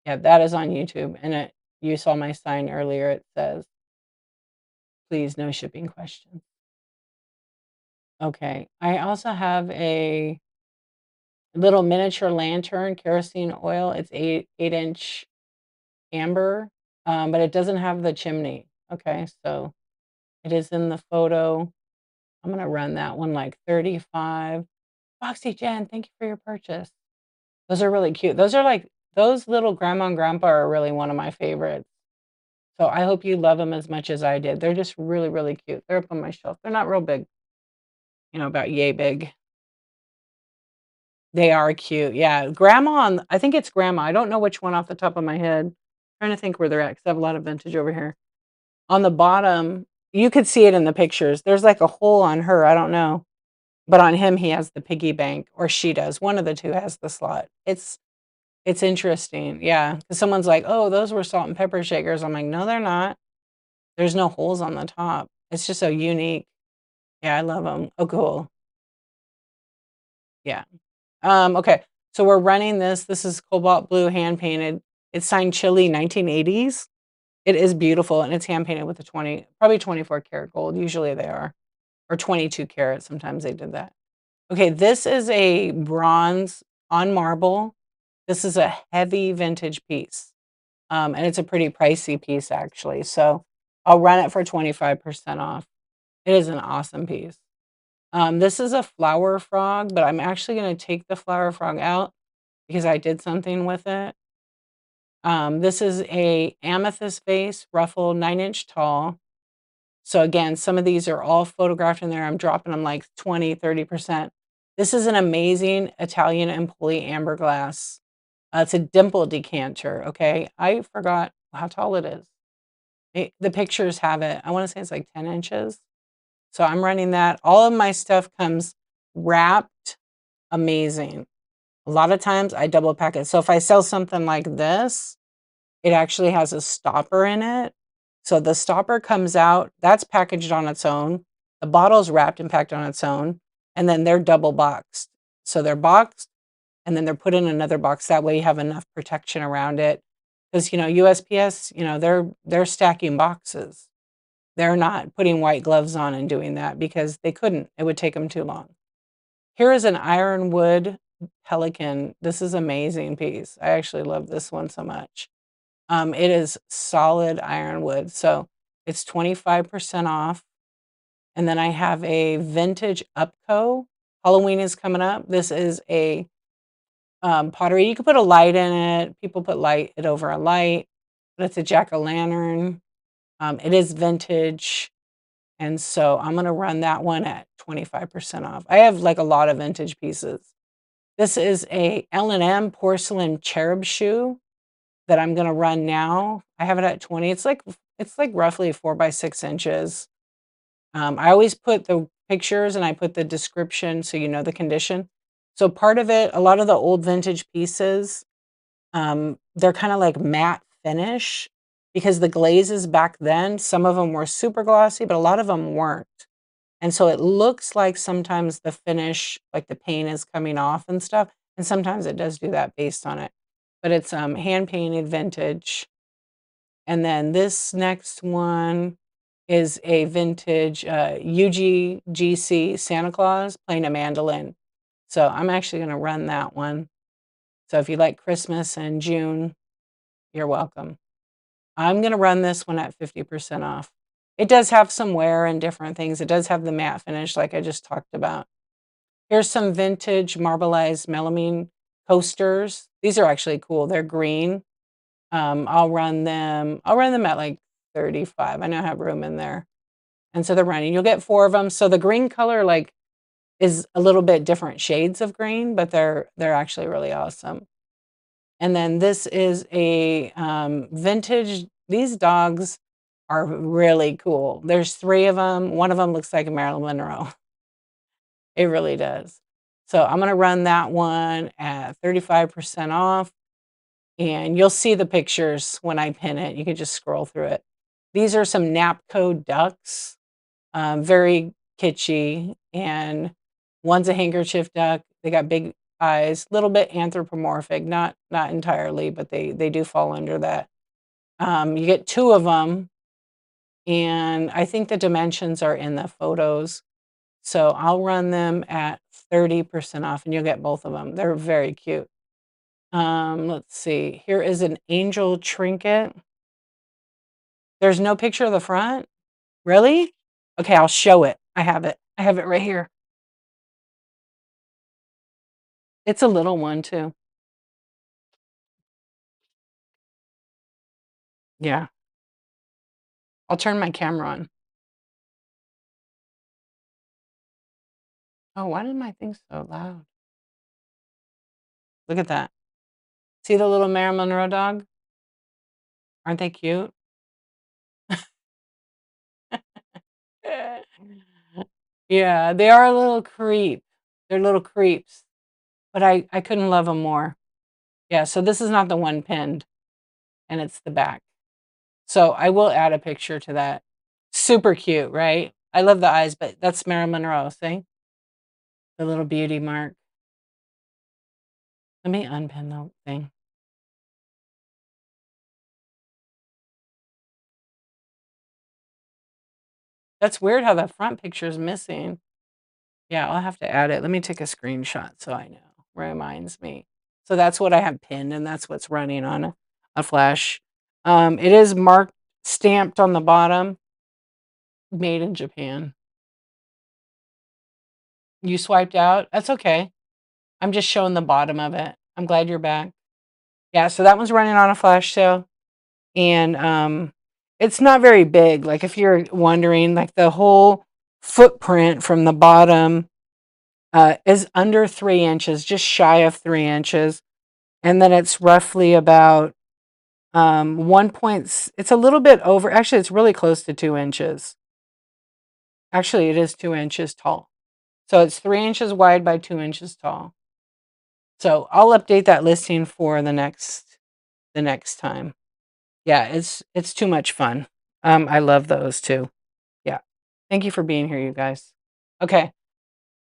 Yeah, that is on YouTube. And you saw my sign earlier. It says, please, no shipping questions. Okay. I also have a little miniature lantern, kerosene oil. It's 8-inch amber, but it doesn't have the chimney. Okay, so it is in the photo. I'm gonna run that one like 35. Foxy Jen, thank you for your purchase. Those are really cute. Those are like those little grandma and grandpa are really one of my favorites. So I hope you love them as much as I did. They're just really, really cute. They're up on my shelf. They're not real big, about yay big. They are cute. Yeah. Grandma, I think it's grandma. I don't know which one off the top of my head. Trying to think where they're at because I have a lot of vintage over here. On the bottom, you could see it in the pictures. There's like a hole on her. I don't know. But on him, he has the piggy bank, or she does. One of the two has the slot. It's interesting. Yeah. Because someone's like, oh, those were salt and pepper shakers. I'm like, no, they're not. There's no holes on the top. It's just so unique. Yeah, I love them. Oh, cool. Yeah. Okay. So we're running this. This is cobalt blue hand painted. It's signed Chile 1980s. It is beautiful and it's hand painted with a 20, probably 24 karat gold. Usually they are, or 22 karat. Sometimes they did that. Okay. This is a bronze on marble. This is a heavy vintage piece. And it's a pretty pricey piece actually. So I'll run it for 25% off. It is an awesome piece. This is a flower frog, but I'm actually going to take the flower frog out because I did something with it. This is a amethyst vase, ruffled, 9-inch tall. So again, some of these are all photographed in there. I'm dropping them like 20, 30%. This is an amazing Italian Empoli amber glass. It's a dimple decanter, okay? I forgot how tall it is. The pictures have it. I want to say it's like 10 inches. So I'm running that. All of my stuff comes wrapped amazing. A lot of times I double pack it. So if I sell something like this, it actually has a stopper in it. So the stopper comes out, that's packaged on its own. The bottle's wrapped and packed on its own. And then they're double boxed. So they're boxed and then they're put in another box. That way you have enough protection around it. Because, USPS, they're stacking boxes. They're not putting white gloves on and doing that because they couldn't. It would take them too long. Here is an ironwood pelican. This is an amazing piece. I actually love this one so much. It is solid ironwood. So it's 25% off. And then I have a vintage Upco. Halloween is coming up. This is a pottery. You could put a light in it. People put it over a light. But it's a jack-o'-lantern. It is vintage. And so I'm going to run that one at 25% off. I have like a lot of vintage pieces. This is a L&M porcelain cherub shoe that I'm going to run now. I have it at 20. It's like roughly 4 by 6 inches. I always put the pictures and I put the description so you know the condition. So part of it, a lot of the old vintage pieces, they're kind of like matte finish because the glazes back then, some of them were super glossy, but a lot of them weren't. And so it looks like sometimes the finish, like the paint is coming off and stuff. And sometimes it does do that based on it. But it's hand painted vintage. And then this next one is a vintage UGGC Santa Claus playing a mandolin. So I'm actually going to run that one. So if you like Christmas and June, you're welcome. I'm going to run this one at 50% off. It does have some wear and different things. It does have the matte finish like I just talked about. Here's some vintage marbleized melamine coasters. These are actually cool. They're green. I'll run them at like 35. I know I have room in there. And so they're running. You'll get 4 of them. So the green color, like, is a little bit different shades of green, but they're actually really awesome. And then this is a vintage. These dogs are really cool. There's 3 of them. One of them looks like a Marilyn Monroe. It really does. So I'm going to run that one at 35% off, and you'll see the pictures when I pin it. You can just scroll through it. These are some Napco ducks, very kitschy, and one's a handkerchief duck. They got big eyes, little bit anthropomorphic, not entirely, but they do fall under that. You get 2 of them, and I think the dimensions are in the photos. So I'll run them at 30% off, and you'll get both of them. They're very cute. Let's see. Here is an angel trinket. There's no picture of the front? Really? Okay, I'll show it. I have it. I have it right here. It's a little one too. Yeah. I'll turn my camera on. Oh, why did my thing so loud? Look at that. See the little Marilyn Monroe dog? Aren't they cute? Yeah, they are a little creep. They're little creeps, but I couldn't love them more. Yeah, so this is not the one pinned, and it's the back. So I will add a picture to that. Super cute, right? I love the eyes, but that's Marilyn Monroe, see? The little beauty mark. Let me unpin the thing. That's weird how the front picture is missing. Yeah, I'll have to add it. Let me take a screenshot so I know. Reminds me. So that's what I have pinned, and that's what's running on a flash. It is marked, stamped on the bottom, made in Japan. You swiped out? That's okay. I'm just showing the bottom of it. I'm glad you're back. Yeah, so that one's running on a flash sale, and it's not very big. Like, if you're wondering, like, the whole footprint from the bottom is under 3 inches, just shy of 3 inches, and then it's roughly about 1 point. It's a little bit over. Actually, it's really close to 2 inches. Actually, it is 2 inches tall. So it's 3 inches wide by 2 inches tall. So I'll update that listing for the next time. Yeah, it's too much fun. I love those too. Yeah. Thank you for being here, you guys. Okay.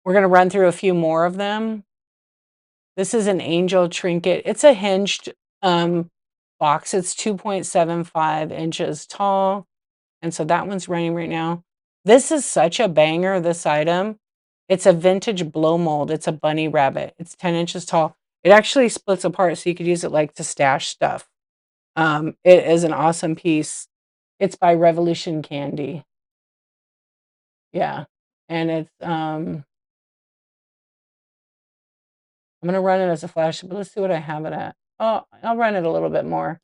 We're going to run through a few more of them. This is an angel trinket. It's a hinged box. It's 2.75 inches tall. And so that one's running right now. This is such a banger, this item. It's a vintage blow mold. It's a bunny rabbit. It's 10 inches tall. It actually splits apart so you could use it like to stash stuff. It is an awesome piece. It's by Revolution Candy. Yeah. And it's I'm gonna run it as a flash, but let's see what I have it at. Oh, I'll run it a little bit more.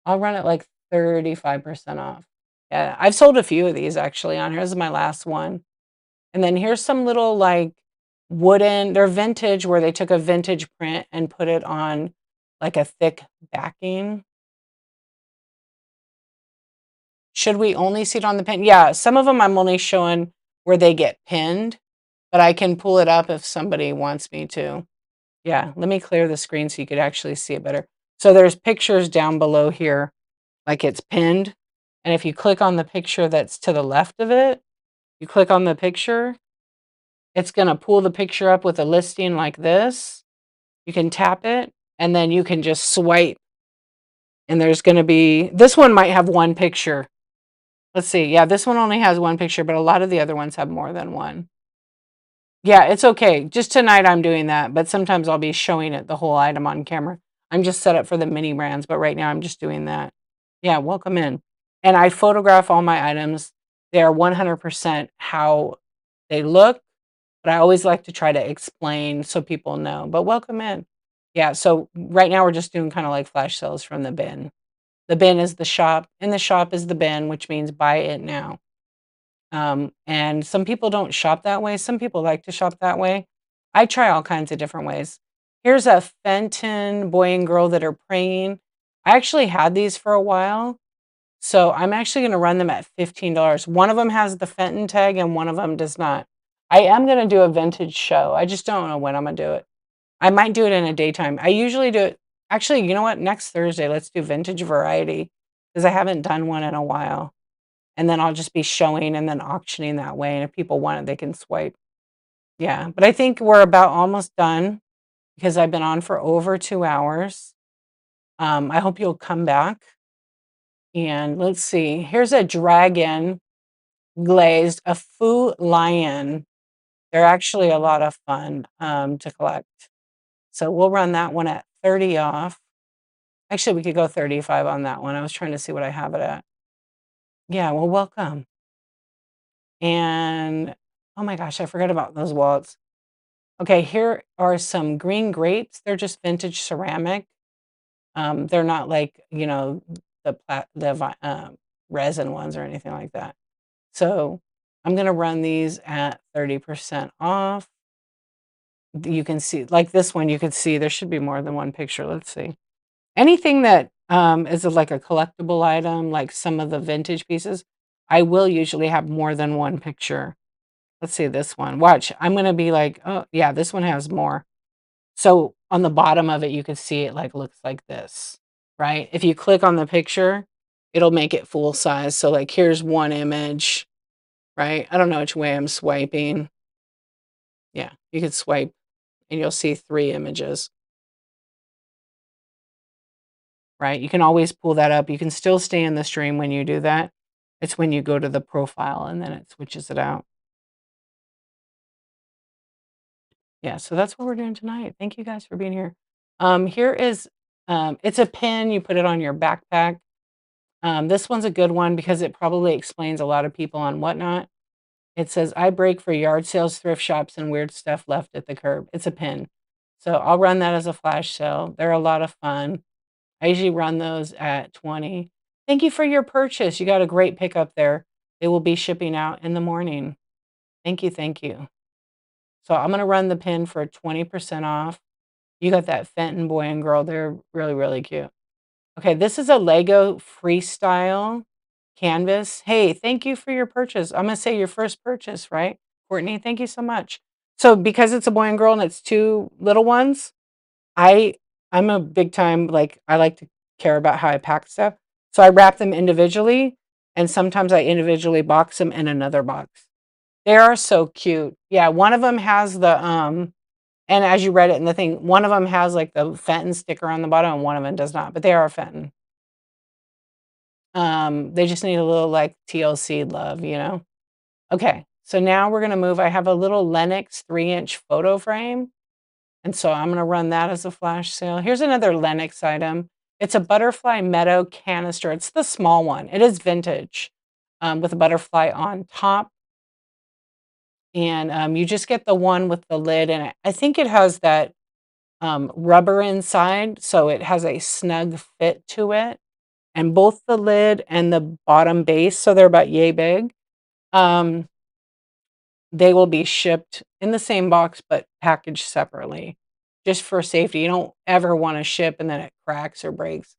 I'll run it like 35% off. Yeah, I've sold a few of these actually on here. This is my last one. And then here's some little like wooden, they're vintage where they took a vintage print and put it on like a thick backing. Should we only see it on the pin? Yeah, some of them I'm only showing where they get pinned, but I can pull it up if somebody wants me to. Yeah, let me clear the screen so you could actually see it better. So there's pictures down below here, like it's pinned. And if you click on the picture that's to the left of it, you click on the picture, it's going to pull the picture up with a listing like this. You can tap it, and then you can just swipe. And there's going to be, this one might have one picture. Let's see. Yeah, this one only has one picture, but a lot of the other ones have more than one. Yeah, it's okay. Just tonight I'm doing that, but sometimes I'll be showing it, the whole item on camera. I'm just set up for the mini brands, but right now I'm just doing that. Yeah, welcome in. And I photograph all my items. They are 100% how they look, but I always like to try to explain so people know. But welcome in. Yeah, so right now we're just doing kind of like flash sales from the bin. The bin is the shop, and the shop is the bin, which means buy it now. And some people don't shop that way. Some people like to shop that way. I try all kinds of different ways. Here's a Fenton boy and girl that are praying. I actually had these for a while. So I'm actually gonna run them at $15. One of them has the Fenton tag and one of them does not. I am gonna do a vintage show. I just don't know when I'm gonna do it. I might do it in a daytime. I usually do it actually, you know what? Next Thursday, let's do vintage variety because I haven't done one in a while. And then I'll just be showing and then auctioning that way, and if people want it, they can swipe. Yeah, but I think we're about almost done because I've been on for over 2 hours. I hope you'll come back, and let's see, here's a dragon glazed, a faux lion. They're actually a lot of fun, to collect. So we'll run that one at 30 off. Actually, we could go 35 on that one. I was trying to see what I have it at. Yeah, well, welcome. And, oh my gosh, I forgot about those wallets. Okay, here are some green grapes. They're just vintage ceramic. They're not like, the resin ones or anything like that. So I'm gonna run these at 30% off. You can see, like this one, you could see there should be more than one picture. Let's see. Anything that is like a collectible item, like some of the vintage pieces, I will usually have more than one picture. Let's see this one. Watch, I'm gonna be like, oh yeah, this one has more. So on the bottom of it, you can see it like looks like this, right? If you click on the picture, it'll make it full size. So like here's one image, right? I don't know which way I'm swiping. Yeah, you could swipe and you'll see 3 images, right? You can always pull that up. You can still stay in the stream when you do that. It's when you go to the profile and then it switches it out. Yeah, so that's what we're doing tonight. Thank you guys for being here. Here is it's a pin, you put it on your backpack. This one's a good one because it probably explains a lot of people on Whatnot. It says, I break for yard sales, thrift shops, and weird stuff left at the curb. It's a pin. So I'll run that as a flash sale. They're a lot of fun. I usually run those at 20. Thank you for your purchase. You got a great pickup there. They will be shipping out in the morning. Thank you. Thank you. So I'm going to run the pin for 20% off. You got that Fenton boy and girl. They're really, really cute. Okay, this is a Lego freestyle canvas. Hey, thank you for your purchase. I'm gonna say your first purchase, right? Courtney, thank you so much. So because it's a boy and girl and it's 2 little ones, I I'm a big time, like, I like to care about how I pack stuff. So I wrap them individually, and sometimes I individually box them in another box. They are so cute. Yeah, one of them has the, and as you read it in the thing, one of them has, like, the Fenton sticker on the bottom, and one of them does not, but they are Fenton. They just need a little, like, TLC love, you know? Okay, so now we're gonna move. I have a little Lenox 3-inch photo frame, and so I'm gonna run that as a flash sale. Here's another Lenox item. It's a butterfly meadow canister. It's the small one. It is vintage, with a butterfly on top, and, you just get the one with the lid, and I think it has that, rubber inside, so it has a snug fit to it, and both the lid and the bottom base, so they're about yay big, um, they will be shipped in the same box, but packaged separately, just for safety. You don't ever wanna ship and then it cracks or breaks.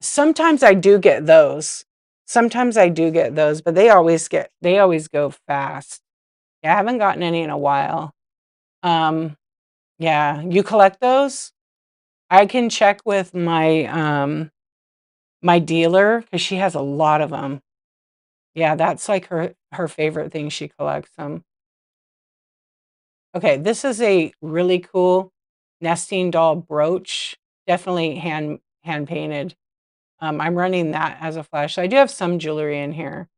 Sometimes I do get those. Sometimes I do get those, but they always go fast. Yeah, I haven't gotten any in a while. Um, yeah, you collect those? I can check with my dealer because she has a lot of them. Yeah, that's like her favorite thing, she collects them. Okay, this is a really cool nesting doll brooch, definitely hand painted. I'm running that as a flash. So I do have some jewelry in here.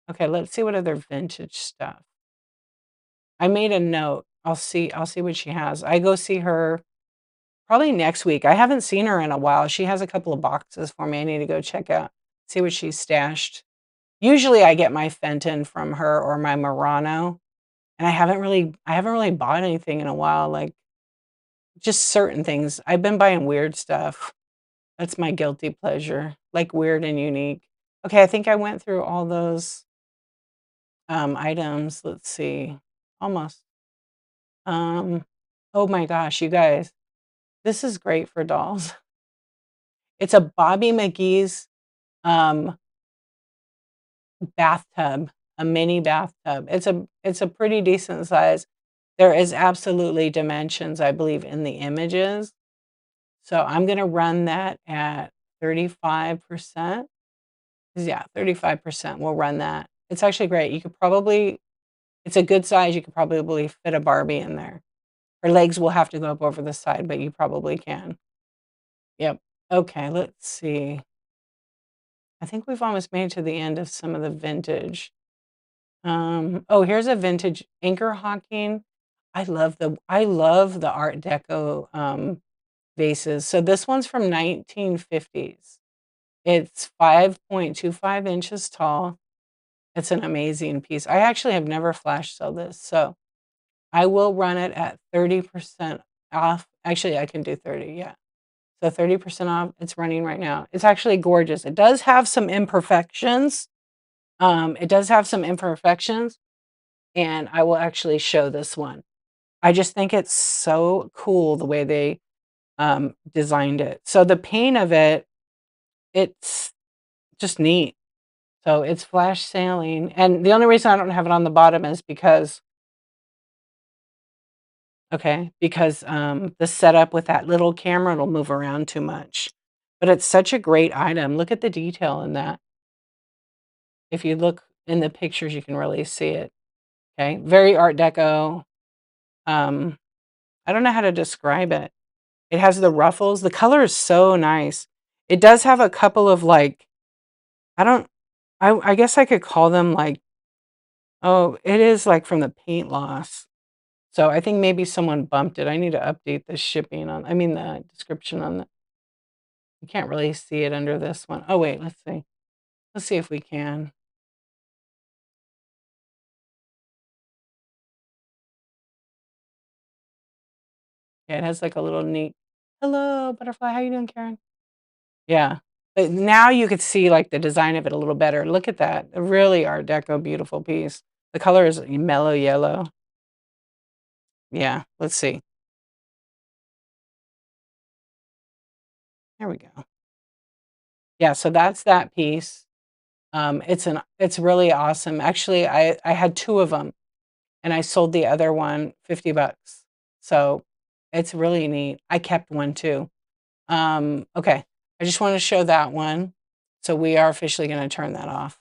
Okay, let's see what other vintage stuff. I made a note. I'll see what she has. I go see her probably next week. I haven't seen her in a while. She has a couple of boxes for me. I need to go check out, see what she's stashed. Usually I get my Fenton from her or my Murano, and I haven't really bought anything in a while, like just certain things. I've been buying weird stuff. That's my guilty pleasure, like weird and unique. Okay, I think I went through all those items. Let's see. Almost. Um, oh my gosh, you guys, this is great for dolls. It's a Bobby McGee's um, bathtub, a mini bathtub. It's a pretty decent size. There is absolutely dimensions, I believe, in the images. So I'm gonna run that at 35%. Yeah, 35%. We'll run that. It's actually great. You could probably, it's a good size. You could probably fit a Barbie in there. Her legs will have to go up over the side, but you probably can. Yep. Okay, let's see. I think we've almost made it to the end of some of the vintage. Oh, here's a vintage anchor hawking. I love the Art Deco vases. So this one's from 1950s. It's 5.25 inches tall. It's an amazing piece. I actually have never flash sold this, so I will run it at 30% off. Actually, I can do 30, yeah. So 30% off. It's running right now. It's actually gorgeous. It does have some imperfections. It does have some imperfections, and I will actually show this one. I just think it's so cool the way they designed it. So the paint of it, it's just neat. So it's flash sailing, and the only reason I don't have it on the bottom is because okay, because the setup with that little camera, it'll move around too much. But it's such a great item. Look at the detail in that. If you look in the pictures, you can really see it. Okay, very Art Deco. Um, I don't know how to describe it. It has the ruffles. The color is so nice. It does have a couple of like, I don't, I guess I could call them like, oh, it is like from the paint loss. So I think maybe someone bumped it. I need to update the shipping on, I mean, the description on the, you can't really see it under this one. Oh, wait, let's see. Let's see if we can. Yeah, it has like a little neat, hello, butterfly. How you doing, Karen? Yeah. But now you could see like the design of it a little better. Look at that. A really Art Deco, beautiful piece. The color is mellow yellow. Yeah, let's see. There we go. Yeah, so that's that piece. It's really awesome. Actually, I had two of them and I sold the other one 50 bucks. So it's really neat. I kept one too. Okay. I just want to show that one. So we are officially going to turn that off.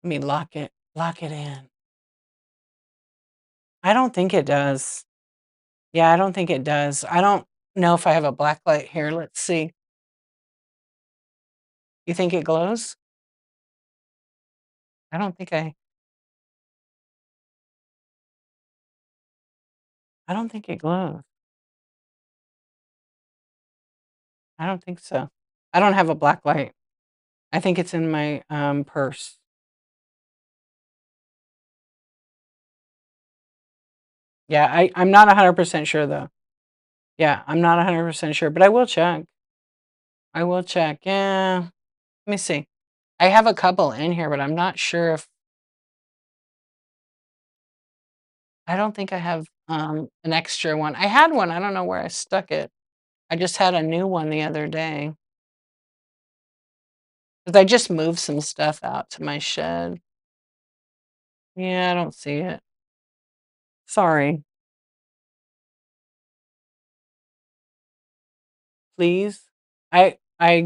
Let me lock it in. I don't think it does. Yeah, I don't think it does. I don't know if I have a black light here. Let's see. You think it glows? I don't think I don't think it glows. I don't think so. I don't have a black light. I think it's in my purse. Yeah, I'm not 100% sure though. Yeah, I'm not 100% sure, but I will check. I will check. Yeah. Let me see. I have a couple in here, but I'm not sure if I don't think I have an extra one. I had one. I don't know where I stuck it. I just had a new one the other day. Because I just moved some stuff out to my shed. Yeah, I don't see it. Sorry. Please. I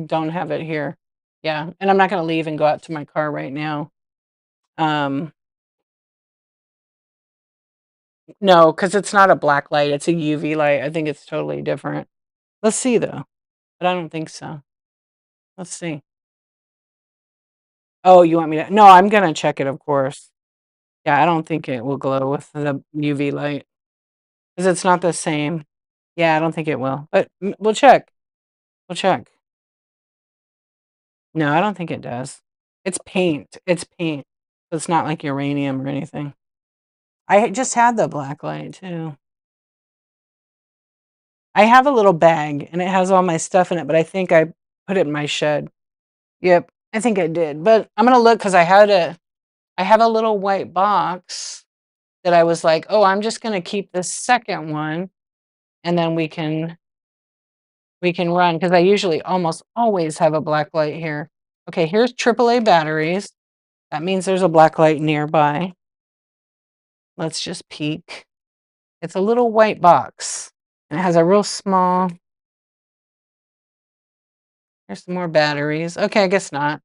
don't have it here. Yeah, and I'm not gonna leave and go out to my car right now. Um, no, because it's not a black light, it's a UV light. I think it's totally different. Let's see though, but I don't think so. Let's see. Oh, you want me to? No, I'm gonna check it, of course. Yeah, I don't think it will glow with the UV light because it's not the same. Yeah, I don't think it will, but we'll check. We'll check. No, I don't think it does. It's paint. It's paint. It's not like uranium or anything. I just had the black light too. I have a little bag and it has all my stuff in it, but I think put it in my shed. Yep, I think I did, but I'm gonna look because I have a little white box that I was like, "Oh, I'm just gonna keep the second one, and then we can run because I usually almost always have a black light here." Okay, here's AAA batteries. That means there's a black light nearby. Let's just peek. It's a little white box, and it has a real small. Here's some more batteries. Okay, I guess not.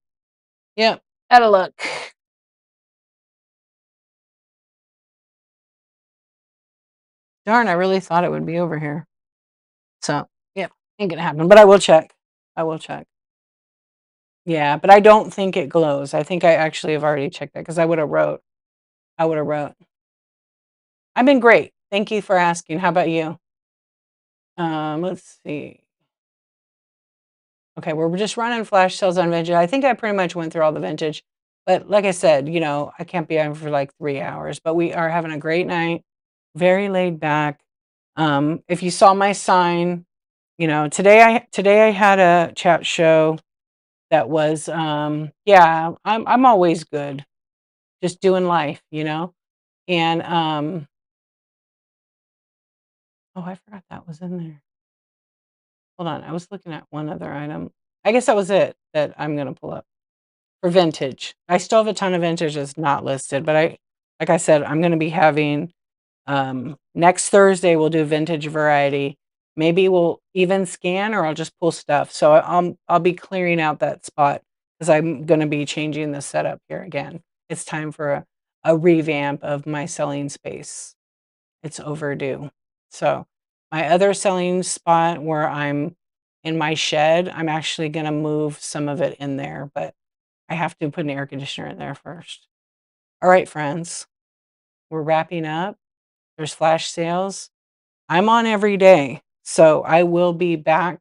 Yep, gotta look. Darn, I really thought it would be over here. So, yep, ain't gonna happen, but I will check. I will check. Yeah, but I don't think it glows. I think I actually have already checked that because I would have wrote. I've been great. Thank you for asking. How about you? Let's see. Okay, we're just running flash sales on vintage. I think I pretty much went through all the vintage, but like I said, I can't be on for like 3 hours. But we are having a great night, very laid back. If you saw my sign, today I had a chat show that was yeah, I'm always good, just doing life. And oh, I forgot that was in there. Hold on, I was looking at one other item. I guess that was it that I'm gonna pull up for vintage. I still have a ton of vintage that's not listed, but like I said, I'm gonna be having next Thursday we'll do vintage variety. Maybe we'll even scan or I'll just pull stuff. So I'll be clearing out that spot because I'm gonna be changing the setup here again. It's time for a revamp of my selling space. It's overdue. So my other selling spot where I'm in my shed, I'm actually gonna move some of it in there, but I have to put an air conditioner in there first. All right, friends, we're wrapping up. There's flash sales. I'm on every day, so I will be back.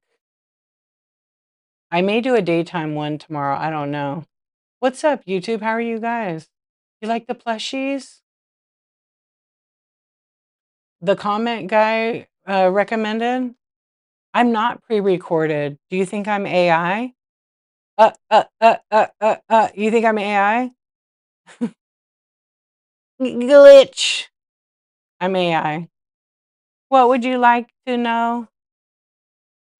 I may do a daytime one tomorrow. I don't know. What's up, YouTube? How are you guys? You like the plushies? The comment guy recommended. I'm not pre-recorded. Do you think I'm AI? You think I'm AI? Glitch. I'm AI. What would you like to know?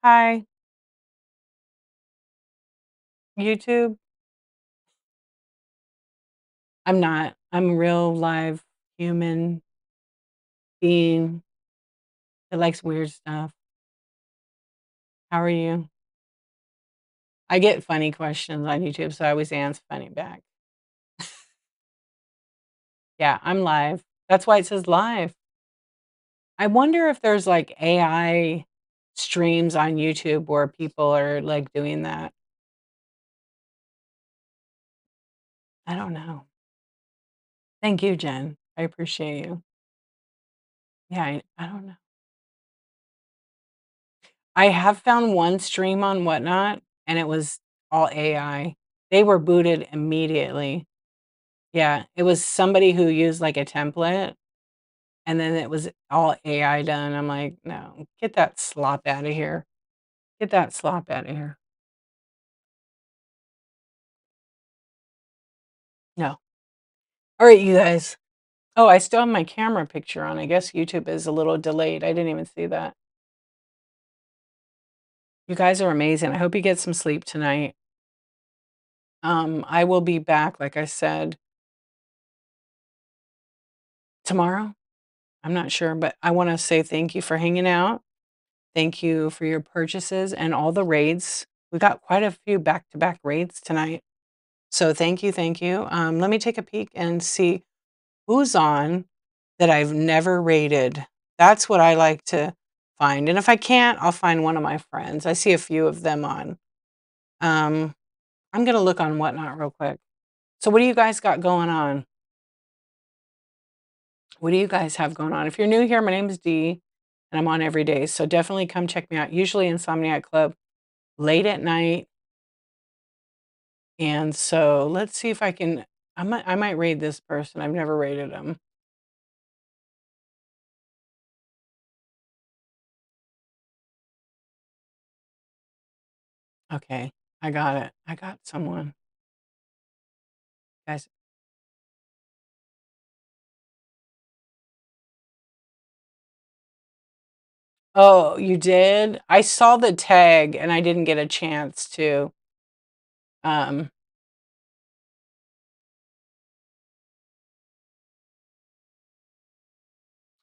Hi, YouTube. I'm not. I'm a real live human being that likes weird stuff. How are you? I get funny questions on YouTube, so I always answer funny back. Yeah, I'm live. That's why it says live. I wonder if there's like AI streams on YouTube where people are like doing that. I don't know. Thank you, Jen. I appreciate you. Yeah, I don't know. I have found one stream on Whatnot, and it was all AI. They were booted immediately. Yeah, it was somebody who used like a template, and then it was all AI done. I'm like, no, get that slop out of here. Get that slop out of here. No. All right, you guys. Oh, I still have my camera picture on. I guess YouTube is a little delayed. I didn't even see that. You guys are amazing. I hope you get some sleep tonight. I will be back, like I said, tomorrow. I'm not sure, but I want to say thank you for hanging out. Thank you for your purchases and all the raids. We got quite a few back-to-back raids tonight. So thank you, thank you. Let me take a peek and see who's on that I've never rated. That's what I like to find. And if I can't, I'll find one of my friends. I see a few of them on. I'm going to look on Whatnot real quick. So what do you guys got going on? What do you guys have going on? If you're new here, my name is Dee, and I'm on every day. So definitely come check me out. Usually Insomniac Club late at night. And so let's see if I can. I might raid this person. I've never rated them. Okay, I got it. I got someone. Guys. Oh, you did? I saw the tag and I didn't get a chance to, um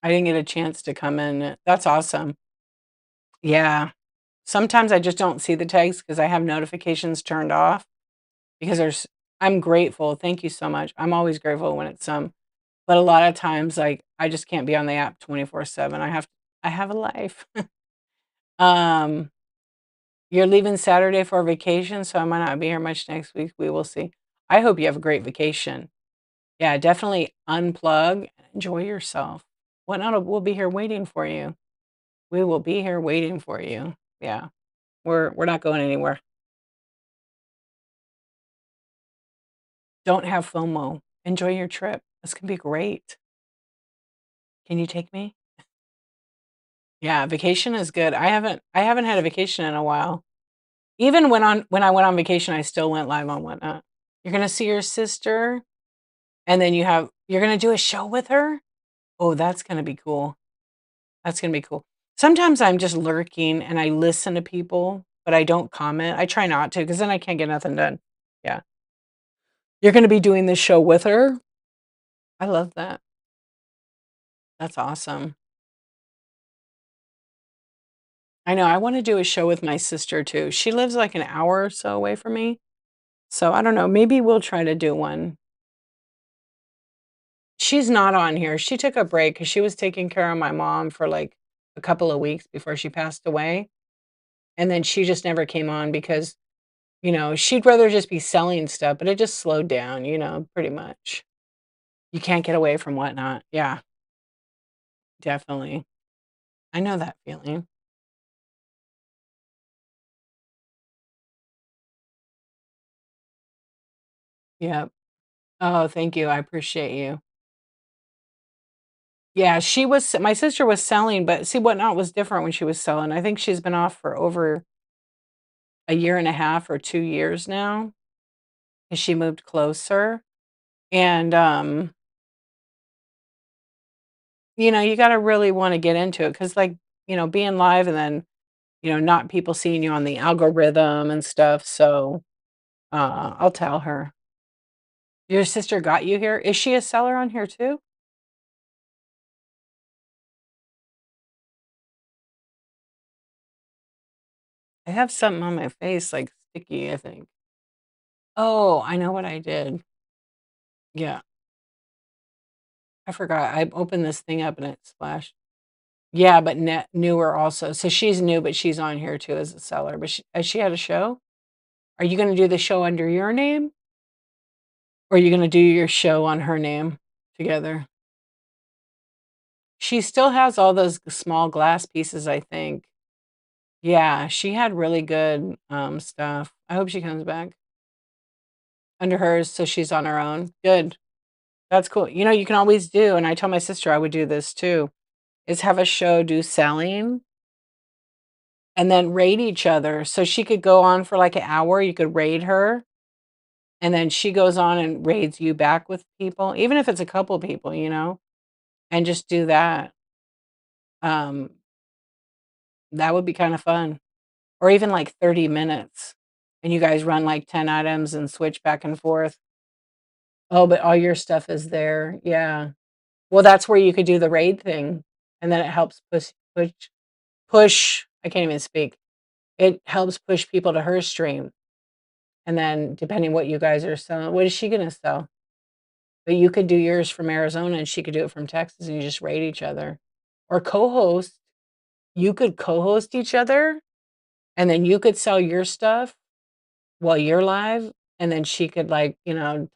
I didn't get a chance to come in. That's awesome. Yeah. Sometimes I just don't see the tags because I have notifications turned off because I'm grateful. Thank you so much. I'm always grateful when it's but a lot of times like I just can't be on the app 24/7. I have a life. Um you're leaving Saturday for a vacation, so I might not be here much next week. We will see. I hope you have a great vacation. Yeah, definitely unplug and enjoy yourself. Whatnot we'll be here waiting for you. We will be here waiting for you. Yeah. We're not going anywhere. Don't have FOMO. Enjoy your trip. This can be great. Can you take me? Yeah, vacation is good. I haven't had a vacation in a while. Even when I went on vacation, I still went live on Whatnot. You're gonna see your sister, and then you're gonna do a show with her? Oh, that's gonna be cool. That's gonna be cool. Sometimes I'm just lurking and I listen to people, but I don't comment. I try not to because then I can't get nothing done. Yeah. You're gonna be doing this show with her? I love that. That's awesome. I know, I wanna do a show with my sister too. She lives like an hour or so away from me. So I don't know, maybe we'll try to do one. She's not on here. She took a break because she was taking care of my mom for, like, a couple of weeks before she passed away, and then she just never came on because, she'd rather just be selling stuff, but it just slowed down, pretty much. You can't get away from Whatnot. Yeah, definitely. I know that feeling. Yep. Oh, thank you, I appreciate you. Yeah, my sister was selling, but see, Whatnot was different when she was selling. I think she's been off for over a year and a half or 2 years now, 'cause she moved closer, and, you gotta really wanna get into it because, like, being live and then, not people seeing you on the algorithm and stuff, so, I'll tell her. Your sister got you here? Is she a seller on here too? I have something on my face, like, sticky, I think. Oh, I know what I did. Yeah, I forgot. I opened this thing up and it splashed. Yeah, but net newer also. So she's new, but she's on here too as a seller, but has she had a show? Are you gonna do the show under your name, or are you gonna do your show on her name together? She still has all those small glass pieces, I think. Yeah, she had really good, stuff. I hope she comes back under hers, so she's on her own. Good. That's cool. You can always do, and I told my sister I would do this too, is have a show do selling and then rate each other. So she could go on for like an hour, you could rate her, and then she goes on and raids you back with people, even if it's a couple people, and just do that. Um, that would be kind of fun. Or even like 30 minutes and you guys run like 10 items and switch back and forth. Oh, but all your stuff is there. Yeah. Well, that's where you could do the raid thing, and then it helps push I can't even speak. It helps push people to her stream, and then depending what you guys are selling, what is she gonna sell? But you could do yours from Arizona, and she could do it from Texas, and you just raid each other. Or co-host. You could co-host each other, and then you could sell your stuff while you're live, and then she could, like,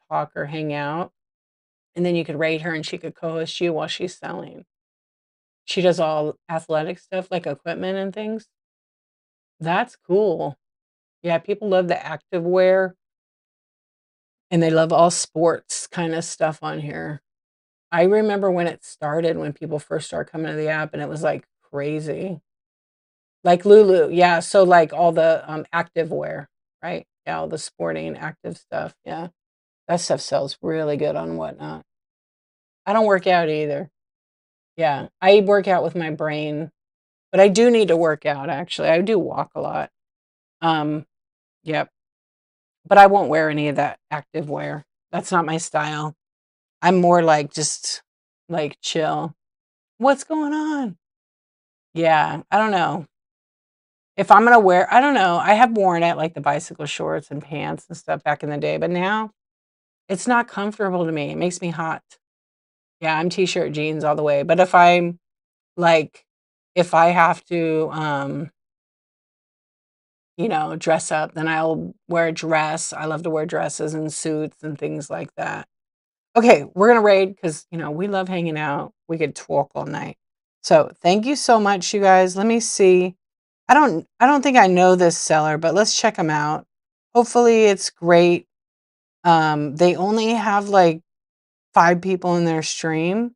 talk or hang out, and then you could rate her, and she could co-host you while she's selling. She does all athletic stuff, like equipment and things. That's cool. Yeah, people love the active wear, and they love all sports kinda stuff on here. I remember when it started, when people first started coming to the app, and it was, like, crazy. Like Lulu, yeah, so, like, all the, active wear, right? Yeah, all the sporting active stuff, yeah. That stuff sells really good on Whatnot. I don't work out either. Yeah, I work out with my brain, but I do need to work out, actually. I do walk a lot. Um, yep, but I won't wear any of that active wear. That's not my style. I'm more like just, like, chill. What's going on? Yeah, I don't know. If I'm gonna wear I don't know, I have worn it, like the bicycle shorts and pants and stuff back in the day, but now it's not comfortable to me. It makes me hot. Yeah, I'm t-shirt jeans all the way, but if I'm like if I have to, dress up, then I'll wear a dress. I love to wear dresses and suits and things like that. Okay, we're gonna raid because we love hanging out. We could talk all night. So thank you so much, you guys. Let me see. I don't think I know this seller, but let's check them out. Hopefully it's great. They only have like 5 people in their stream.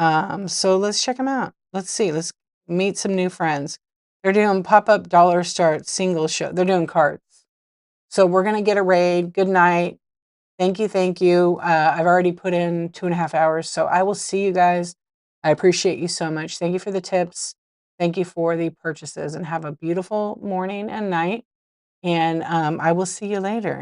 So let's check them out. Let's see. Let's meet some new friends. They're doing pop-up dollar start single show. They're doing carts. So we're gonna get a raid. Good night. Thank you, thank you. I've already put in 2.5 hours, so I will see you guys. I appreciate you so much. Thank you for the tips. Thank you for the purchases, and have a beautiful morning and night. And I will see you later.